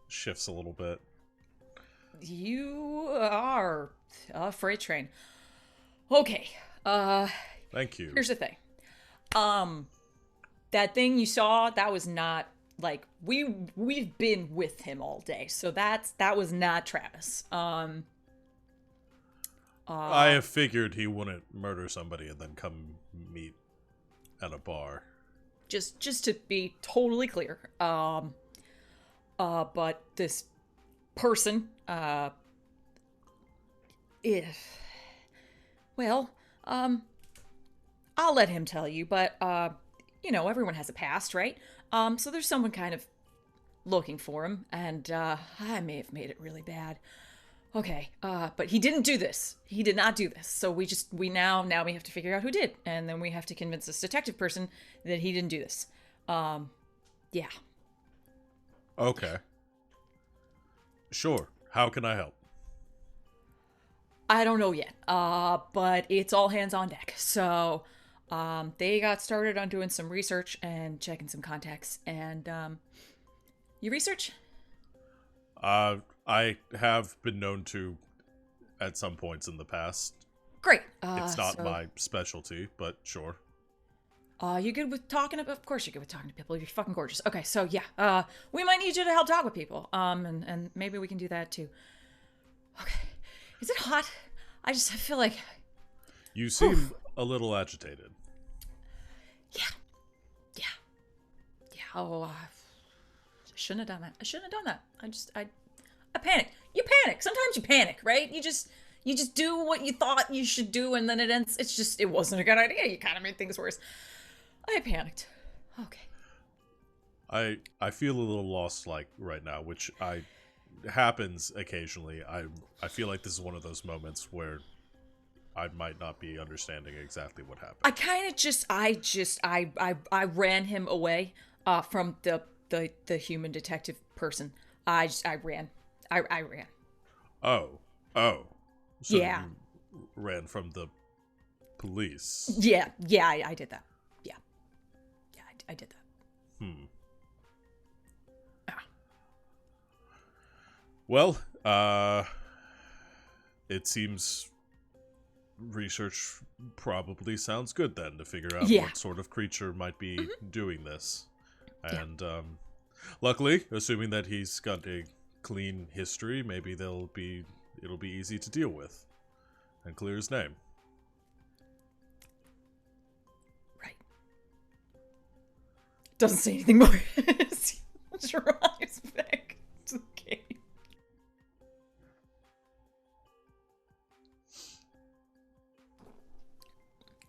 S5: shifts a little bit.
S3: You are a freight train. Okay.
S5: Thank you.
S3: Here's the thing. That thing you saw, that was not like we've been with him all day. So that was not Travis.
S5: I have figured he wouldn't murder somebody and then come meet at a bar.
S3: Just to be totally clear. But this person, I'll let him tell you, but, everyone has a past, right? So there's someone kind of looking for him, and, I may have made it really bad. Okay, but he didn't do this. He did not do this. So we now we have to figure out who did, and then we have to convince this detective person that he didn't do this. Yeah.
S5: Okay. Sure. How can I help?
S3: I don't know yet, but it's all hands on deck. So, they got started on doing some research and checking some contacts. And, you research?
S5: I have been known to at some points in the past.
S3: Great.
S5: It's not my specialty, but sure.
S3: You good with talking? Of course you're good with talking to people. You're fucking gorgeous. Okay, so yeah, we might need you to help talk with people. And maybe we can do that too. Okay. Is it hot? I feel like...
S5: You seem a little agitated.
S3: Yeah. Oh, I shouldn't have done that. I panic. You panic. Sometimes you panic, right? You just do what you thought you should do, and then it ends. It wasn't a good idea. You kind of made things worse. I panicked. Okay.
S5: I feel a little lost, right now, which happens occasionally. I feel like this is one of those moments where I might not be understanding exactly what happened.
S3: I kind of I ran him away from the human detective person. I ran. I ran.
S5: Oh. So
S3: yeah.
S5: You ran from the police.
S3: Yeah, I did that. Yeah, I did that.
S5: Well, it seems research probably sounds good then to figure out what sort of creature might be doing this. And luckily, assuming that he's got a clean history, maybe it'll be easy to deal with and clear his name.
S3: Right. Doesn't say anything more. Drives back to the game.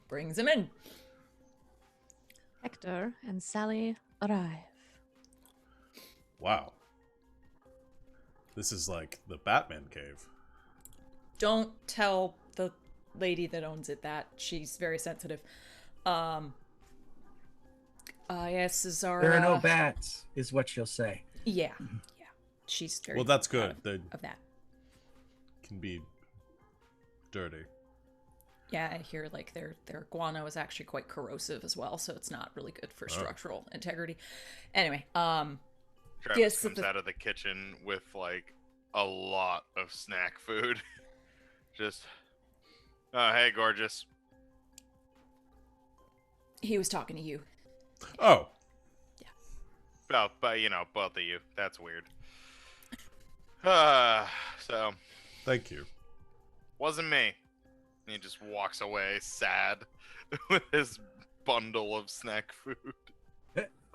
S3: brings him in.
S1: Hector and Sally arrive.
S5: Wow. This is like the Batman cave.
S3: Don't tell the lady that owns it that. She's very sensitive. Yes, is our...
S2: There are no bats, is what she'll say.
S3: Yeah. She's very
S5: Well, that's
S3: proud
S5: good. They
S3: of that.
S5: can be dirty.
S3: Yeah, I hear like their guano is actually quite corrosive as well, so it's not really good for structural integrity. Anyway,
S4: Travis
S3: yes,
S4: comes out of the kitchen with like a lot of snack food. Just, oh hey, gorgeous.
S3: he was talking to you.
S5: Oh,
S4: Oh, but you know, both of you. That's weird. So
S5: thank you.
S4: wasn't me. And he just walks away sad with his bundle of snack food.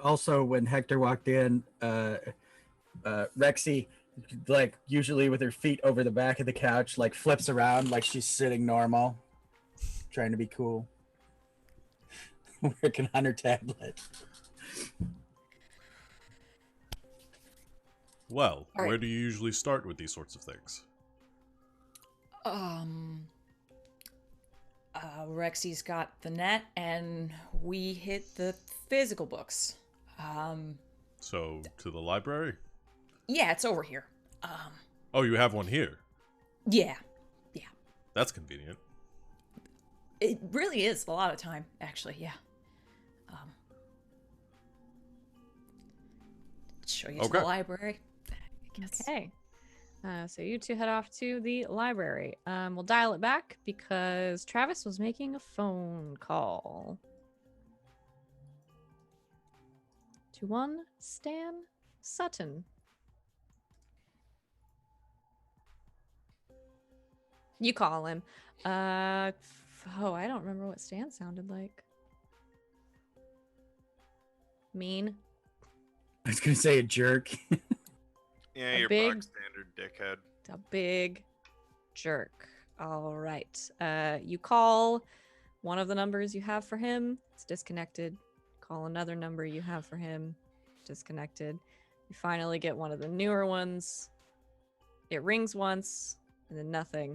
S2: Also, when Hector walked in, Rexy, like usually with her feet over the back of the couch, like flips around like she's sitting normal, trying to be cool, working on her tablet.
S5: Well,
S3: All
S5: where
S3: right.
S5: do you usually start with these sorts of things?
S3: Rexy's got the net, and we hit the physical books.
S5: So, to the library?
S3: Yeah, it's over here.
S5: Oh, you have one here.
S3: Yeah,
S5: That's convenient.
S3: it really is a lot of time, actually. Yeah. Show you to
S5: Okay.
S3: the library. I guess.
S1: Okay. So you two head off to the library. We'll dial it back because Travis was making a phone call. To one Stan Sutton. You call him. I don't remember what Stan sounded like. Mean.
S2: I was gonna say a jerk.
S4: Yeah,
S1: A
S4: your
S1: big-
S4: bog standard dickhead.
S1: A big jerk. All right. You call one of the numbers you have for him. It's disconnected. Call another number you have for him. Disconnected. You finally get one of the newer ones. It rings once and then nothing.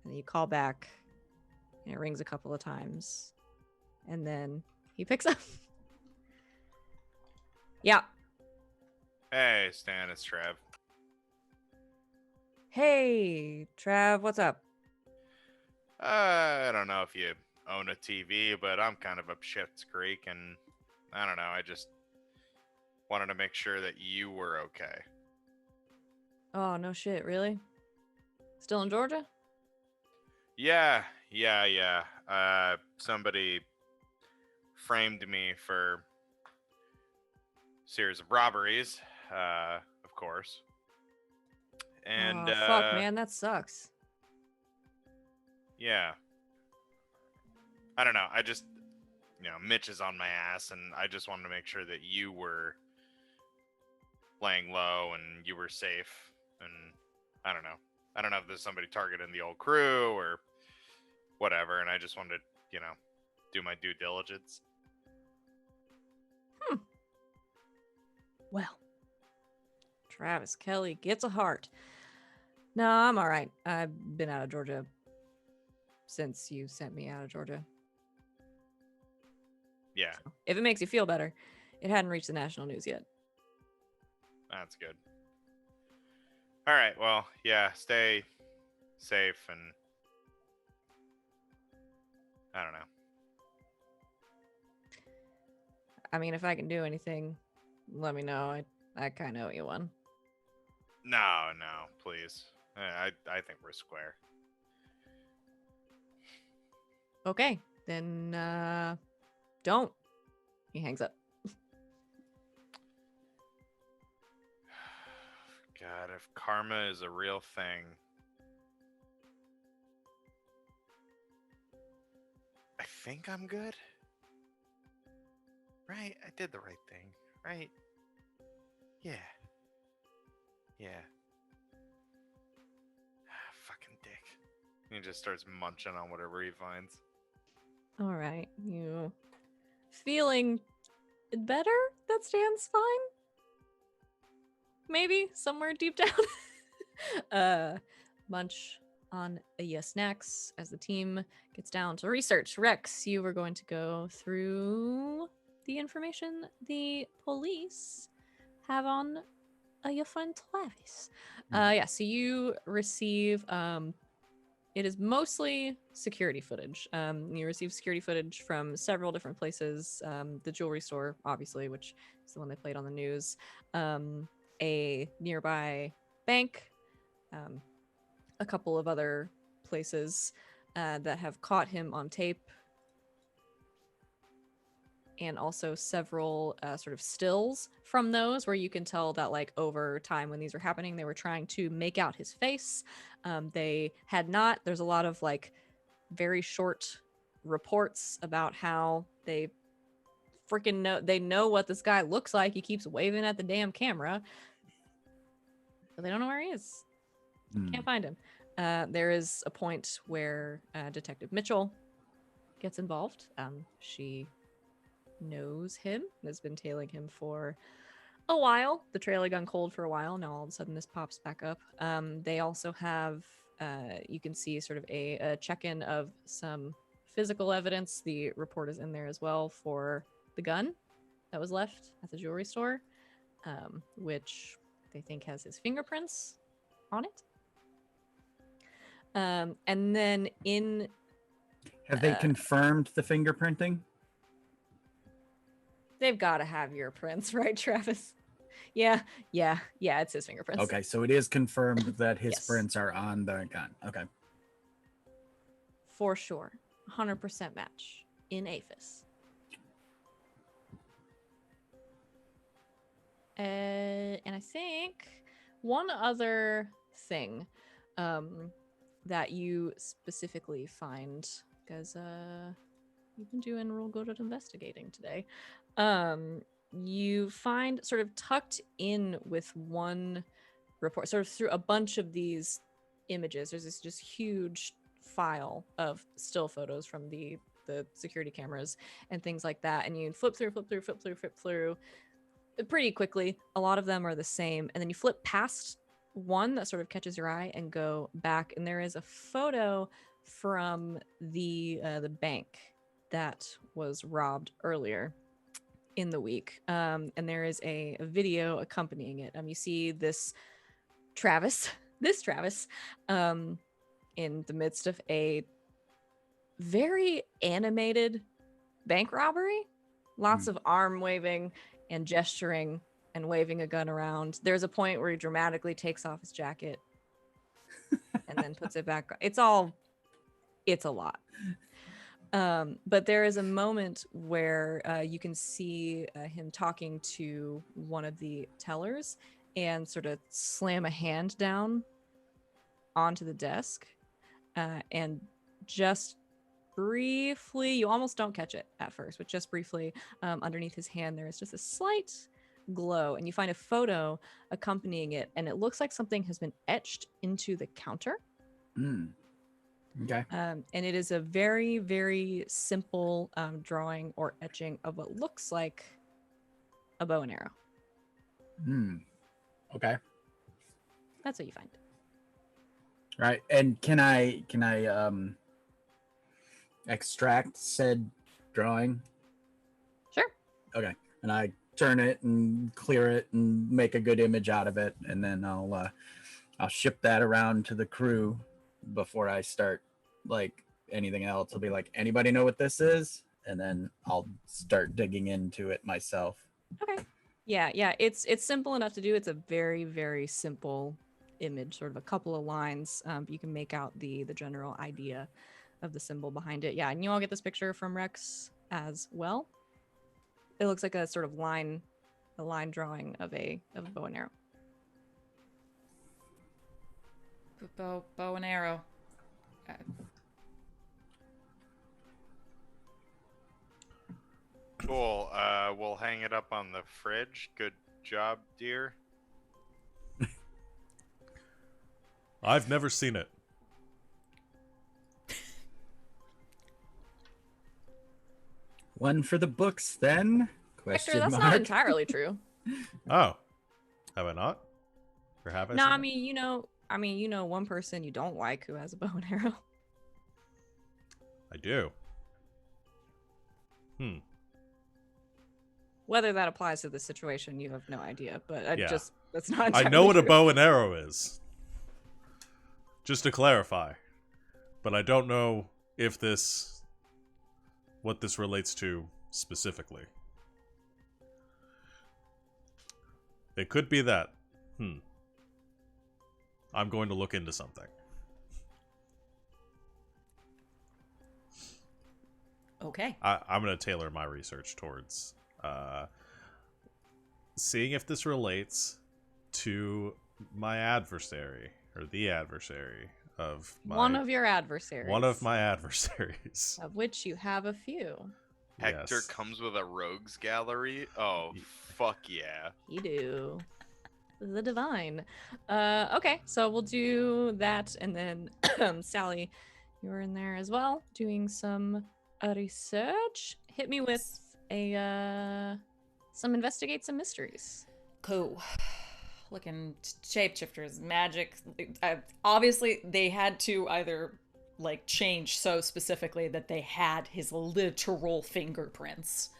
S1: And then you call back and it rings a couple of times. And then he picks up. Yeah.
S4: Hey, Stan, it's Trav.
S1: Hey, Trav, what's up?
S4: I don't know if you own a TV, but I'm kind of up shit's creek, and I don't know. I just wanted to make sure that you were okay.
S1: Oh, no shit, really? Still in Georgia?
S4: Yeah. Somebody framed me for series of robberies, of course. And
S1: oh, fuck, man, that sucks.
S4: yeah. I don't know. I just, Mitch is on my ass, and I just wanted to make sure that you were laying low and you were safe. And I don't know. I don't know if there's somebody targeting the old crew or whatever, and I just wanted to, do my due diligence.
S1: Well, Travis Kelly gets a heart. No, I'm all right. I've been out of Georgia since you sent me out of Georgia.
S4: Yeah,
S1: If it makes you feel better, it hadn't reached the national news yet.
S4: that's good. All right, well, yeah, stay safe, and I don't know.
S1: I mean, if I can do anything, let me know. I kind of owe you one.
S4: No, please. I think we're square.
S1: Okay, then don't. He hangs up.
S4: God, if karma is a real thing, I think I'm good. Right? I did the right thing, right? Yeah. Fucking dick. He just starts munching on whatever he finds.
S1: All right, you feeling better? That stands fine. Maybe somewhere deep down. Munch on your snacks as the team gets down to research. Rex, you were going to go through the information the police have on your friend Travis. Yeah, so you receive it is mostly security footage. You receive security footage from several different places. The jewelry store, obviously, which is the one they played on the news. A nearby bank. A couple of other places that have caught him on tape. And also several sort of stills from those where you can tell that like over time when these were happening, they were trying to make out his face. They had not. There's a lot of like very short reports about how they freaking know what this guy looks like. He keeps waving at the damn camera, but they don't know where he is. Can't find him. There is a point where Detective Mitchell gets involved. She knows him, has been tailing him for a while. The trail had gone cold for a while. Now all of a sudden this pops back up. They also have, you can see sort of a check-in of some physical evidence. The report is in there as well for the gun that was left at the jewelry store, which they think has his fingerprints on it. And then in...
S2: Have they confirmed the fingerprinting?
S1: They've got to have your prints, right, Travis? Yeah, it's his fingerprints.
S2: Okay, so it is confirmed that his
S1: Yes.
S2: prints are on the gun. Okay.
S1: For sure. 100% match in APHIS. And I think one other thing that you specifically find, because you've been doing real good at investigating today, you find sort of tucked in with one report, sort of through a bunch of these images, there's this just huge file of still photos from the security cameras and things like that, and you flip through pretty quickly. A lot of them are the same, and then you flip past one that sort of catches your eye and go back, and there is a photo from the bank that was robbed earlier in the week, and there is a video accompanying it. You see this Travis in the midst of a very animated bank robbery. Lots of arm waving and gesturing and waving a gun around. There's a point where he dramatically takes off his jacket and then puts it back on. It's a lot. But there is a moment where you can see him talking to one of the tellers and sort of slam a hand down onto the desk, and just briefly, you almost don't catch it at first, but just briefly, underneath his hand there is just a slight glow, and you find a photo accompanying it, and it looks like something has been etched into the counter.
S2: Okay.
S1: And it is a very, very simple drawing or etching of what looks like a bow and arrow.
S2: Okay.
S1: That's what you find.
S2: Right. And can I extract said drawing?
S1: Sure.
S2: Okay. And I turn it and clear it and make a good image out of it, and then I'll ship that around to the crew before I start like anything else. I'll be like, anybody know what this is? And then I'll start digging into it myself.
S1: Okay. Yeah. It's simple enough to do. It's a very, very simple image, sort of a couple of lines. But you can make out the general idea of the symbol behind it. Yeah, and you all get this picture from Rex as well. It looks like a sort of line drawing of a bow and arrow.
S3: Bow and arrow.
S4: Cool. We'll hang it up on the fridge. Good job, dear.
S5: I've never seen it.
S2: One for the books, then?
S1: Hector,
S2: Question
S1: that's
S2: mark.
S1: not entirely true.
S5: Oh, have I not? Or have I?
S1: No,
S5: said
S1: I
S5: that?
S1: mean, one person you don't like who has a bow and arrow.
S5: I do.
S1: Whether that applies to this situation, you have no idea. But
S5: Yeah.
S1: that's not
S5: I
S1: entirely
S5: know what a
S1: true.
S5: bow and arrow is. Just to clarify. But I don't know if what this relates to specifically. It could be that. I'm going to look into something.
S3: Okay.
S5: I'm going to tailor my research towards seeing if this relates to my adversary, or the adversary of my...
S1: One of your adversaries.
S5: One of my adversaries.
S1: Of which you have a few.
S4: Hector
S5: Yes.
S4: comes with a rogues gallery. Oh, fuck yeah.
S1: You do. The divine. Okay, so we'll do that, and then Sally, you're in there as well, doing some research. Hit me with some investigate some mysteries.
S3: Cool. Looking shapeshifters, magic. Obviously, they had to either like change so specifically that they had his literal fingerprints,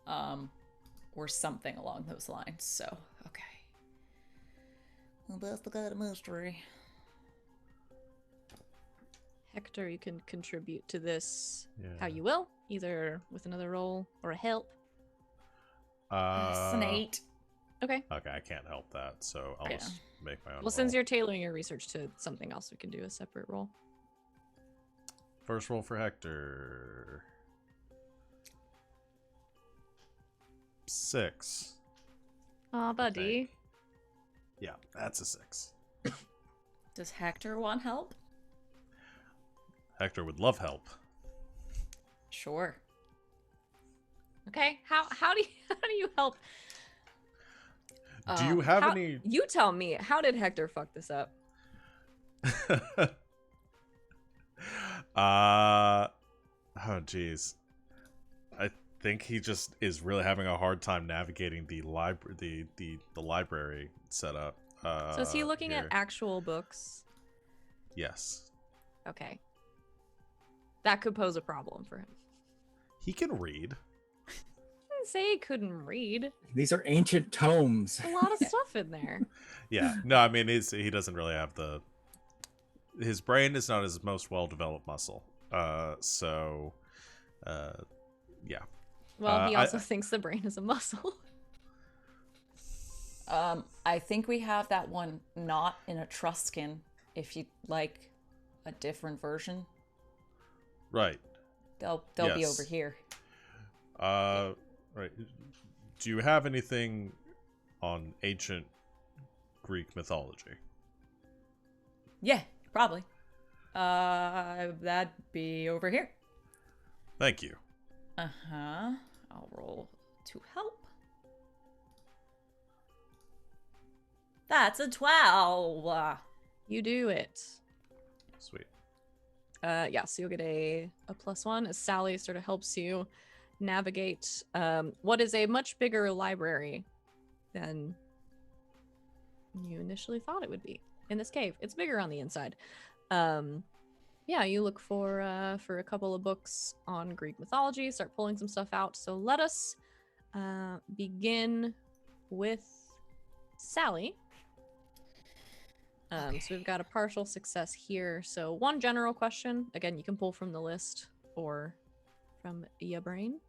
S3: or something along those lines. So, okay. Well, that's the kind of mystery.
S1: Hector, you can contribute to this how
S5: Yeah.
S1: you will, either with another roll or a help.
S3: That's an 8.
S1: Okay.
S5: Okay, I can't help that, so I'll
S1: Yeah.
S5: just make my own
S1: Well, since
S5: roll.
S1: you're tailoring your research to something else, we can do a separate roll.
S5: First roll for Hector. 6.
S1: Aw, buddy.
S5: Yeah, that's a 6.
S3: Does Hector want help?
S5: Hector would love help.
S3: Sure.
S1: Okay. How do you help?
S5: Do you have
S1: how-
S5: any...
S1: You tell me. How did Hector fuck this up?
S5: Oh jeez. I think he just is really having a hard time navigating the library setup.
S1: So is he looking at
S5: here.
S1: actual books?
S5: Yes.
S1: Okay. That could pose a problem for him.
S5: He can read.
S1: I didn't say he couldn't read.
S2: These are ancient tomes.
S1: A lot of stuff in there.
S5: Yeah. No, I mean he doesn't really have his brain is not his most well developed muscle. Yeah.
S1: Well, he
S5: I-
S1: also thinks the brain is a muscle.
S3: I think we have that one not in Etruscan. If you'd like a different version,
S5: Right.
S3: they'll be
S5: Yes.
S3: over here.
S5: Right. Do you have anything on ancient Greek mythology?
S3: Yeah, probably. That'd be over here.
S5: Thank you.
S3: Uh-huh. I'll roll to help. That's a 12.
S1: You do it.
S5: Sweet.
S1: Yeah, so you'll get a +1 as Sally sort of helps you navigate what is a much bigger library than you initially thought it would be in this cave. It's bigger on the inside. Yeah, you look for a couple of books on Greek mythology, start pulling some stuff out. So let us begin with Sally. So we've got a partial success here. So one general question. Again, you can pull from the list or from your brain.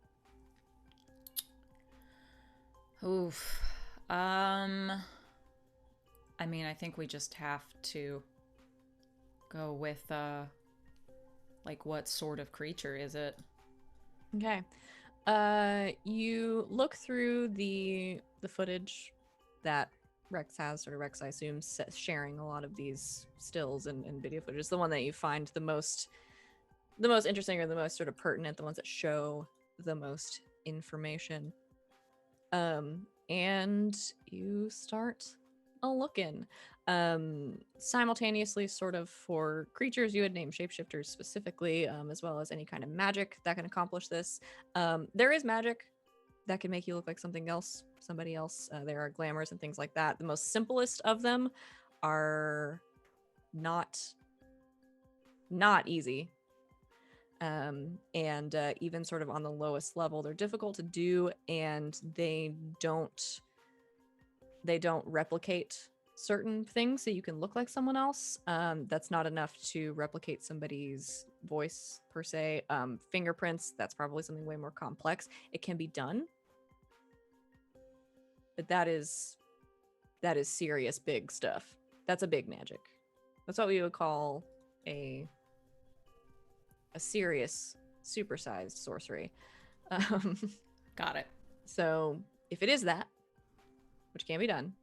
S3: Oof. I mean, I think we just have to go with, like, what sort of creature is it?
S1: Okay. You look through the footage that Rex has, or Rex, I assume, sharing a lot of these stills and video footage. It's the one that you find the most interesting, or the most sort of pertinent, the ones that show the most information. And you start a lookin'. Simultaneously, sort of for creatures, you would name shapeshifters specifically, as well as any kind of magic that can accomplish this. There is magic that can make you look like something else, somebody else. There are glamours and things like that. The most simplest of them are not easy. And even sort of on the lowest level, they're difficult to do, and they don't replicate certain things so you can look like someone else. That's not enough to replicate somebody's voice per se. Fingerprints, that's probably something way more complex. It can be done, but that is serious big stuff. That's a big magic. That's what we would call a serious supersized sorcery.
S3: Got it.
S1: So if it is that, which can be done,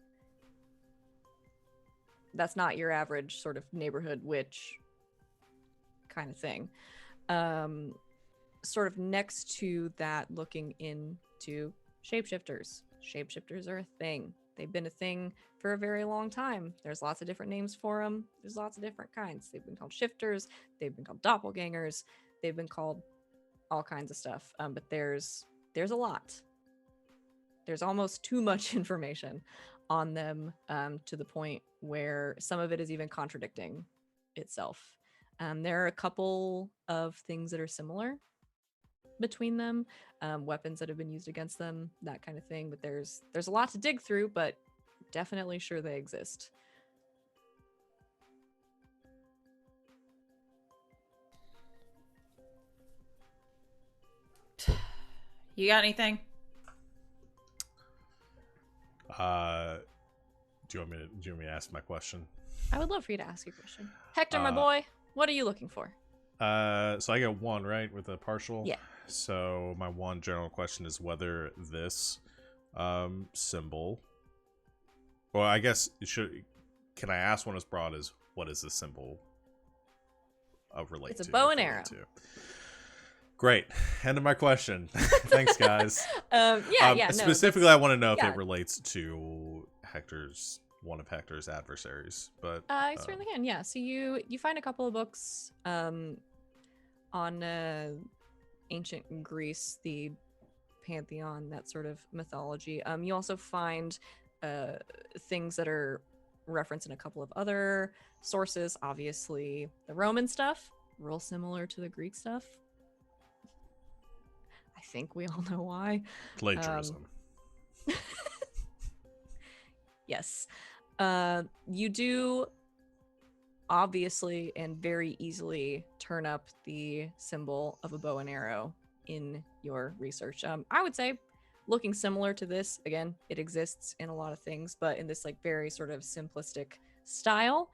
S1: that's not your average sort of neighborhood witch kind of thing. Sort of next to that, looking into shapeshifters. Shapeshifters are a thing. They've been a thing for a very long time. There's lots of different names for them. There's lots of different kinds. They've been called shifters. They've been called doppelgangers. They've been called all kinds of stuff. But there's a lot. There's almost too much information on them, to the point where some of it is even contradicting itself. There are a couple of things that are similar between them, weapons that have been used against them, that kind of thing. But there's a lot to dig through, but definitely sure they exist.
S3: You got anything?
S5: Do you want me to ask my question?
S1: I would love for you to ask your question. Hector, my boy, what are you looking for?
S5: So I get one, right, with a partial?
S1: Yeah.
S5: So my one general question is whether this symbol, well, I guess can I ask one as broad as what is this symbol relate to?
S1: It's a bow and arrow.
S5: Great. End of my question. Thanks, guys. Specifically,
S1: no,
S5: I want to know if
S1: yeah.
S5: it relates to one of Hector's adversaries. But
S1: I certainly can. Yeah. So you find a couple of books on ancient Greece, the pantheon, that sort of mythology. You also find things that are referenced in a couple of other sources. Obviously, the Roman stuff, real similar to the Greek stuff. I think we all know why.
S5: Plagiarism.
S1: Yes. You do obviously and very easily turn up the symbol of a bow and arrow in your research. I would say looking similar to this, again, it exists in a lot of things, but in this like very sort of simplistic style.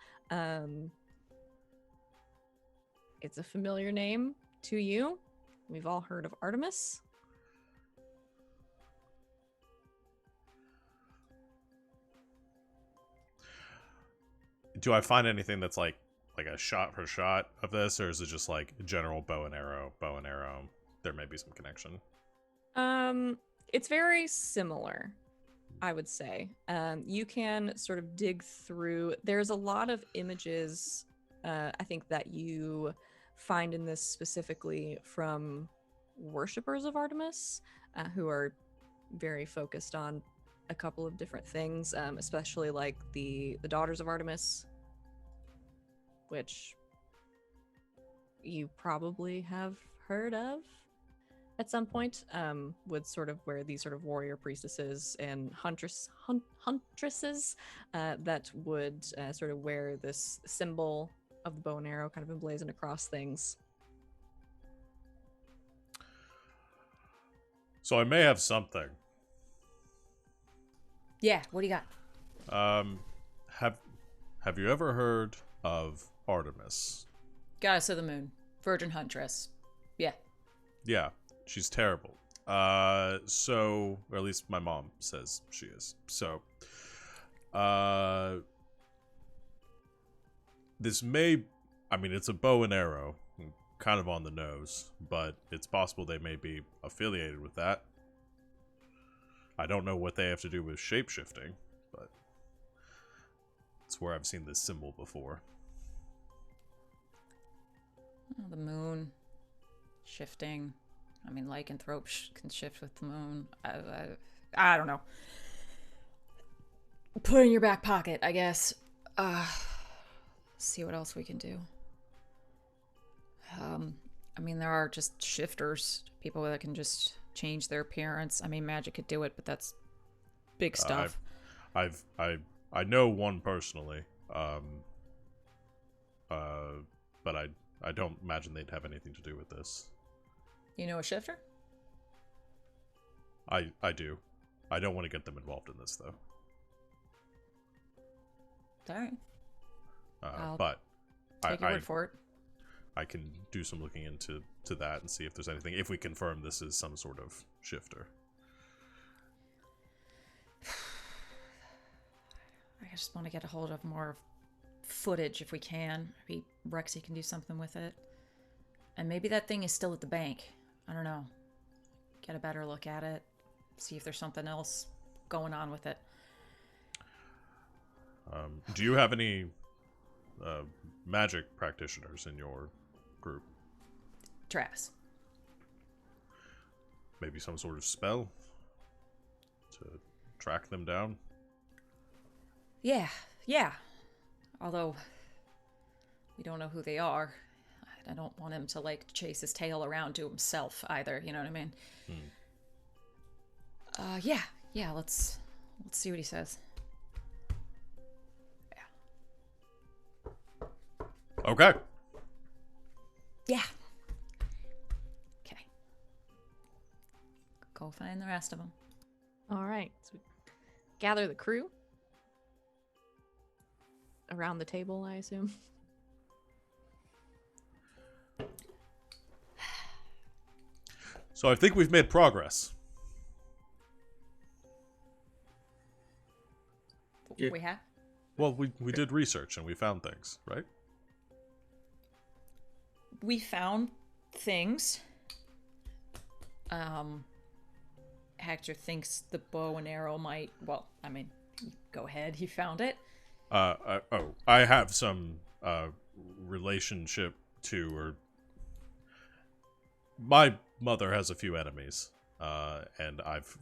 S1: It's a familiar name to you. We've all heard of Artemis.
S5: Do I find anything that's like a shot for shot of this, or is it just like general bow and arrow? There may be some connection.
S1: It's very similar, I would say. You can sort of dig through. There's a lot of images, I think, that you find in this specifically from worshippers of Artemis, who are very focused on a couple of different things, especially like the daughters of Artemis, which you probably have heard of at some point, would sort of where these sort of warrior priestesses and huntresses that would sort of wear this symbol of the bow and arrow kind of emblazoned across things.
S5: So I may have something.
S3: Yeah, what do you got?
S5: Have you ever heard of Artemis?
S3: Goddess of the moon. Virgin huntress. Yeah.
S5: Yeah, she's terrible. So, or at least my mom says she is. So, this may, I mean, it's a bow and arrow, kind of on the nose, but it's possible they may be affiliated with that. I don't know what they have to do with shape-shifting, but It's where I've seen this symbol before.
S3: Oh, the moon. Shifting. I mean, lycanthrope can shift with the moon. I don't know. Put it in your back pocket, I guess. See what else we can do. I mean, there are just shifters, people that can just change their appearance. I mean, magic could do it, but that's big stuff.
S5: I know one personally, but I don't imagine they'd have anything to do with this.
S3: You know a shifter?
S5: I do. I don't want to get them involved in this though.
S3: All right.
S5: But
S3: Take your word for it.
S5: I can do some looking into that and see if there's anything. If we confirm this is some sort of shifter.
S3: I just want to get a hold of more footage if we can. Maybe Rexy can do something with it. And maybe that thing is still at the bank. I don't know. Get a better look at it. See if there's something else going on with it.
S5: Do you have any magic practitioners in your group?
S3: Travis.
S5: Maybe some sort of spell to track them down?
S3: Yeah. Although, we don't know who they are. I don't want him to, like, chase his tail around to himself either, you know what I mean? Yeah, let's see what he says.
S5: Okay.
S3: Yeah. Okay. Go find the rest of them.
S1: All right. So we gather the crew around the table, I assume.
S5: So I think we've made progress.
S2: Yeah.
S3: We have?
S5: Well, we did research and we found things, right?
S3: We found things. Hector thinks the bow and arrow might... Well, I mean, go ahead. He found it.
S5: I have some relationship to, or my mother has a few enemies, and I've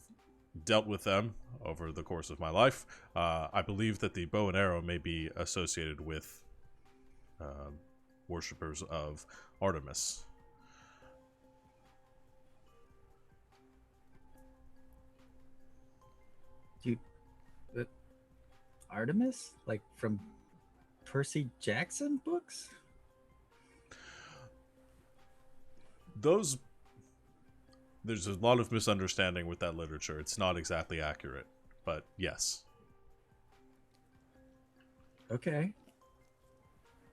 S5: dealt with them over the course of my life. I believe that the bow and arrow may be associated with worshippers of Artemis.
S2: Artemis? Like from Percy Jackson books?
S5: There's a lot of misunderstanding with that literature. It's not exactly accurate, but yes.
S2: Okay.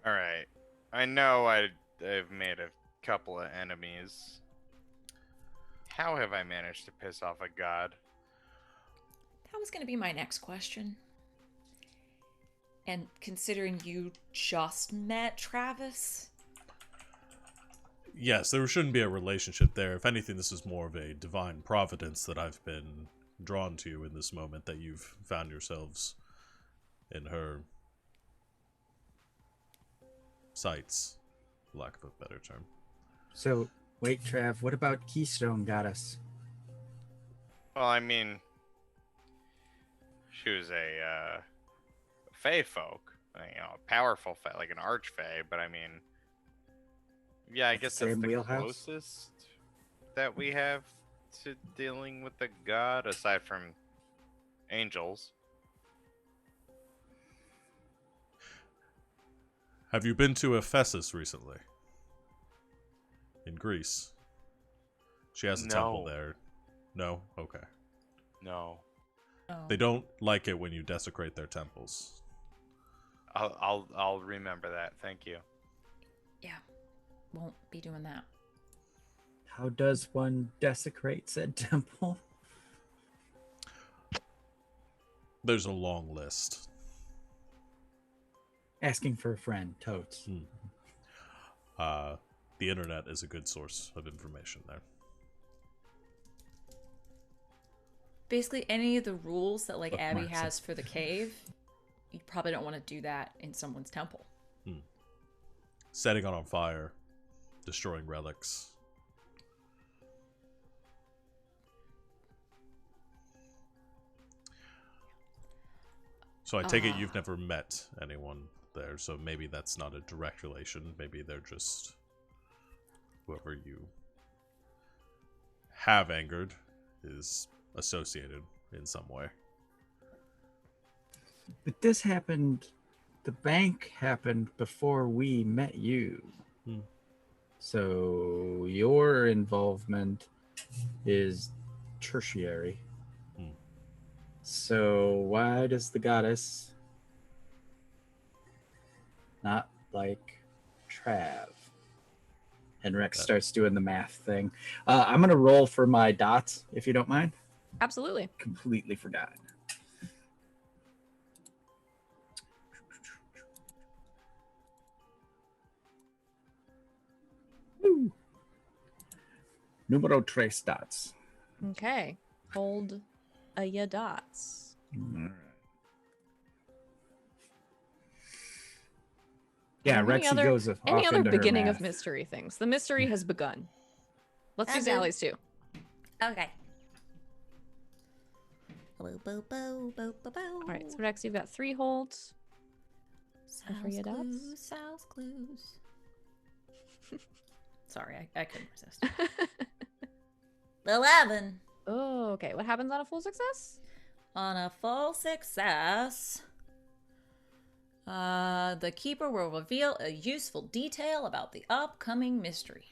S4: All right. I know I've made a couple of enemies. How have I managed to piss off a god?
S3: That was going to be my next question. And considering you just met Travis...
S5: Yes, there shouldn't be a relationship there. If anything, this is more of a divine providence that I've been drawn to in this moment, that you've found yourselves in her sights, for lack of a better term.
S2: So, wait, Trav, what about Keystone Goddess?
S4: Well, I mean, she was a fae folk, you know, a powerful fae, like an archfae, but I mean, yeah, I guess that's
S2: Same
S4: the
S2: wheelhouse?
S4: closest that we have to dealing with the god, aside from angels.
S5: Have you been to Ephesus recently? In Greece? She has a temple
S4: No.
S5: there. No? Okay.
S4: No.
S3: Oh.
S5: They don't like it when you desecrate their temples.
S4: I'll remember that. Thank you.
S3: Yeah. Won't be doing that.
S2: How does one desecrate said temple?
S5: There's a long list.
S2: Asking for a friend, totes.
S5: The internet is a good source of information there.
S3: Basically, any of the rules that, like, Abby
S2: Bookmarks.
S3: has for the cave, you probably don't want to do that in someone's temple.
S5: Setting it on fire, destroying relics. So I take it you've never met anyone there, so maybe that's not a direct relation. Maybe they're just whoever you have angered is associated in some way.
S2: But this happened, the bank happened before we met you. So your involvement is tertiary. So why does the goddess not like Trav? And Rex starts doing the math thing. I'm going to roll for my dots, if you don't mind.
S1: Absolutely.
S2: Completely forgot. Woo. Numero tres dots.
S1: Okay. Hold your dots.
S2: All right. Yeah, Rexy goes off
S1: any other
S2: into her
S1: beginning of
S2: math.
S1: mystery things. The mystery has begun. Let's do
S3: Okay.
S1: Sally's too.
S3: Okay.
S1: All right, so Rex, you've got 3 holds. For your dots.
S3: Sal's clues. Sorry, I couldn't resist. 11.
S1: Oh, okay. What happens on a full success?
S3: On a full success, the keeper will reveal a useful detail about the upcoming mystery.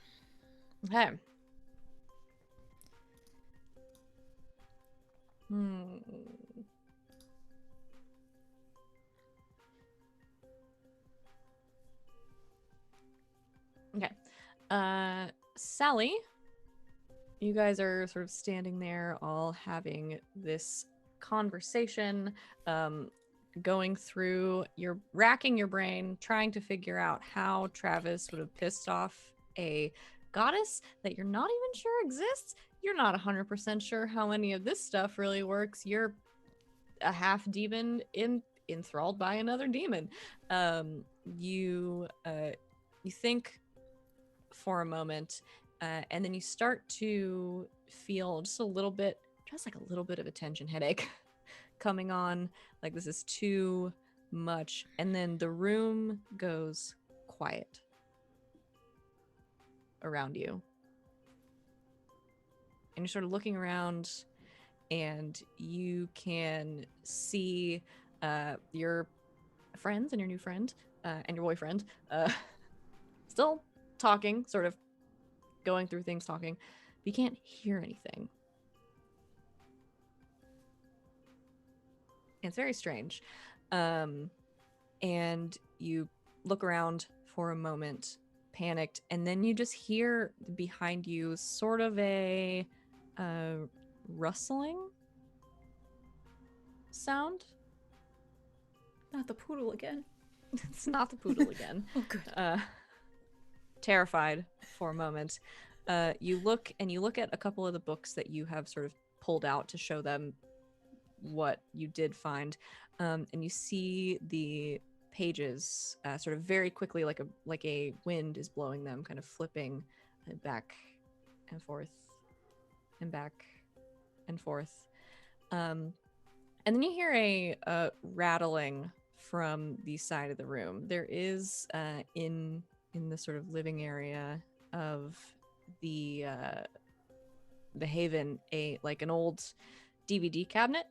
S1: Okay. Okay. Sally, you guys are sort of standing there all having this conversation, going through, you're racking your brain, trying to figure out how Travis would have pissed off a goddess that you're not even sure exists. You're not 100% sure how any of this stuff really works. You're a half demon enthralled by another demon. You think for a moment, and then you start to feel just a little bit of a tension headache coming on, like this is too much, and then the room goes quiet around you, and you're sort of looking around, and you can see your friends and your new friend and your boyfriend still talking, sort of going through things, talking, but you can't hear anything. It's very strange. And you look around for a moment, panicked, and then you just hear behind you sort of a rustling sound.
S3: Not the poodle again.
S1: It's not the poodle again.
S3: Oh, good.
S1: Terrified for a moment. You look at a couple of the books that you have sort of pulled out to show them what you did find, and you see the pages sort of very quickly, like a wind is blowing them, kind of flipping back and forth and back and forth, and then you hear a rattling from the side of the room. There is in the sort of living area of the Haven an old DVD cabinet,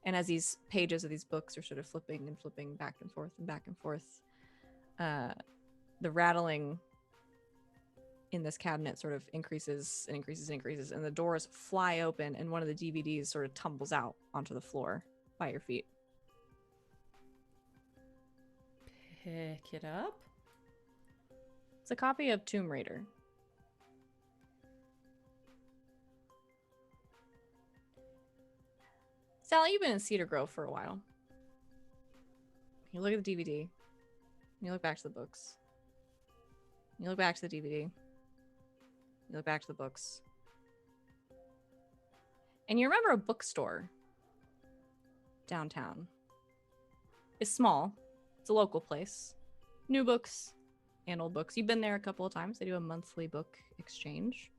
S1: and as these pages of these books are sort of flipping and flipping back and forth and back and forth, the rattling in this cabinet sort of increases and increases and increases, and the doors fly open, and one of the DVDs sort of tumbles out onto the floor by your feet.
S3: Pick it up.
S1: It's a copy of Tomb Raider. Sally, you've been in Cedar Grove for a while. You look at the DVD. You look back to the books. You look back to the DVD. You look back to the books. And you remember a bookstore downtown. is small. It's a local place. New books and old books. You've been there a couple of times. They do a monthly book exchange.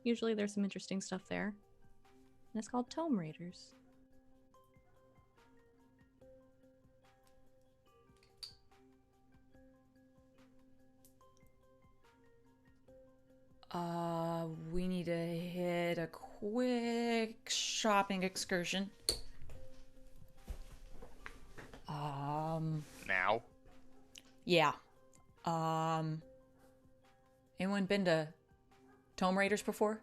S1: Usually there's some interesting stuff there. And it's called Tome Raiders.
S3: We need to hit a quick shopping excursion.
S4: Now?
S3: Yeah. Anyone been to Tome Raiders before?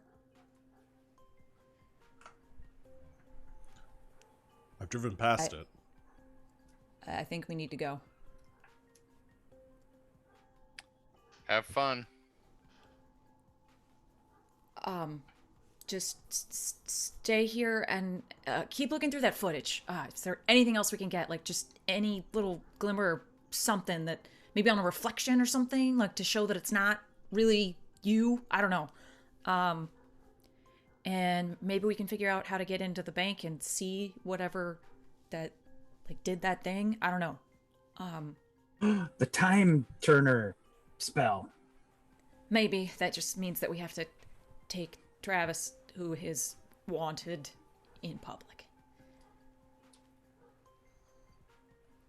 S5: I've driven past it.
S3: I think we need to go.
S4: Have fun.
S3: Just stay here and keep looking through that footage. Is there anything else we can get? Like just any little glimmer or something that maybe on a reflection or something, like to show that it's not really you? I don't know. And maybe we can figure out how to get into the bank and see whatever that like did that thing. I don't know.
S2: The time turner spell.
S3: Maybe that just means that we have to take Travis, who is wanted, in public.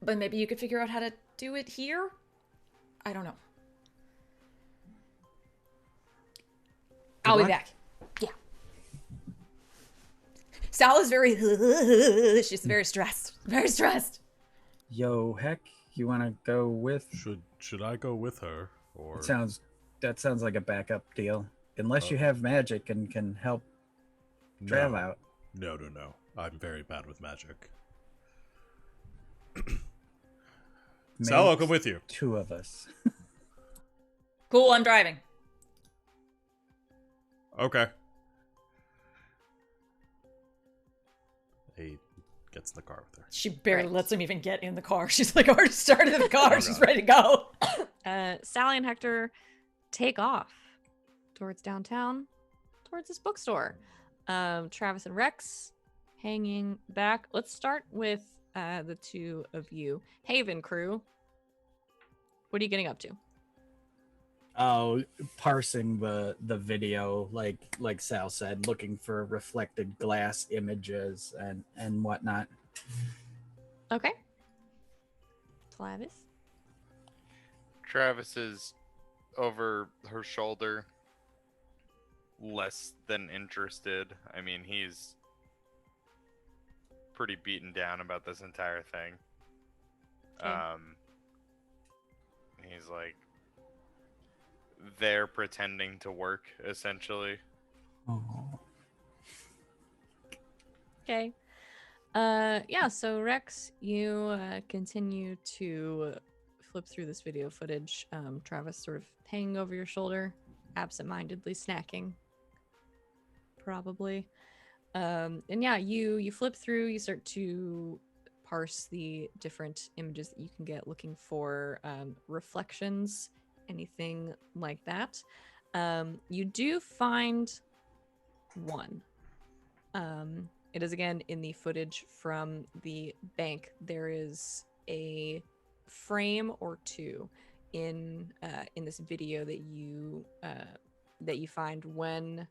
S3: But maybe you could figure out how to do it here? I don't know. I'll be back. Yeah. Sal is very... She's very stressed. Very stressed.
S2: Yo, heck, you want to go with?
S5: Should I go with her, or
S2: That sounds like a backup deal. Unless you have magic and can help Trav out.
S5: No. I'm very bad with magic. Sal, I'll come with you.
S2: 2 of us.
S3: Cool, I'm driving.
S5: Okay. He gets in the car with her.
S3: She barely lets him even get in the car. She's like already started in the car. She's ready to go.
S1: Sally and Hector take off towards downtown, towards this bookstore. Travis and Rex hanging back. Let's start with the 2 of you. Haven crew, what are you getting up to?
S2: Oh, parsing the video, like Sal said, looking for reflected glass images and whatnot.
S1: Okay. Travis?
S4: Travis is over her shoulder, less than interested. I mean, he's pretty beaten down about this entire thing.
S1: Okay.
S4: He's like, they're pretending to work, essentially.
S2: Oh.
S1: Okay. Yeah, so Rex, you continue to flip through this video footage. Travis sort of hanging over your shoulder, absentmindedly snacking. Probably. And yeah, you flip through, you start to parse the different images that you can get looking for reflections, anything like that. You do find one. It is again in the footage from the bank. There is a frame or 2 in this video that you find when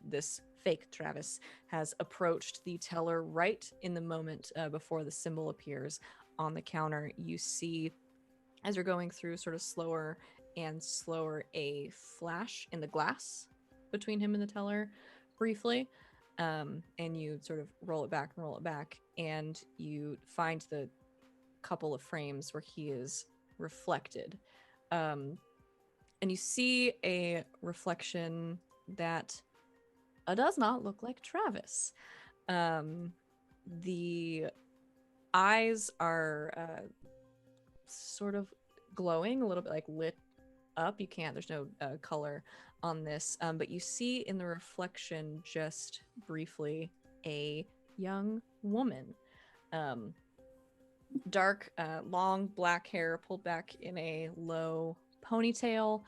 S1: this fake Travis has approached the teller right in the moment before the symbol appears on the counter. You see, as you're going through sort of slower and slower, a flash in the glass between him and the teller briefly. And you sort of roll it back, and you find the couple of frames where he is reflected. And you see a reflection that does not look like Travis. The eyes are sort of glowing, a little bit like lit up. There's no color on this, but you see in the reflection just briefly a young woman. Dark, long black hair pulled back in a low ponytail,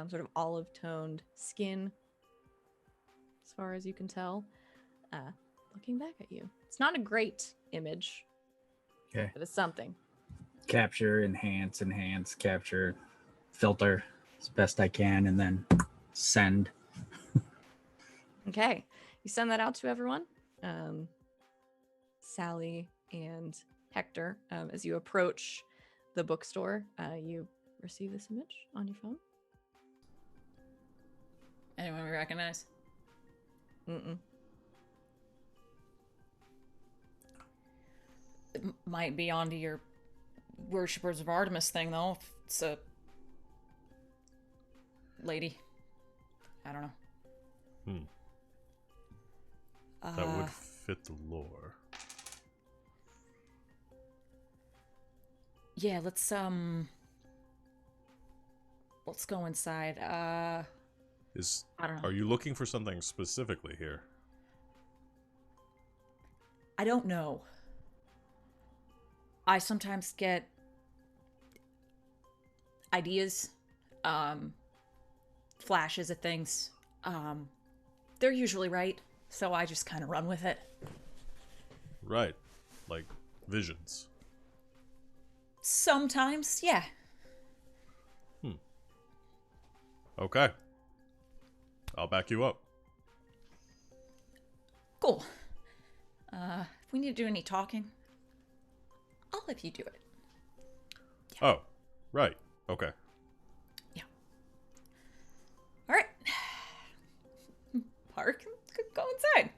S1: sort of olive-toned skin, as far as you can tell, looking back at you. It's not a great image,
S2: Okay.
S1: but it's something.
S2: capture, enhance, capture, filter as best I can, and then send.
S1: Okay. You send that out to everyone. Sally and Hector, as you approach the bookstore, you receive this image on your phone.
S3: Anyone we recognize?
S1: Mm-mm.
S3: It might be onto your worshippers of Artemis thing, though. If it's a lady. I don't know.
S5: That would fit the lore.
S3: Yeah, let's go inside. I don't know.
S5: Are you looking for something specifically here?
S3: I don't know. I sometimes get ideas, flashes of things. They're usually right, so I just kind of run with it.
S5: Right. Like visions.
S3: Sometimes, yeah.
S5: Okay. I'll back you up.
S3: Cool. If we need to do any talking, I'll let you do it.
S5: Oh, right. Okay.
S3: Yeah. All right. Park, go inside.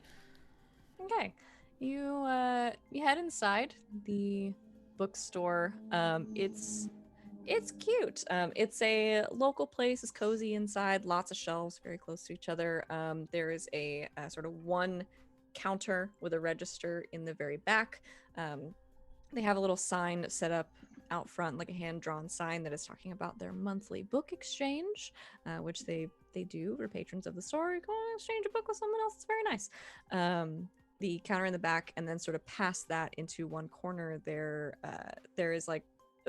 S1: Okay. You head inside the bookstore. It's cute. It's a local place. It's cozy inside. Lots of shelves, very close to each other. There is a sort of one counter with a register in the very back. They have a little sign set up out front, like a hand-drawn sign that is talking about their monthly book exchange, which they do for patrons of the store. You go and exchange a book with someone else. It's very nice. The counter in the back, and then sort of past that into one corner, there is like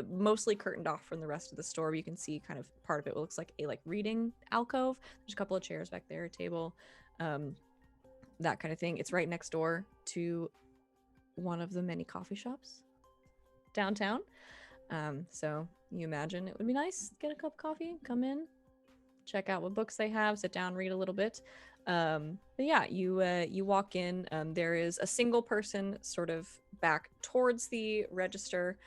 S1: mostly curtained off from the rest of the store. You can see kind of part of it looks like a reading alcove. There's a couple of chairs back there, a table, that kind of thing. It's right next door to one of the many coffee shops downtown. So you imagine it would be nice, get a cup of coffee, come in, check out what books they have, sit down, read a little bit. But yeah, you walk in. There is a single person sort of back towards the register,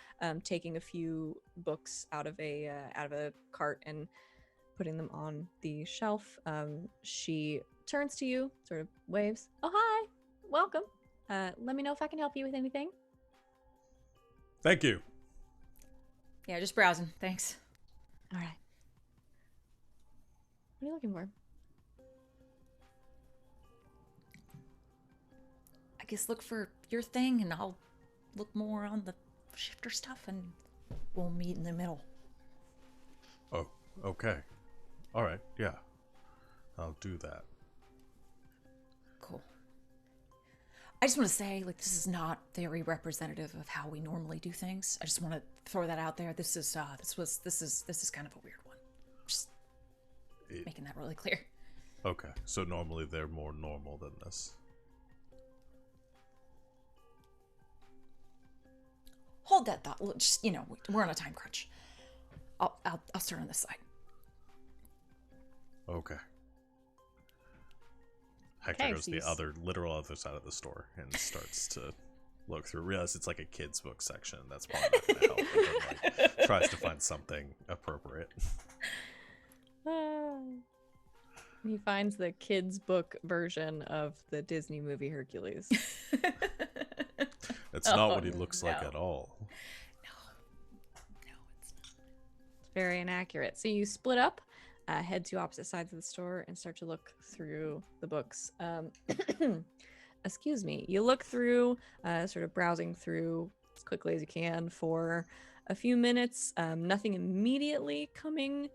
S1: taking a few books out of a cart and putting them on the shelf. She turns to you, sort of waves. Oh, hi, welcome. Let me know if I can help you with anything.
S5: Thank you.
S3: Yeah, just browsing. Thanks.
S1: All right. What are you looking for?
S3: I guess look for your thing, and I'll look more on the shifter stuff, and we'll meet in the middle.
S5: Oh, okay. All right. Yeah. I'll do that.
S3: Cool. I just want to say, this is not very representative of how we normally do things. I just want to throw that out there. This is kind of a weird one. Just making that really clear.
S5: Okay. So normally they're more normal than this.
S3: Hold that thought. Just, we're on a time crunch. I'll start on this side.
S5: Okay. Hector goes to the literal other side of the store and starts to look through. Realize it's like a kid's book section. That's probably not going to help. But tries to find something appropriate.
S1: He finds the kids' book version of the Disney movie Hercules.
S5: That's not what he looks like at all.
S3: No, it's not.
S1: It's very inaccurate. So you split up, head to opposite sides of the store, and start to look through the books. Excuse me. You look through, sort of browsing through as quickly as you can for a few minutes. Nothing immediately coming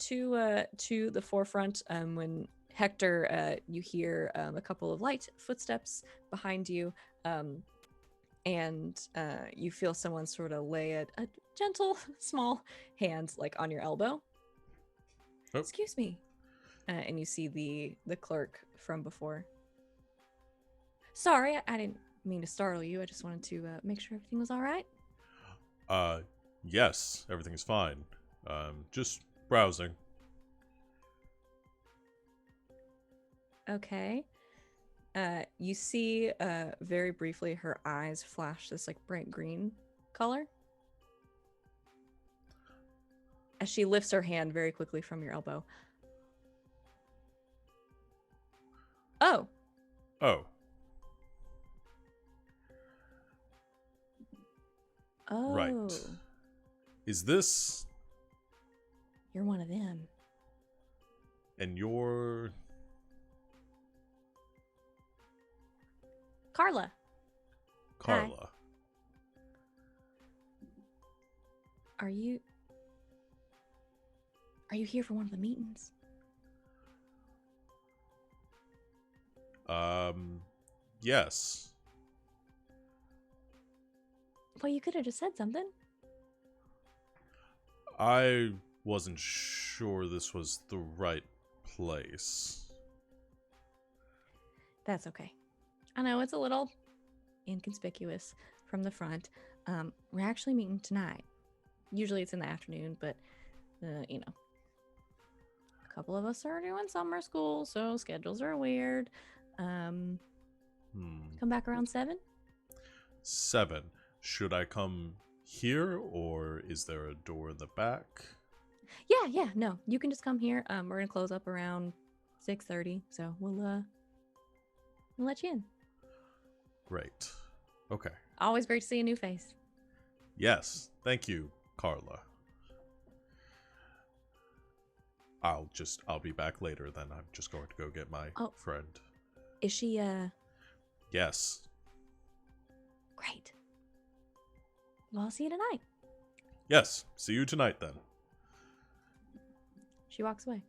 S1: to the forefront. When Hector, you hear a couple of light footsteps behind you. And you feel someone sort of lay a gentle, small hand on your elbow.
S5: Oh.
S1: Excuse me. And you see the clerk from before. Sorry, I didn't mean to startle you. I just wanted to make sure everything was all right.
S5: Yes, everything's fine. Just browsing.
S1: Okay. You see very briefly her eyes flash this like bright green color as she lifts her hand very quickly from your elbow. Oh,
S5: Oh,
S1: oh,
S5: right. Is this...
S1: You're one of them.
S5: And you're...
S1: Carla.
S5: Carla.
S1: Are you here for one of the meetings?
S5: Yes.
S1: Well, you could have just said something.
S5: I wasn't sure this was the right place.
S1: That's okay. I know it's a little inconspicuous from the front. We're actually meeting tonight. Usually it's in the afternoon, but a couple of us are doing summer school, so schedules are weird. Come back around 7?
S5: 7. Should I come here, or is there a door in the back?
S1: Yeah, no. You can just come here. We're gonna close up around 6:30, so we'll let you in.
S5: Great. Okay.
S1: Always great to see a new face.
S5: Yes. Thank you, Carla. I'll be back later then. I'm just going to go get my friend.
S1: Is she
S5: Yes.
S1: Great. Well, I'll see you tonight.
S5: Yes. See you tonight then.
S1: She walks away.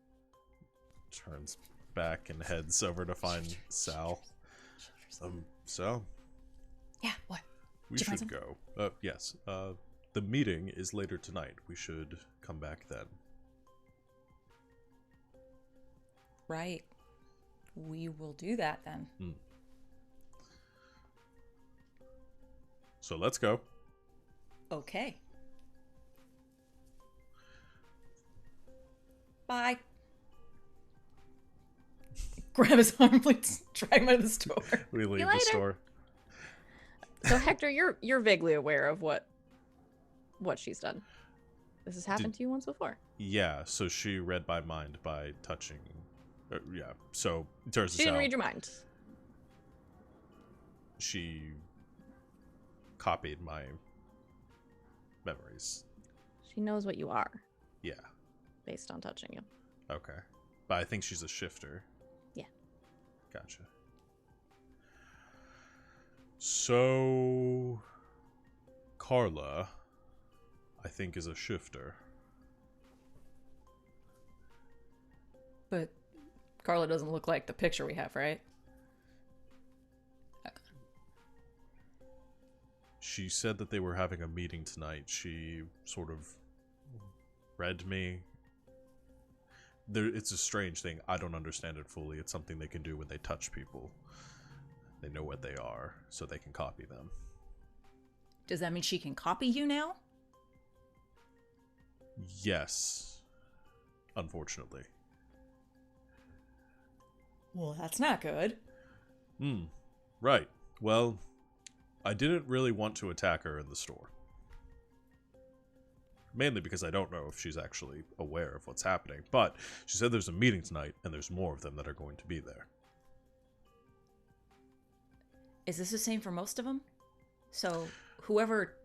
S5: Turns back and heads over to find Sal. So
S3: Yeah, what?
S5: we
S3: Did you find
S5: should go. Yes. The meeting is later tonight. We should come back then.
S3: Right. We will do that then.
S5: So let's go.
S3: Okay. Bye. Grab his arm, please. Drag him out of the store.
S5: We leave the
S1: later.
S5: store.
S1: So Hector, you're vaguely aware of what she's done. This has happened to you once before.
S5: Yeah, so she read my mind by touching. Yeah, so it turns
S1: She didn't
S5: out
S1: read your mind.
S5: she copied my memories.
S1: She knows what you are
S5: Yeah,
S1: based on touching you.
S5: okay. But I think she's a shifter.
S1: Yeah.
S5: Gotcha. So, Carla, I think, is a shifter.
S3: But Carla doesn't look like the picture we have, right? Okay.
S5: She said that they were having a meeting tonight. She sort of read me. It's a strange thing. I don't understand it fully. It's something they can do when they touch people. They know what they are, so they can copy them.
S3: Does that mean she can copy you now?
S5: Yes. Unfortunately.
S3: Well, that's not good.
S5: Right. Well, I didn't really want to attack her in the store. Mainly because I don't know if she's actually aware of what's happening. But she said there's a meeting tonight, and there's more of them that are going to be there.
S3: Is this the same for most of them? So whoever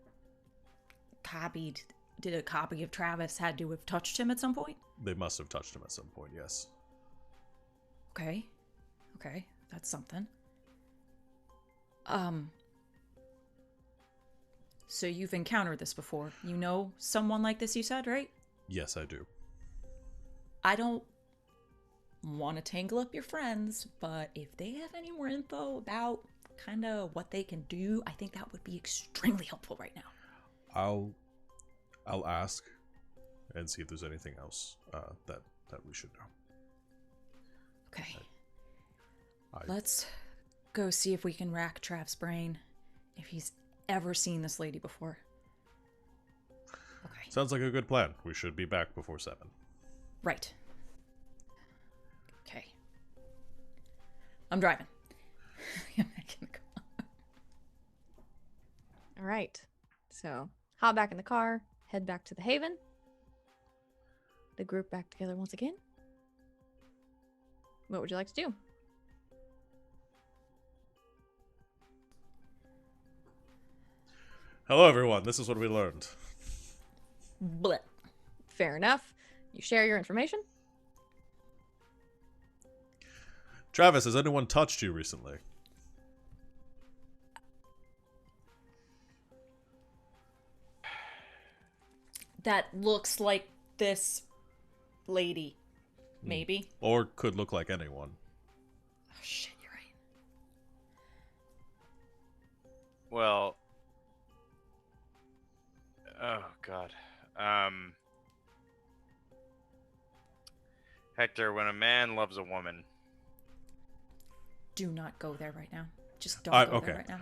S3: did a copy of Travis had to have touched him at some point?
S5: They must have touched him at some point, yes.
S3: Okay, that's something. So you've encountered this before. You know someone like this, you said, right?
S5: Yes, I do.
S3: I don't want to tangle up your friends, but if they have any more info about kind of what they can do, I think that would be extremely helpful right now.
S5: I'll ask and see if there's anything else that we should know.
S3: Okay. Let's go see if we can rack Trav's brain if he's ever seen this lady before.
S5: Sounds like a good plan. We should be back before 7.
S3: Right. Okay. I'm driving. I'm back in the car.
S1: All right. So hop back in the car, head back to the Haven. The group back together once again. What would you like to do?
S5: Hello, everyone. This is what we learned.
S3: Bleh.
S1: Fair enough. You share your information.
S5: Travis, has anyone touched you recently?
S3: That looks like this lady. Maybe.
S5: Or could look like anyone.
S3: Oh, shit, you're right.
S4: Well, oh god. Hector, when a man loves a woman,
S3: Do not go there right now. Just don't go there right now.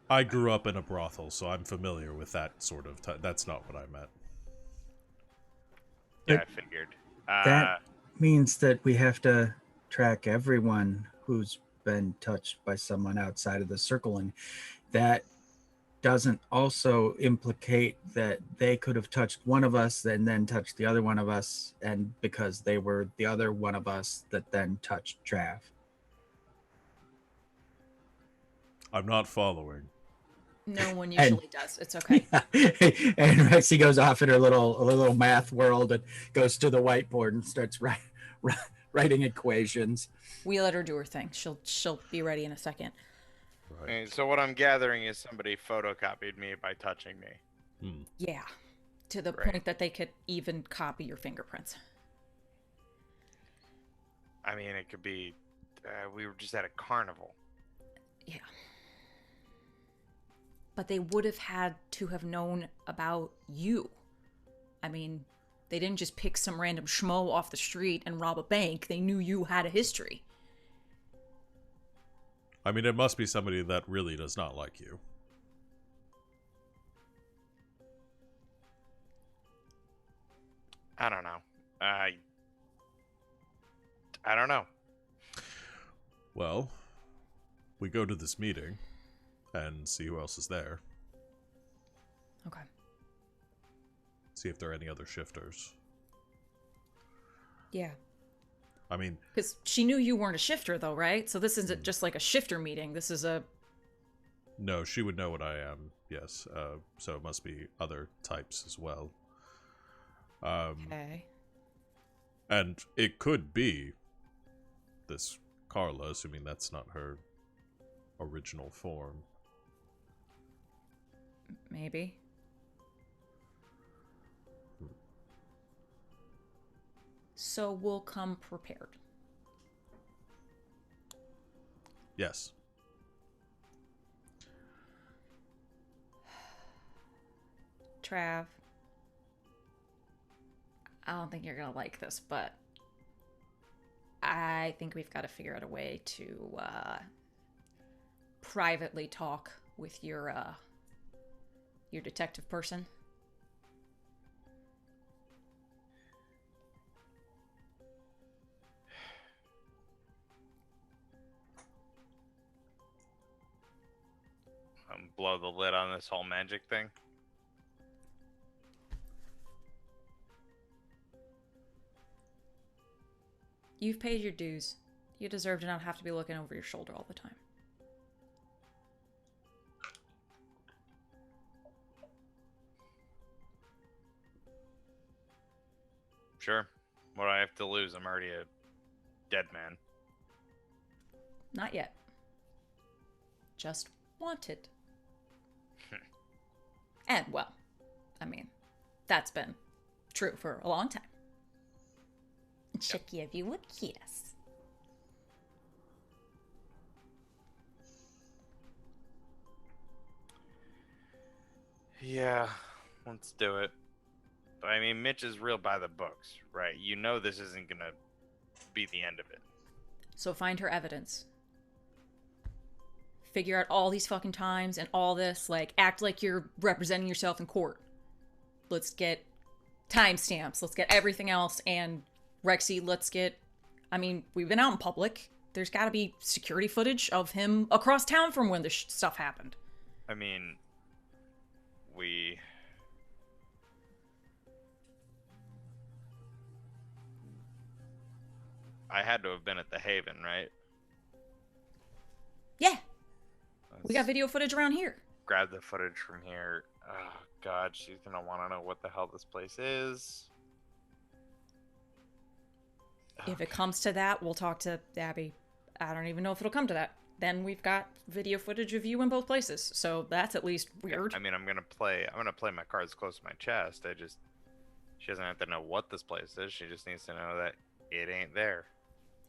S5: I grew up in a brothel, so I'm familiar with that sort of. That's not what I meant.
S4: yeah,
S2: But
S4: I figured.
S2: that means that we have to track everyone who's been touched by someone outside of the circle, and that doesn't also implicate that they could have touched one of us and then touched the other one of us, and because they were the other one of us that then touched Trav.
S5: I'm not following.
S3: No one usually does. It's okay.
S2: And Rexy goes off in her little math world and goes to the whiteboard and starts writing equations.
S3: We let her do her thing. She'll be ready in a second.
S5: Right.
S4: And so what I'm gathering is somebody photocopied me by touching me.
S3: Yeah. To the
S4: Right.
S3: point that they could even copy your fingerprints.
S4: I mean, it could be we were just at a carnival.
S3: Yeah. But they would have had to have known about you. I mean, they didn't just pick some random schmo off the street and rob a bank. They knew you had a history.
S5: I mean, it must be somebody that really does not like you.
S4: I don't know. I don't know.
S5: Well, we go to this meeting and see who else is there.
S3: Okay.
S5: See if there are any other shifters.
S3: Yeah.
S5: I mean,
S3: Because she knew you weren't a shifter, though, right? So this isn't just like a shifter meeting. This is a...
S5: no, she would know what I am, yes. So it must be other types as well.
S3: Okay.
S5: And it could be this Carla, assuming that's not her original form.
S3: Maybe. So we'll come prepared.
S5: Yes.
S3: Trav. I don't think you're gonna like this, but I think we've got to figure out a way to privately talk with your detective person.
S4: Blow the lid on this whole magic thing.
S3: You've paid your dues. You deserve to not have to be looking over your shoulder all the time.
S4: Sure. What do I have to lose? I'm already a dead man.
S3: Not yet. Just wanted. And, well, I mean, that's been true for a long time. Should give you a kiss.
S4: Yeah, let's do it. But I mean, Mitch is real by the books, right? You know this isn't gonna be the end of it.
S3: So find her evidence. Figure out all these fucking times and all this, like, act like you're representing yourself in court. let's get timestamps, let's get everything else, and Rexy, let's get, I mean, we've been out in public. There's got to be security footage of him across town from when this stuff happened.
S4: I mean, I had to have been at the Haven, right?
S3: Yeah, we got
S4: Let's
S3: video footage around here.
S4: grab the footage from here. Oh, God, she's gonna want to know what the hell this place is.
S3: If it comes to that, we'll talk to Abby. I don't even know if it'll come to that. Then we've got video footage of you in both places, so that's at least weird.
S4: I mean, I'm gonna play my cards close to my chest. She doesn't have to know what this place is. She just needs to know that it ain't there.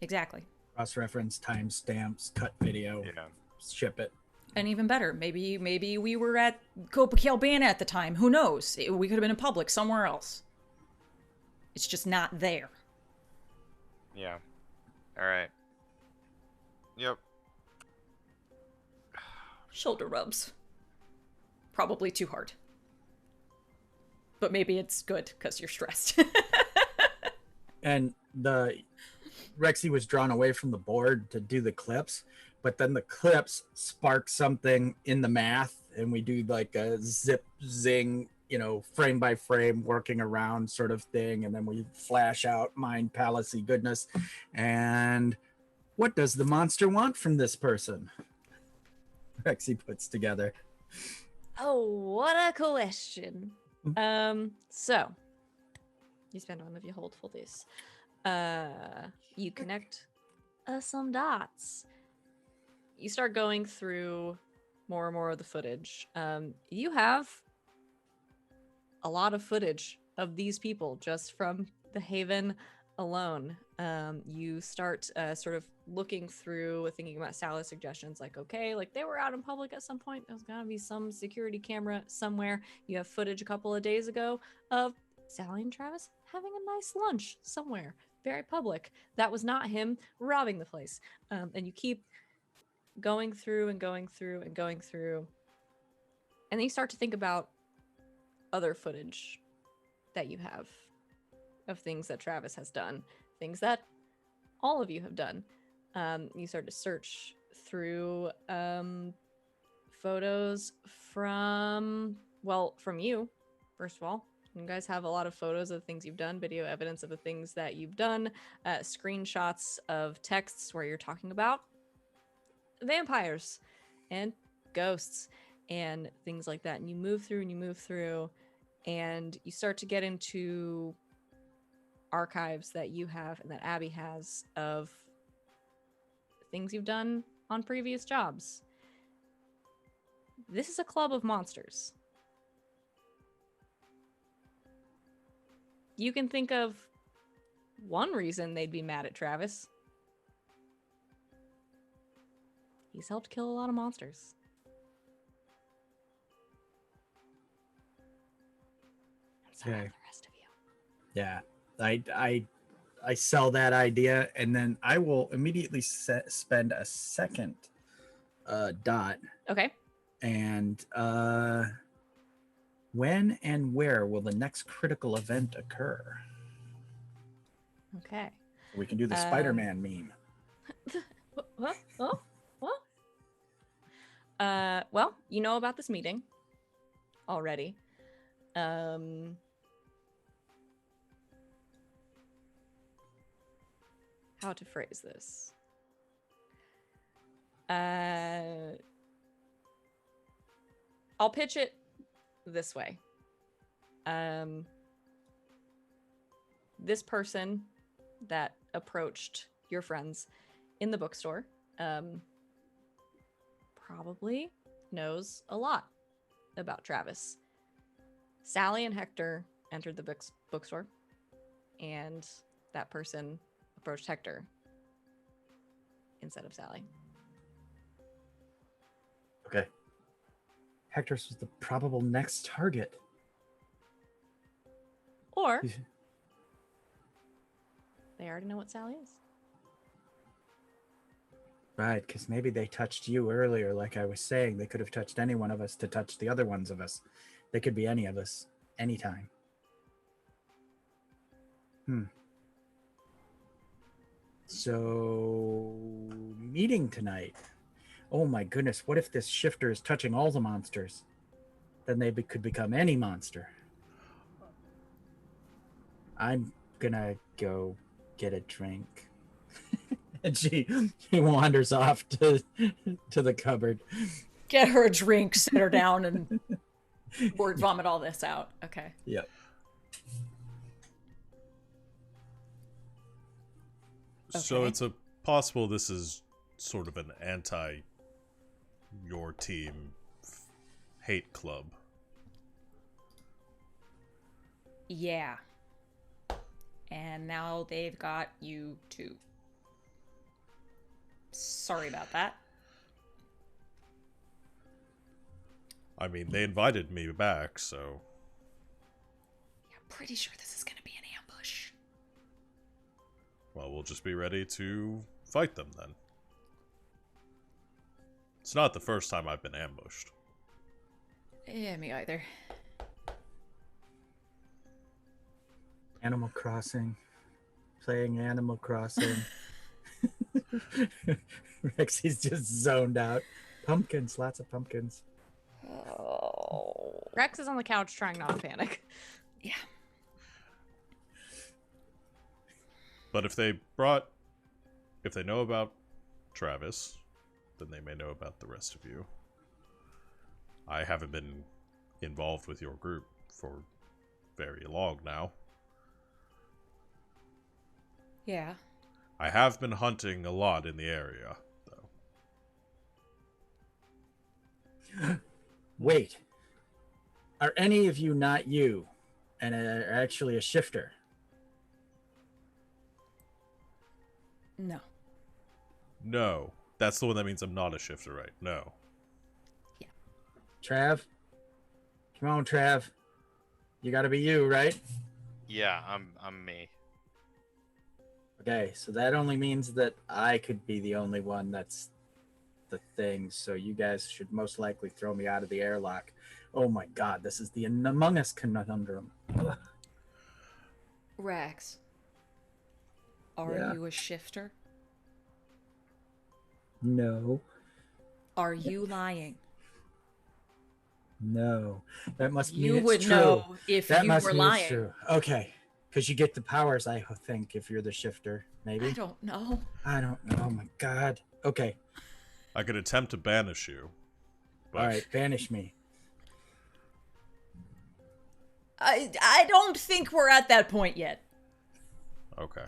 S3: Exactly.
S2: Cross-reference, timestamps, cut video,
S4: Yeah.
S2: ship it.
S3: And even better, maybe we were at Copa Cabana at the time. Who knows? We could have been in public somewhere else. It's just not there.
S4: Yeah. All right. Yep.
S3: Shoulder rubs. Probably too hard. But maybe it's good because you're stressed.
S2: And the Rexy was drawn away from the board to do the clips, but then the clips spark something in the math, and we do like a zip zing, frame by frame working around sort of thing, and then we flash out mind palace-y goodness. And what does the monster want from this person? Rexy puts together.
S1: Oh, what a question. So you spend one of your hold for this. You connect some dots. You start going through more and more of the footage. You have a lot of footage of these people just from the Haven alone. You start sort of looking through, thinking about Sally's suggestions, like, okay, like they were out in public at some point. There's gotta be some security camera somewhere. You have footage a couple of days ago of Sally and Travis having a nice lunch somewhere, very public. That was not him robbing the place. And you keep going through and going through and going through. And then you start to think about other footage that you have of things that Travis has done, things that all of you have done. You start to search through photos from you, first of all. You guys have a lot of photos of things you've done, video evidence of the things that you've done, screenshots of texts where you're talking about vampires and ghosts and things like that. And you move through and you move through, and you start to get into archives that you have and that Abby has of things you've done on previous jobs. This is a club of monsters. You can think of one reason they'd be mad at Travis. He's helped kill a lot of monsters. And so have
S2: Okay.
S1: the rest of you.
S2: Yeah, I sell that idea, and then I will immediately spend a second dot.
S1: Okay.
S2: And when and where will the next critical event occur?
S1: Okay.
S2: We can do the Spider-Man meme.
S1: What? Oh? What? Well, you know about this meeting already. How to phrase this? I'll pitch it this way. This person that approached your friends in the bookstore probably knows a lot about Travis. Sally and Hector entered the bookstore, and that person approached Hector instead of Sally.
S2: Okay. Hector's was the probable next target.
S1: Or they already know what Sally is.
S2: Right, because maybe they touched you earlier, like I was saying. They could have touched any one of us to touch the other ones of us. They could be any of us. anytime. So, meeting tonight. Oh my goodness, what if this shifter is touching all the monsters? Then they could become any monster. I'm gonna go get a drink. And she wanders off to the cupboard.
S3: Get her a drink, sit her down, and word vomit all this out. Okay.
S2: Yep.
S5: So
S3: Okay.
S5: it's a possible this is sort of an anti your team hate club.
S3: Yeah. And now they've got you too. Sorry about that.
S5: I mean, they invited me back, so
S3: I'm pretty sure this is going to be an ambush.
S5: well, we'll just be ready to fight them then. It's not the first time I've been ambushed.
S3: Yeah, me either.
S2: Animal Crossing. Playing Animal Crossing. Rexy's just zoned out. Pumpkins, lots of pumpkins.
S3: Oh.
S1: Rex is on the couch trying not to panic.
S3: Yeah.
S5: But if they know about Travis, then they may know about the rest of you. I haven't been involved with your group for very long now.
S3: Yeah.
S5: I have been hunting a lot in the area, though.
S2: Wait. Are any of you not you and are actually a shifter?
S3: No.
S5: No. That's the one that means I'm not a shifter, right? No.
S2: Trav? Come on, Trav. You gotta be you, right?
S4: Yeah, I'm me.
S2: Okay, so that only means that I could be the only one that's the thing, so you guys should most likely throw me out of the airlock. Oh my god, this is the Among Us conundrum. Ugh.
S3: Rex. Are
S2: Yeah.
S3: you a shifter?
S2: No.
S3: Are you lying?
S2: No. That must mean
S3: You
S2: it's
S3: would
S2: true.
S3: know if
S2: That
S3: you
S2: must
S3: were
S2: mean
S3: lying.
S2: it's true. Okay. Because you get the powers, I think, if you're the shifter. Maybe?
S3: I don't know.
S2: I don't know. Oh my god. Okay.
S5: I could attempt to banish you. But
S2: Alright, banish me.
S3: I don't think we're at that point yet.
S5: Okay.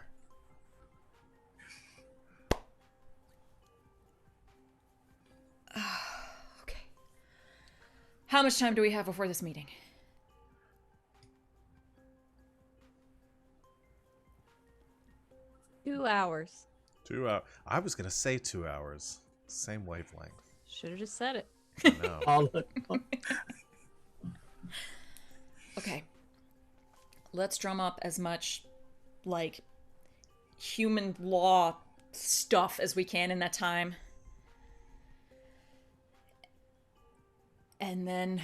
S3: Okay. How much time do we have before this meeting?
S1: 2 hours.
S5: 2 hours. I was gonna say 2 hours. Same wavelength.
S1: Should have just said it.
S5: No.
S2: All
S3: Okay. Let's drum up as much, like, human law stuff as we can in that time. And then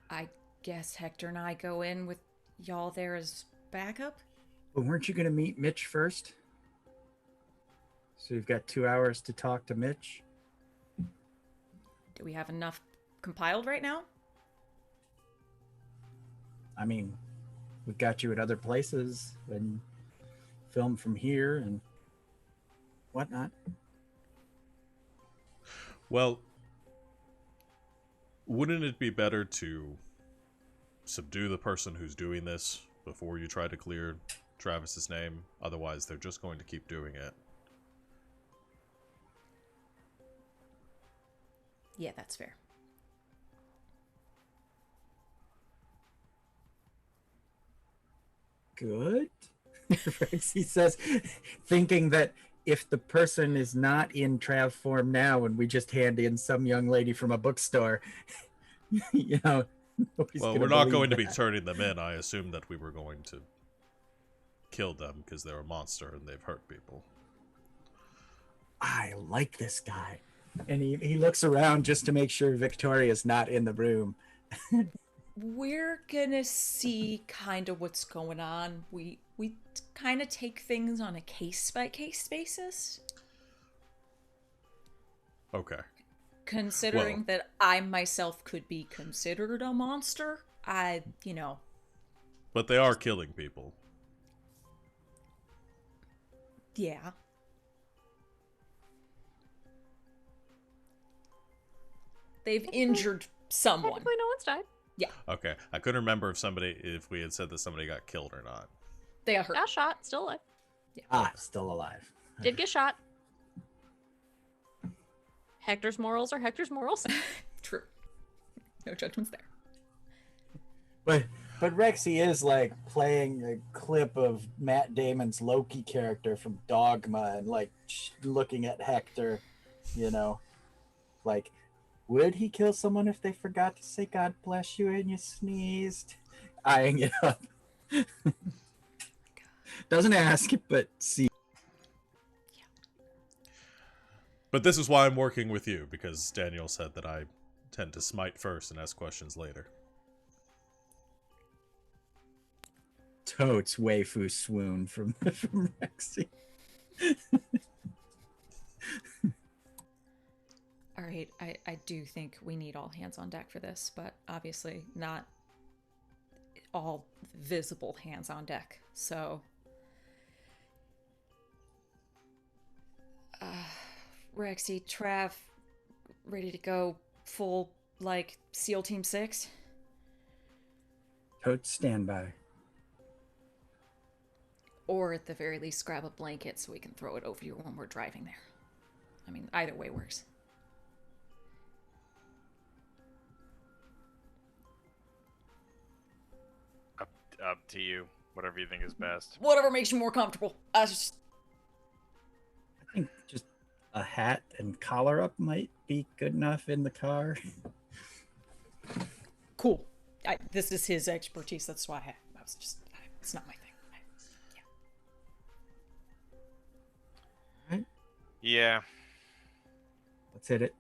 S3: I guess Hector and I go in with y'all there as backup?
S2: But weren't you going to meet Mitch first? So you've got 2 hours to talk to Mitch?
S3: Do we have enough compiled right now?
S2: I mean, we've got you at other places and film from here and whatnot.
S5: Well, wouldn't it be better to subdue the person who's doing this before you try to clear Travis's name? Otherwise, they're just going to keep doing it.
S3: Yeah, that's fair.
S2: Good. Rexy says, thinking that if the person is not in Trav form now and we just hand in some young lady from a bookstore, you know, nobody's
S5: Well,
S2: gonna
S5: we're not
S2: believe
S5: going to be
S2: that.
S5: turning them in. I assumed that we were going to kill them because they're a monster and they've hurt people.
S2: I like this guy. And he looks around just to make sure Victoria's not in the room.
S3: We're gonna see kind of what's going on. We kind of take things on a case by case basis.
S5: Okay.
S3: Considering that I myself could be considered a monster,
S5: But they are killing people.
S3: yeah. They've injured someone.
S1: Technically, no one's died.
S5: Okay. I couldn't remember if we had said that somebody got killed or not.
S3: They got hurt.
S1: Got shot. Still alive.
S2: Still alive.
S1: Did get shot. Hector's morals are Hector's morals.
S3: True. No judgments there.
S2: But Rexy is like playing a clip of Matt Damon's Loki character from Dogma and like looking at Hector, like, would he kill someone if they forgot to say God bless you and you sneezed? Eyeing it up. Doesn't ask, but see.
S5: But this is why I'm working with you, because Daniel said that I tend to smite first and ask questions later.
S2: Totes waifu swoon from Rexy.
S3: All right, I do think we need all hands on deck for this, but obviously not all visible hands on deck. So, Rexy, Trav, ready to go full, like, SEAL Team 6?
S2: Totes standby.
S3: Or at the very least, grab a blanket so we can throw it over you when we're driving there. I mean, either way works.
S4: Up to you. Whatever you think is best.
S3: Whatever makes you more comfortable.
S2: I think just a hat and collar up might be good enough in the car.
S3: Cool. This is his expertise. That's why I was just... it's not my thing.
S2: Right?
S4: Yeah.
S2: Let's hit it.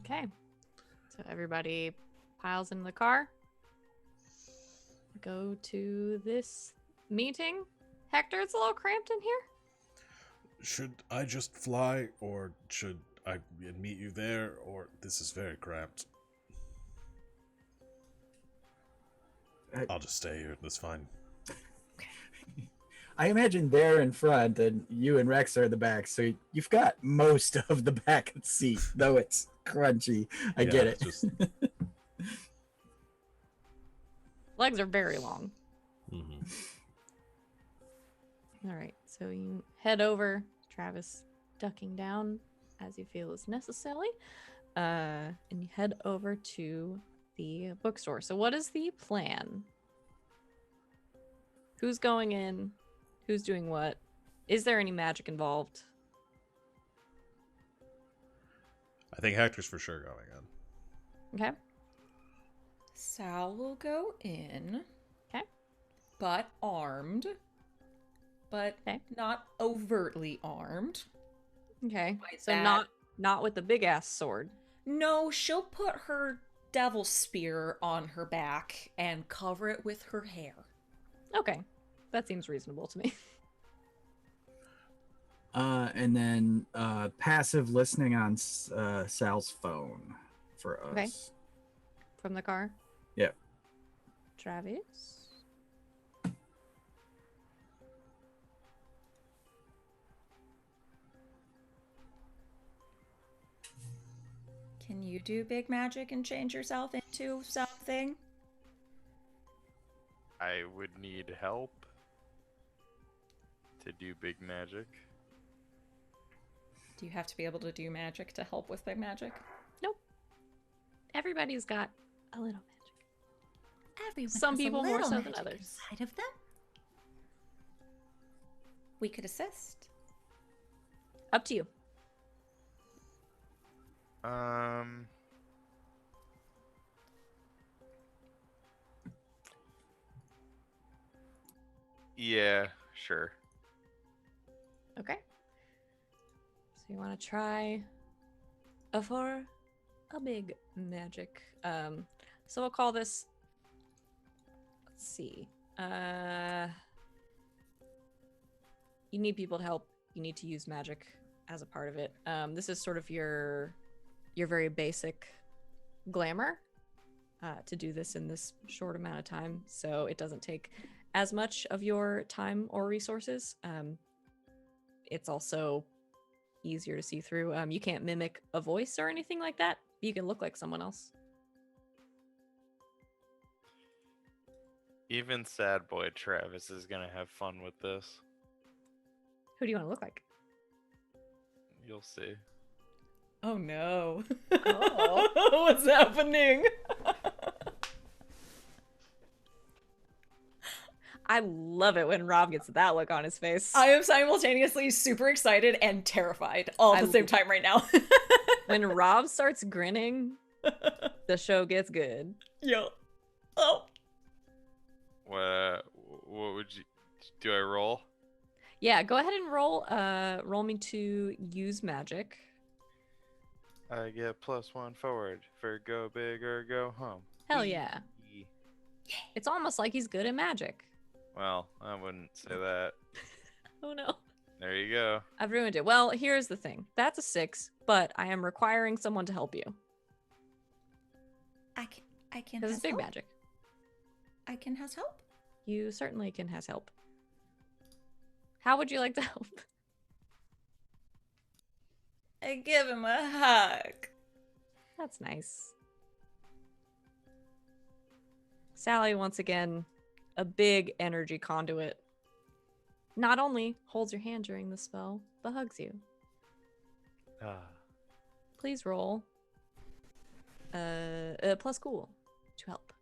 S1: Okay. So everybody piles into the car. Go to this meeting. Hector, it's a little cramped in here.
S5: Should I just fly, or should I meet you there, or this is very cramped? I'll just stay here. That's fine.
S2: I imagine they're in front and you and Rex are in the back, so you've got most of the back of the seat, though it's crunchy. I get it.
S5: Just...
S1: Legs are very long.
S5: Mm-hmm.
S1: All right, so you head over, Travis ducking down as you feel is necessary, and you head over to the bookstore. So what is the plan? Who's going in? Who's doing what? Is there any magic involved?
S5: I think Hector's for sure going in.
S1: Okay.
S3: Sal will go in.
S1: Okay.
S3: But armed. But
S1: Okay.
S3: not overtly armed.
S1: Okay.
S3: Like
S1: So
S3: that.
S1: not with the big ass sword.
S3: No, she'll put her devil spear on her back and cover it with her hair.
S1: Okay. That seems reasonable to me.
S2: And then passive listening on Sal's phone for us.
S1: Okay. From the car?
S2: Yep.
S1: Travis?
S3: Can you do big magic and change yourself into something?
S4: I would need help to do big magic.
S3: Do you have to be able to do magic to help with big magic?
S1: Nope. Everybody's got a little magic.
S6: Everyone
S1: Some
S6: has a
S1: people more
S6: little
S1: so than
S6: magic
S1: others.
S6: inside of them.
S3: We could assist.
S1: Up to you.
S4: Yeah, sure.
S1: Okay. So you want to try for a big magic. So we'll call this. Let's see. You need people to help. You need to use magic as a part of it. This is sort of your very basic glamour to do this in this short amount of time, so it doesn't take as much of your time or resources. It's also easier to see through. You can't mimic a voice or anything like that. You can look like someone else.
S4: Even sad boy Travis is gonna have fun with this.
S1: Who do you want to look like?
S4: You'll see.
S3: Oh no.
S1: Oh.
S3: What's happening?
S1: I love it when Rob gets that look on his face.
S3: I am simultaneously super excited and terrified all at the same time right now.
S1: When Rob starts grinning, the show gets good.
S3: Yo. Oh.
S4: What would you do? I roll?
S1: Yeah, go ahead and roll. Roll me to use magic.
S4: I get +1 forward for go big or go home.
S1: Hell yeah. It's almost like he's good at magic.
S4: Well, I wouldn't say that.
S1: Oh no.
S4: There you go.
S1: I've ruined it. Well, here's the thing. That's a 6, but I am requiring someone to help you.
S3: I can
S1: This
S3: has
S1: is big
S3: help.
S1: magic.
S3: I can has help.
S1: You certainly can has help. How would you like to help?
S3: I give him a hug.
S1: That's nice. Sally, once again, a big energy conduit. Not only holds your hand during the spell, but hugs you. Please roll plus cool to help.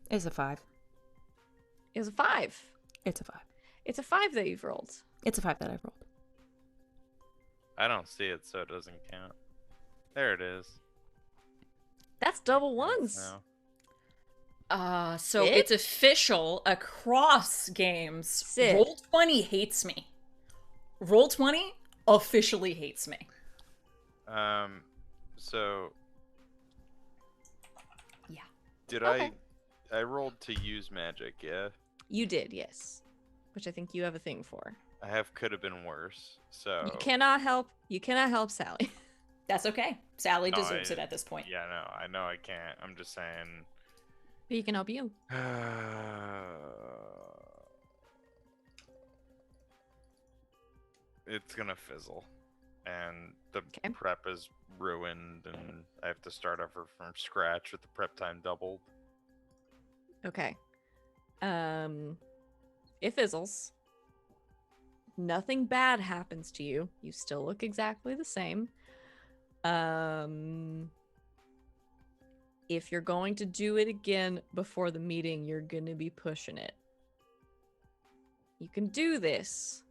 S3: It's a 5.
S1: It was a 5.
S3: It's a 5.
S1: It's a 5 that you've rolled.
S3: It's a 5 that I've rolled.
S4: I don't see it, so it doesn't count. There it is.
S1: That's double ones.
S4: No.
S3: So
S1: Sid?
S3: it's official across games.
S1: Sid.
S3: Roll20 hates me. Roll20 officially hates me.
S4: So
S3: Yeah.
S4: did
S1: Okay.
S4: I rolled to use magic, yeah?
S1: You did, yes. Which I think you have a thing for.
S4: I have could have been worse. So
S1: You cannot help Sally.
S3: That's okay. Sally
S4: No,
S3: deserves it at this point.
S4: Yeah, no, I know I can't. I'm just saying.
S1: But he can help you.
S4: It's gonna fizzle, and the
S1: Okay.
S4: prep is ruined, and I have to start over from scratch with the prep time doubled.
S1: Okay. It fizzles. Nothing bad happens to you. You still look exactly the same. If you're going to do it again before the meeting, you're going to be pushing it. You can do this.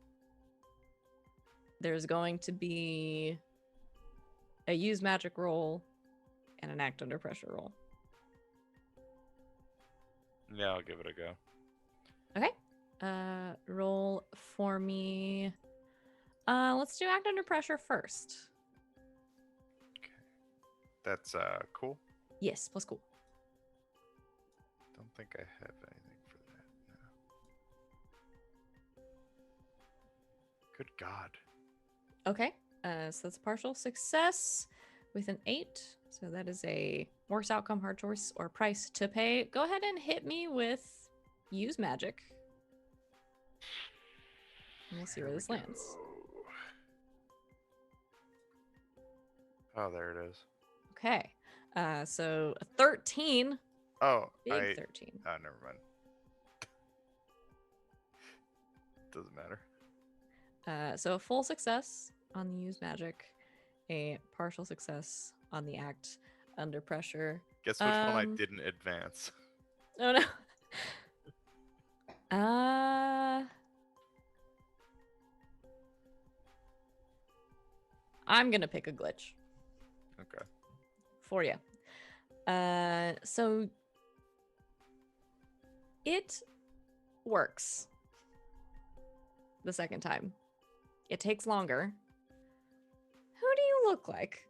S1: There's going to be a use magic roll and an act under pressure roll.
S4: Yeah, I'll give it a go.
S1: Okay. Roll for me. Let's do act under pressure first.
S4: That's cool.
S1: Yes, plus cool.
S4: Don't think I have anything for that. No. Good God.
S1: Okay. So that's a partial success with an 8. So that is a worst outcome, hard choice, or price to pay. Go ahead and hit me with use magic. And we'll see where this lands.
S4: Oh, there it is.
S1: Okay. So a 13.
S4: Oh,
S1: Big 13.
S4: Oh, never mind. Doesn't matter.
S1: So a full success on the use magic, a partial success on the act under pressure.
S4: Guess which one I didn't advance.
S1: Oh no. I'm gonna pick a glitch
S4: Okay.
S1: for you. So it works. the second time. It takes longer. Who do you look like?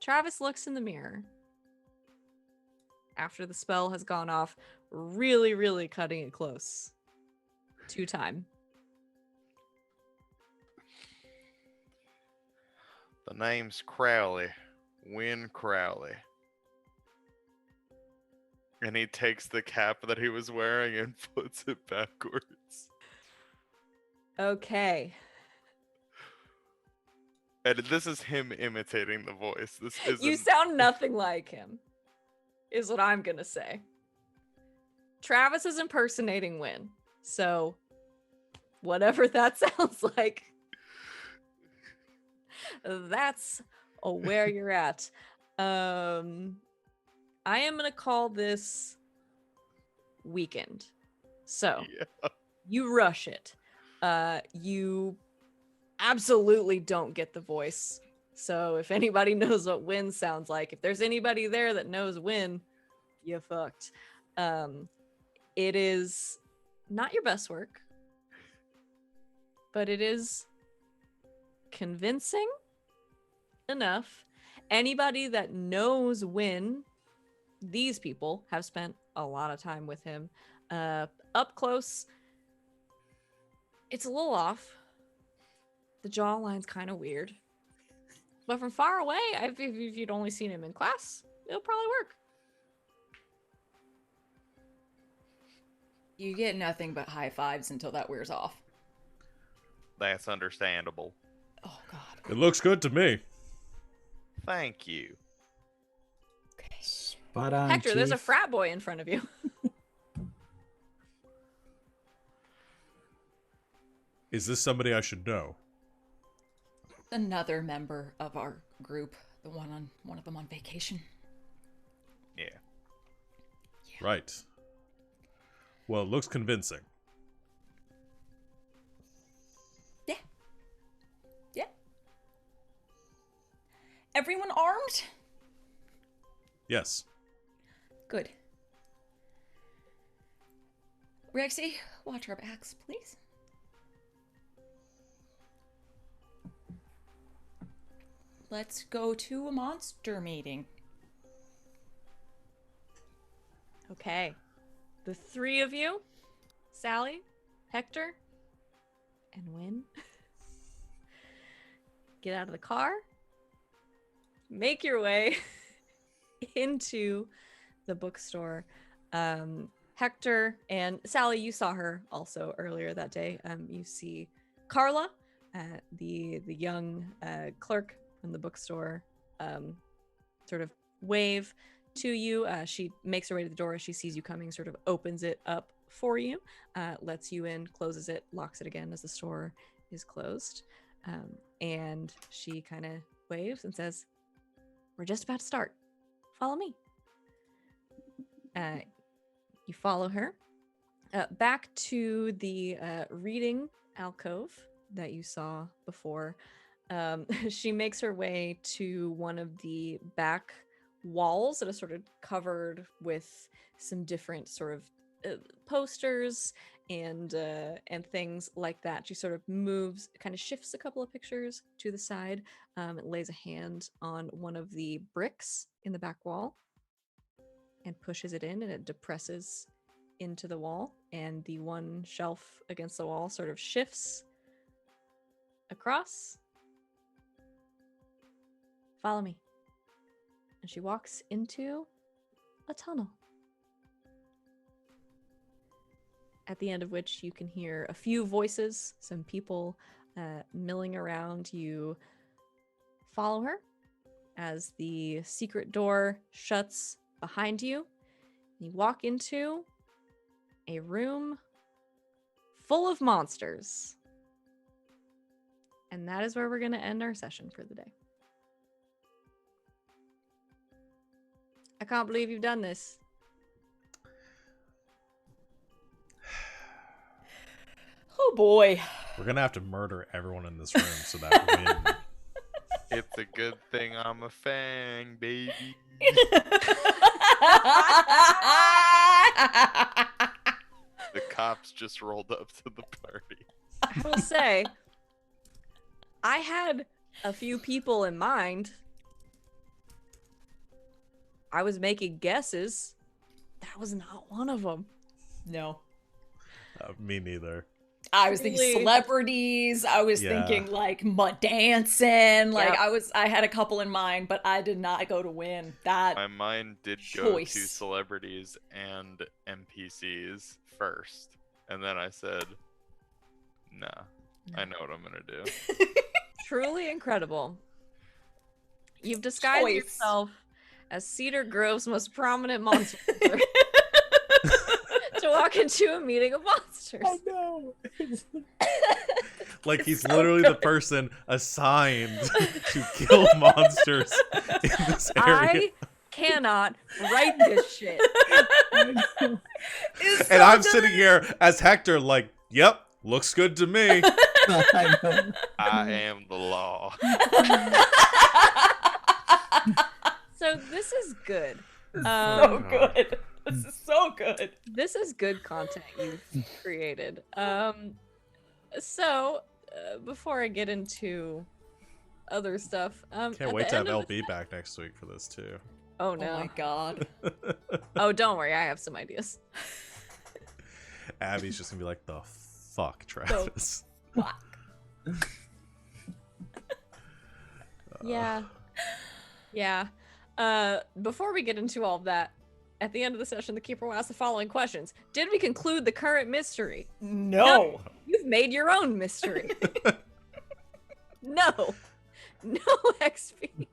S1: Travis looks in the mirror after the spell has gone off, really, really cutting it close to time.
S4: The name's Crowley. Win Crowley. And he takes the cap that he was wearing and puts it backwards.
S1: Okay.
S4: And this is him imitating the voice. This isn't.
S1: You sound nothing like him, is what I'm gonna say. Travis is impersonating Win, so whatever that sounds like, that's where you're at. I am gonna call this weekend. So
S4: Yeah.
S1: you rush it. You absolutely don't get the voice. So if anybody knows what Win sounds like, if there's anybody there that knows Win, you fucked. It is not your best work, but it is convincing enough. Anybody that knows Win, these people have spent a lot of time with him. Up close, it's a little off. The jawline's kind of weird. But from far away, if you'd only seen him in class, it'll probably work.
S3: You get nothing but high fives until that wears off.
S4: That's understandable.
S3: Oh, God.
S5: It looks good to me.
S4: Thank you.
S3: Okay.
S2: Spot on,
S1: Hector, there's a
S2: Chief.
S1: frat boy in front of you.
S5: Is this somebody I should know?
S3: Another member of our group. One of them on vacation.
S4: Yeah.
S5: Right. Well, it looks convincing.
S3: Yeah. Yeah. Everyone armed?
S5: Yes.
S3: Good. Rexy, watch our backs, please. Let's go to a monster meeting.
S1: Okay. The three of you, Sally, Hector, and Win, get out of the car, make your way into the bookstore. Hector and Sally, you saw her also earlier that day. You see Carla, the young clerk from the bookstore, sort of wave to you. She makes her way to the door as she sees you coming, sort of opens it up for you, lets you in, closes it, locks it again as the store is closed. And she kind of waves and says, "We're just about to start. Follow me." You follow her back to the reading alcove that you saw before. She makes her way to one of the back walls that are sort of covered with some different sort of posters and things like that. She sort of moves, kind of shifts a couple of pictures to the side, and lays a hand on one of the bricks in the back wall and pushes it in, and it depresses into the wall, and the one shelf against the wall sort of shifts across. Follow me. And she walks into a tunnel, at the end of which you can hear a few voices, some people milling around. You follow her as the secret door shuts behind you. You walk into a room full of monsters. And that is where we're going to end our session for the day. I can't believe you've done this.
S3: Oh boy.
S5: We're gonna have to murder everyone in this room so that Win.
S4: It's a good thing I'm a fang, baby. The cops just rolled up to the party.
S1: I will say, I had a few people in mind. I was making guesses. That was not one of them.
S3: No.
S5: Me neither.
S3: I was thinking
S1: Really?
S3: celebrities. I was
S5: Yeah.
S3: thinking like mud dancing. Like
S1: Yep.
S3: I had a couple in mind, but I did not go to win. That
S4: My mind did go to
S3: Choice.
S4: celebrities and NPCs first, and then I said, "Nah, I know what I'm gonna do."
S1: Truly incredible. You've disguised
S3: Choice.
S1: yourself as Cedar Grove's most prominent monster hunter to walk into a meeting of monsters.
S2: I know.
S5: Like he's
S3: so
S5: literally the
S3: good.
S5: person assigned to kill monsters in this area.
S1: I cannot write this shit.
S3: It's
S5: And
S3: so
S5: I'm
S3: good.
S5: sitting here as Hector, like, yep, looks good to me.
S2: I know.
S4: I am the law.
S1: So this is good.
S3: So good. This is so good.
S1: This is good content you've created. Before I get into other stuff,
S5: Can't
S1: at
S5: wait
S1: the
S5: to have
S1: end of
S5: LB back next week for this too.
S1: Oh
S3: Oh
S1: no!
S3: my god.
S1: Oh, don't worry, I have some ideas.
S5: Abby's just gonna be like, the fuck, Travis.
S3: Fuck.
S1: Yeah, yeah. Before we get into all of that, at the end of the session, the keeper will ask the following questions: did we conclude the current mystery?
S3: No.
S1: You've made your own mystery. No XP.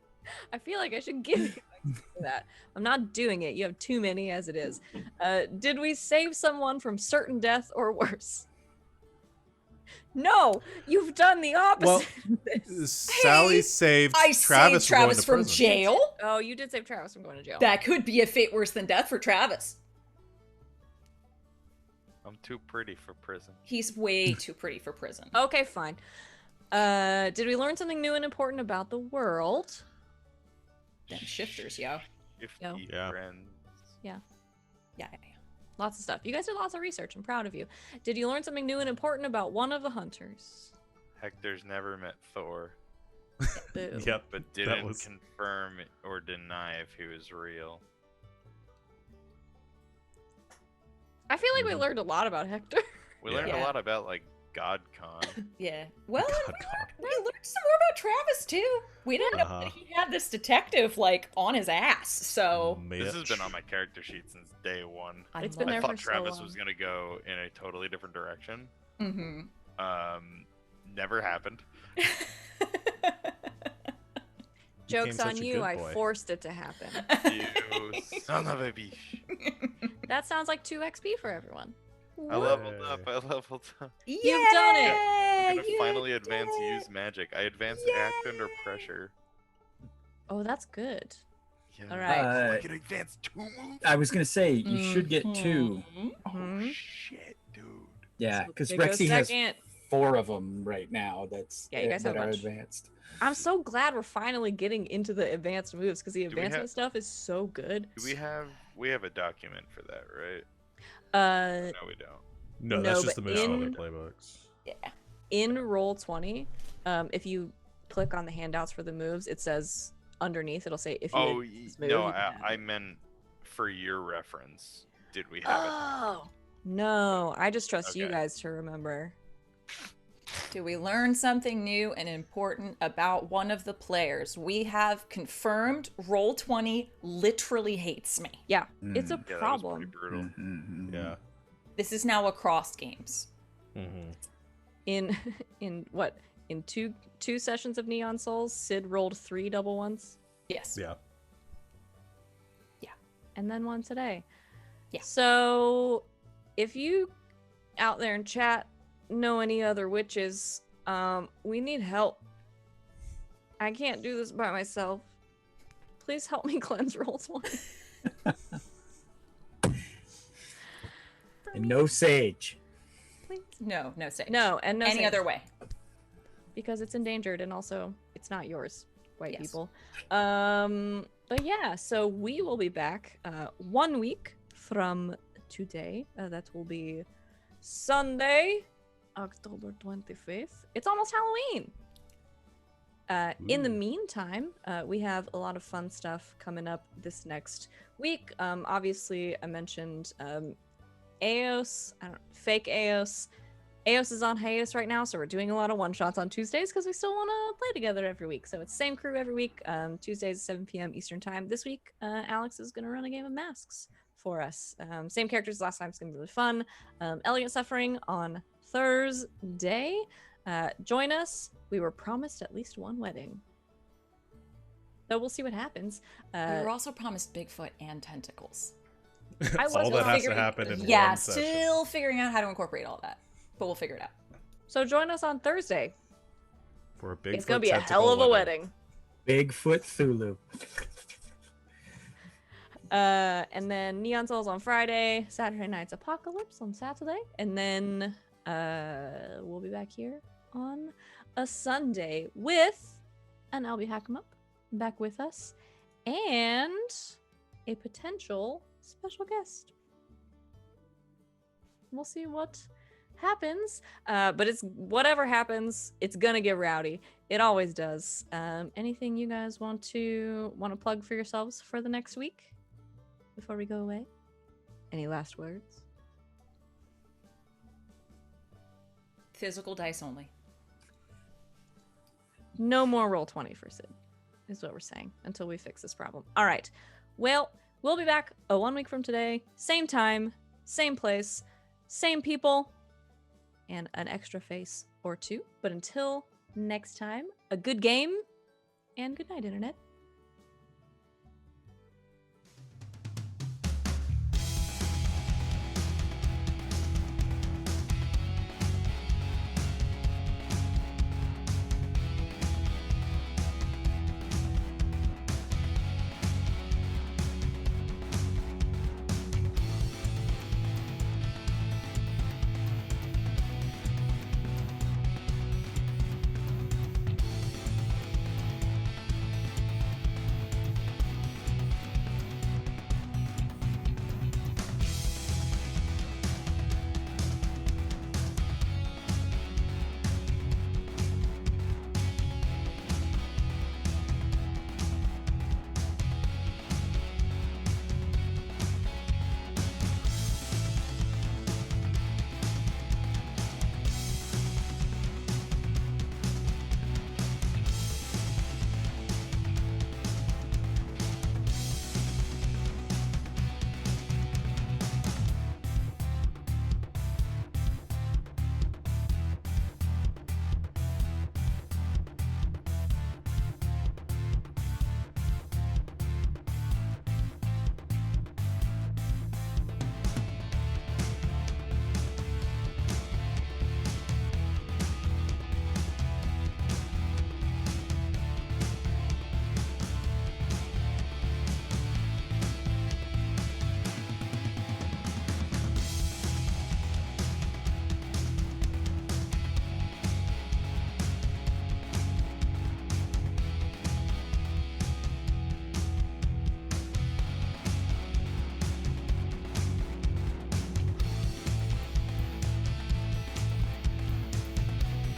S1: I feel like I should give you XP for that. I'm not doing it. You have too many as it is. Did we save someone from certain death or worse? No, you've done the opposite.
S5: Well,
S1: of this.
S5: Sally saved
S3: I
S5: Travis
S3: saved Travis
S5: from
S3: from
S5: going to prison.
S3: jail.
S1: Oh, you did save Travis from going to jail.
S3: That could be a fate worse than death for Travis.
S4: I'm too pretty for prison.
S3: He's way too pretty for prison.
S1: Okay, fine. Did we learn something new and important about the world?
S3: Them shifters, yo.
S1: Yo.
S5: Yeah.
S4: Friends.
S3: Yeah.
S1: Lots of stuff. You guys did lots of research. I'm proud of you. Did you learn something new and important about one of the hunters?
S4: Hector's never met Thor,
S1: Boo.
S5: Yep.
S4: but didn't
S5: was-
S4: confirm or deny if he was real.
S1: I feel like we
S5: Mhm.
S1: learned a lot about Hector.
S4: We learned
S3: Yeah.
S4: a lot about like GodCon.
S3: Yeah. Well,
S5: God, God.
S3: we learned some more about Travis too. We didn't know that he had this detective like on his ass. So
S4: This has
S5: Mitch.
S4: been on my character sheet since day one.
S1: It's been
S4: I
S1: there
S4: thought
S1: for so
S4: Travis
S1: long.
S4: was gonna go in a totally different direction.
S3: Mm-hmm.
S4: Never happened.
S1: Joke's
S5: such
S1: on
S5: a
S1: you.
S5: good
S1: I
S5: boy.
S1: forced it to happen.
S4: You son of a bitch.
S1: That sounds like 2 XP for everyone.
S4: I leveled up. I leveled up.
S1: You've done it.
S4: I'm gonna finally advance use magic. I advanced act under pressure.
S1: Oh, that's good.
S4: Yeah.
S1: All right.
S4: I can advance 2 moves.
S2: I was gonna say you should get 2.
S4: Oh
S1: Mhm.
S4: shit, dude.
S2: Yeah,
S1: So
S2: because
S1: there goes
S2: Rexy has
S1: second.
S2: 4 of them right now.
S1: Yeah, you guys
S2: that
S1: have a
S2: are
S1: bunch.
S2: advanced.
S1: I'm so glad we're finally getting into the advanced moves because the
S4: we
S1: advancement
S4: have-
S1: stuff is so good.
S4: Do we have a document for that, right?
S1: Uh,
S4: No, we don't.
S5: No,
S1: No,
S5: that's just the
S1: but
S5: moves from other
S1: in-
S5: playbooks.
S3: Yeah.
S1: in Roll20, if you click on the handouts for the moves, it says underneath, it'll say if you
S4: Oh,
S1: did this move,
S4: no,
S1: you can have
S4: I
S1: it.
S4: meant for your reference. Did we have
S1: Oh no, I just trust you
S4: Okay.
S1: guys to remember.
S3: Do we learn something new and important about one of the players? We have confirmed Roll20 literally hates me.
S1: Yeah, it's a
S2: Mm.
S4: it? Yeah,
S1: problem.
S4: that was pretty brutal.
S2: Mhm, mhm.
S5: Yeah.
S3: This is now across games.
S5: Mm-hmm.
S1: In what? In two sessions of Neon Souls, Sid rolled 3 double ones,
S3: Yes.
S5: Yeah.
S1: and then one today.
S3: Yeah.
S1: So, if you out there in chat know any other witches, we need help. I can't do this by myself. Please help me cleanse Roll20.
S2: And no sage.
S1: Please.
S3: No sage.
S1: No, and no
S3: Any
S1: sage,
S3: other way.
S1: because it's endangered and also it's not yours, white
S3: Yes.
S1: people. But yeah, so we will be back 1 week from today. That will be Sunday, October 25th. It's almost Halloween. In the meantime, we have a lot of fun stuff coming up this next week. Obviously, I mentioned Eos, fake Eos. Eos is on hiatus right now, so we're doing a lot of one-shots on Tuesdays because we still want to play together every week. So it's same crew every week, Tuesdays 7 p.m. Eastern Time. This week, Alex is going to run a game of Masks for us. Same characters last time. It's going to be really fun. Elegant Suffering on Thursday. Join us. We were promised at least one wedding. So we'll see what happens.
S3: We were also promised Bigfoot and tentacles.
S1: I was
S5: All that has to
S1: figuring-
S5: happen in
S3: Yeah,
S5: one session.
S3: still figuring out how to incorporate all that. But we'll figure it out.
S1: So join us on Thursday.
S5: For a big
S1: It's going to be a hell of a wedding.
S2: Bigfoot Thulu.
S1: And then Neon Souls on Friday, Saturday Night's Apocalypse on Saturday, and then we'll be back here on a Sunday with an Albie Hack'em Up back with us and a potential special guest. We'll see what happens, but it's whatever happens, it's gonna get rowdy. It always does. Anything you guys want to plug for yourselves for the next week before we go away? Any last words?
S3: Physical dice only.
S1: No more Roll20 for Sid, is what we're saying, until we fix this problem. All right. Well, we'll be back 1 week from today. Same time, same place, same people, and an extra face or two. But until next time, a good game, and good night, Internet.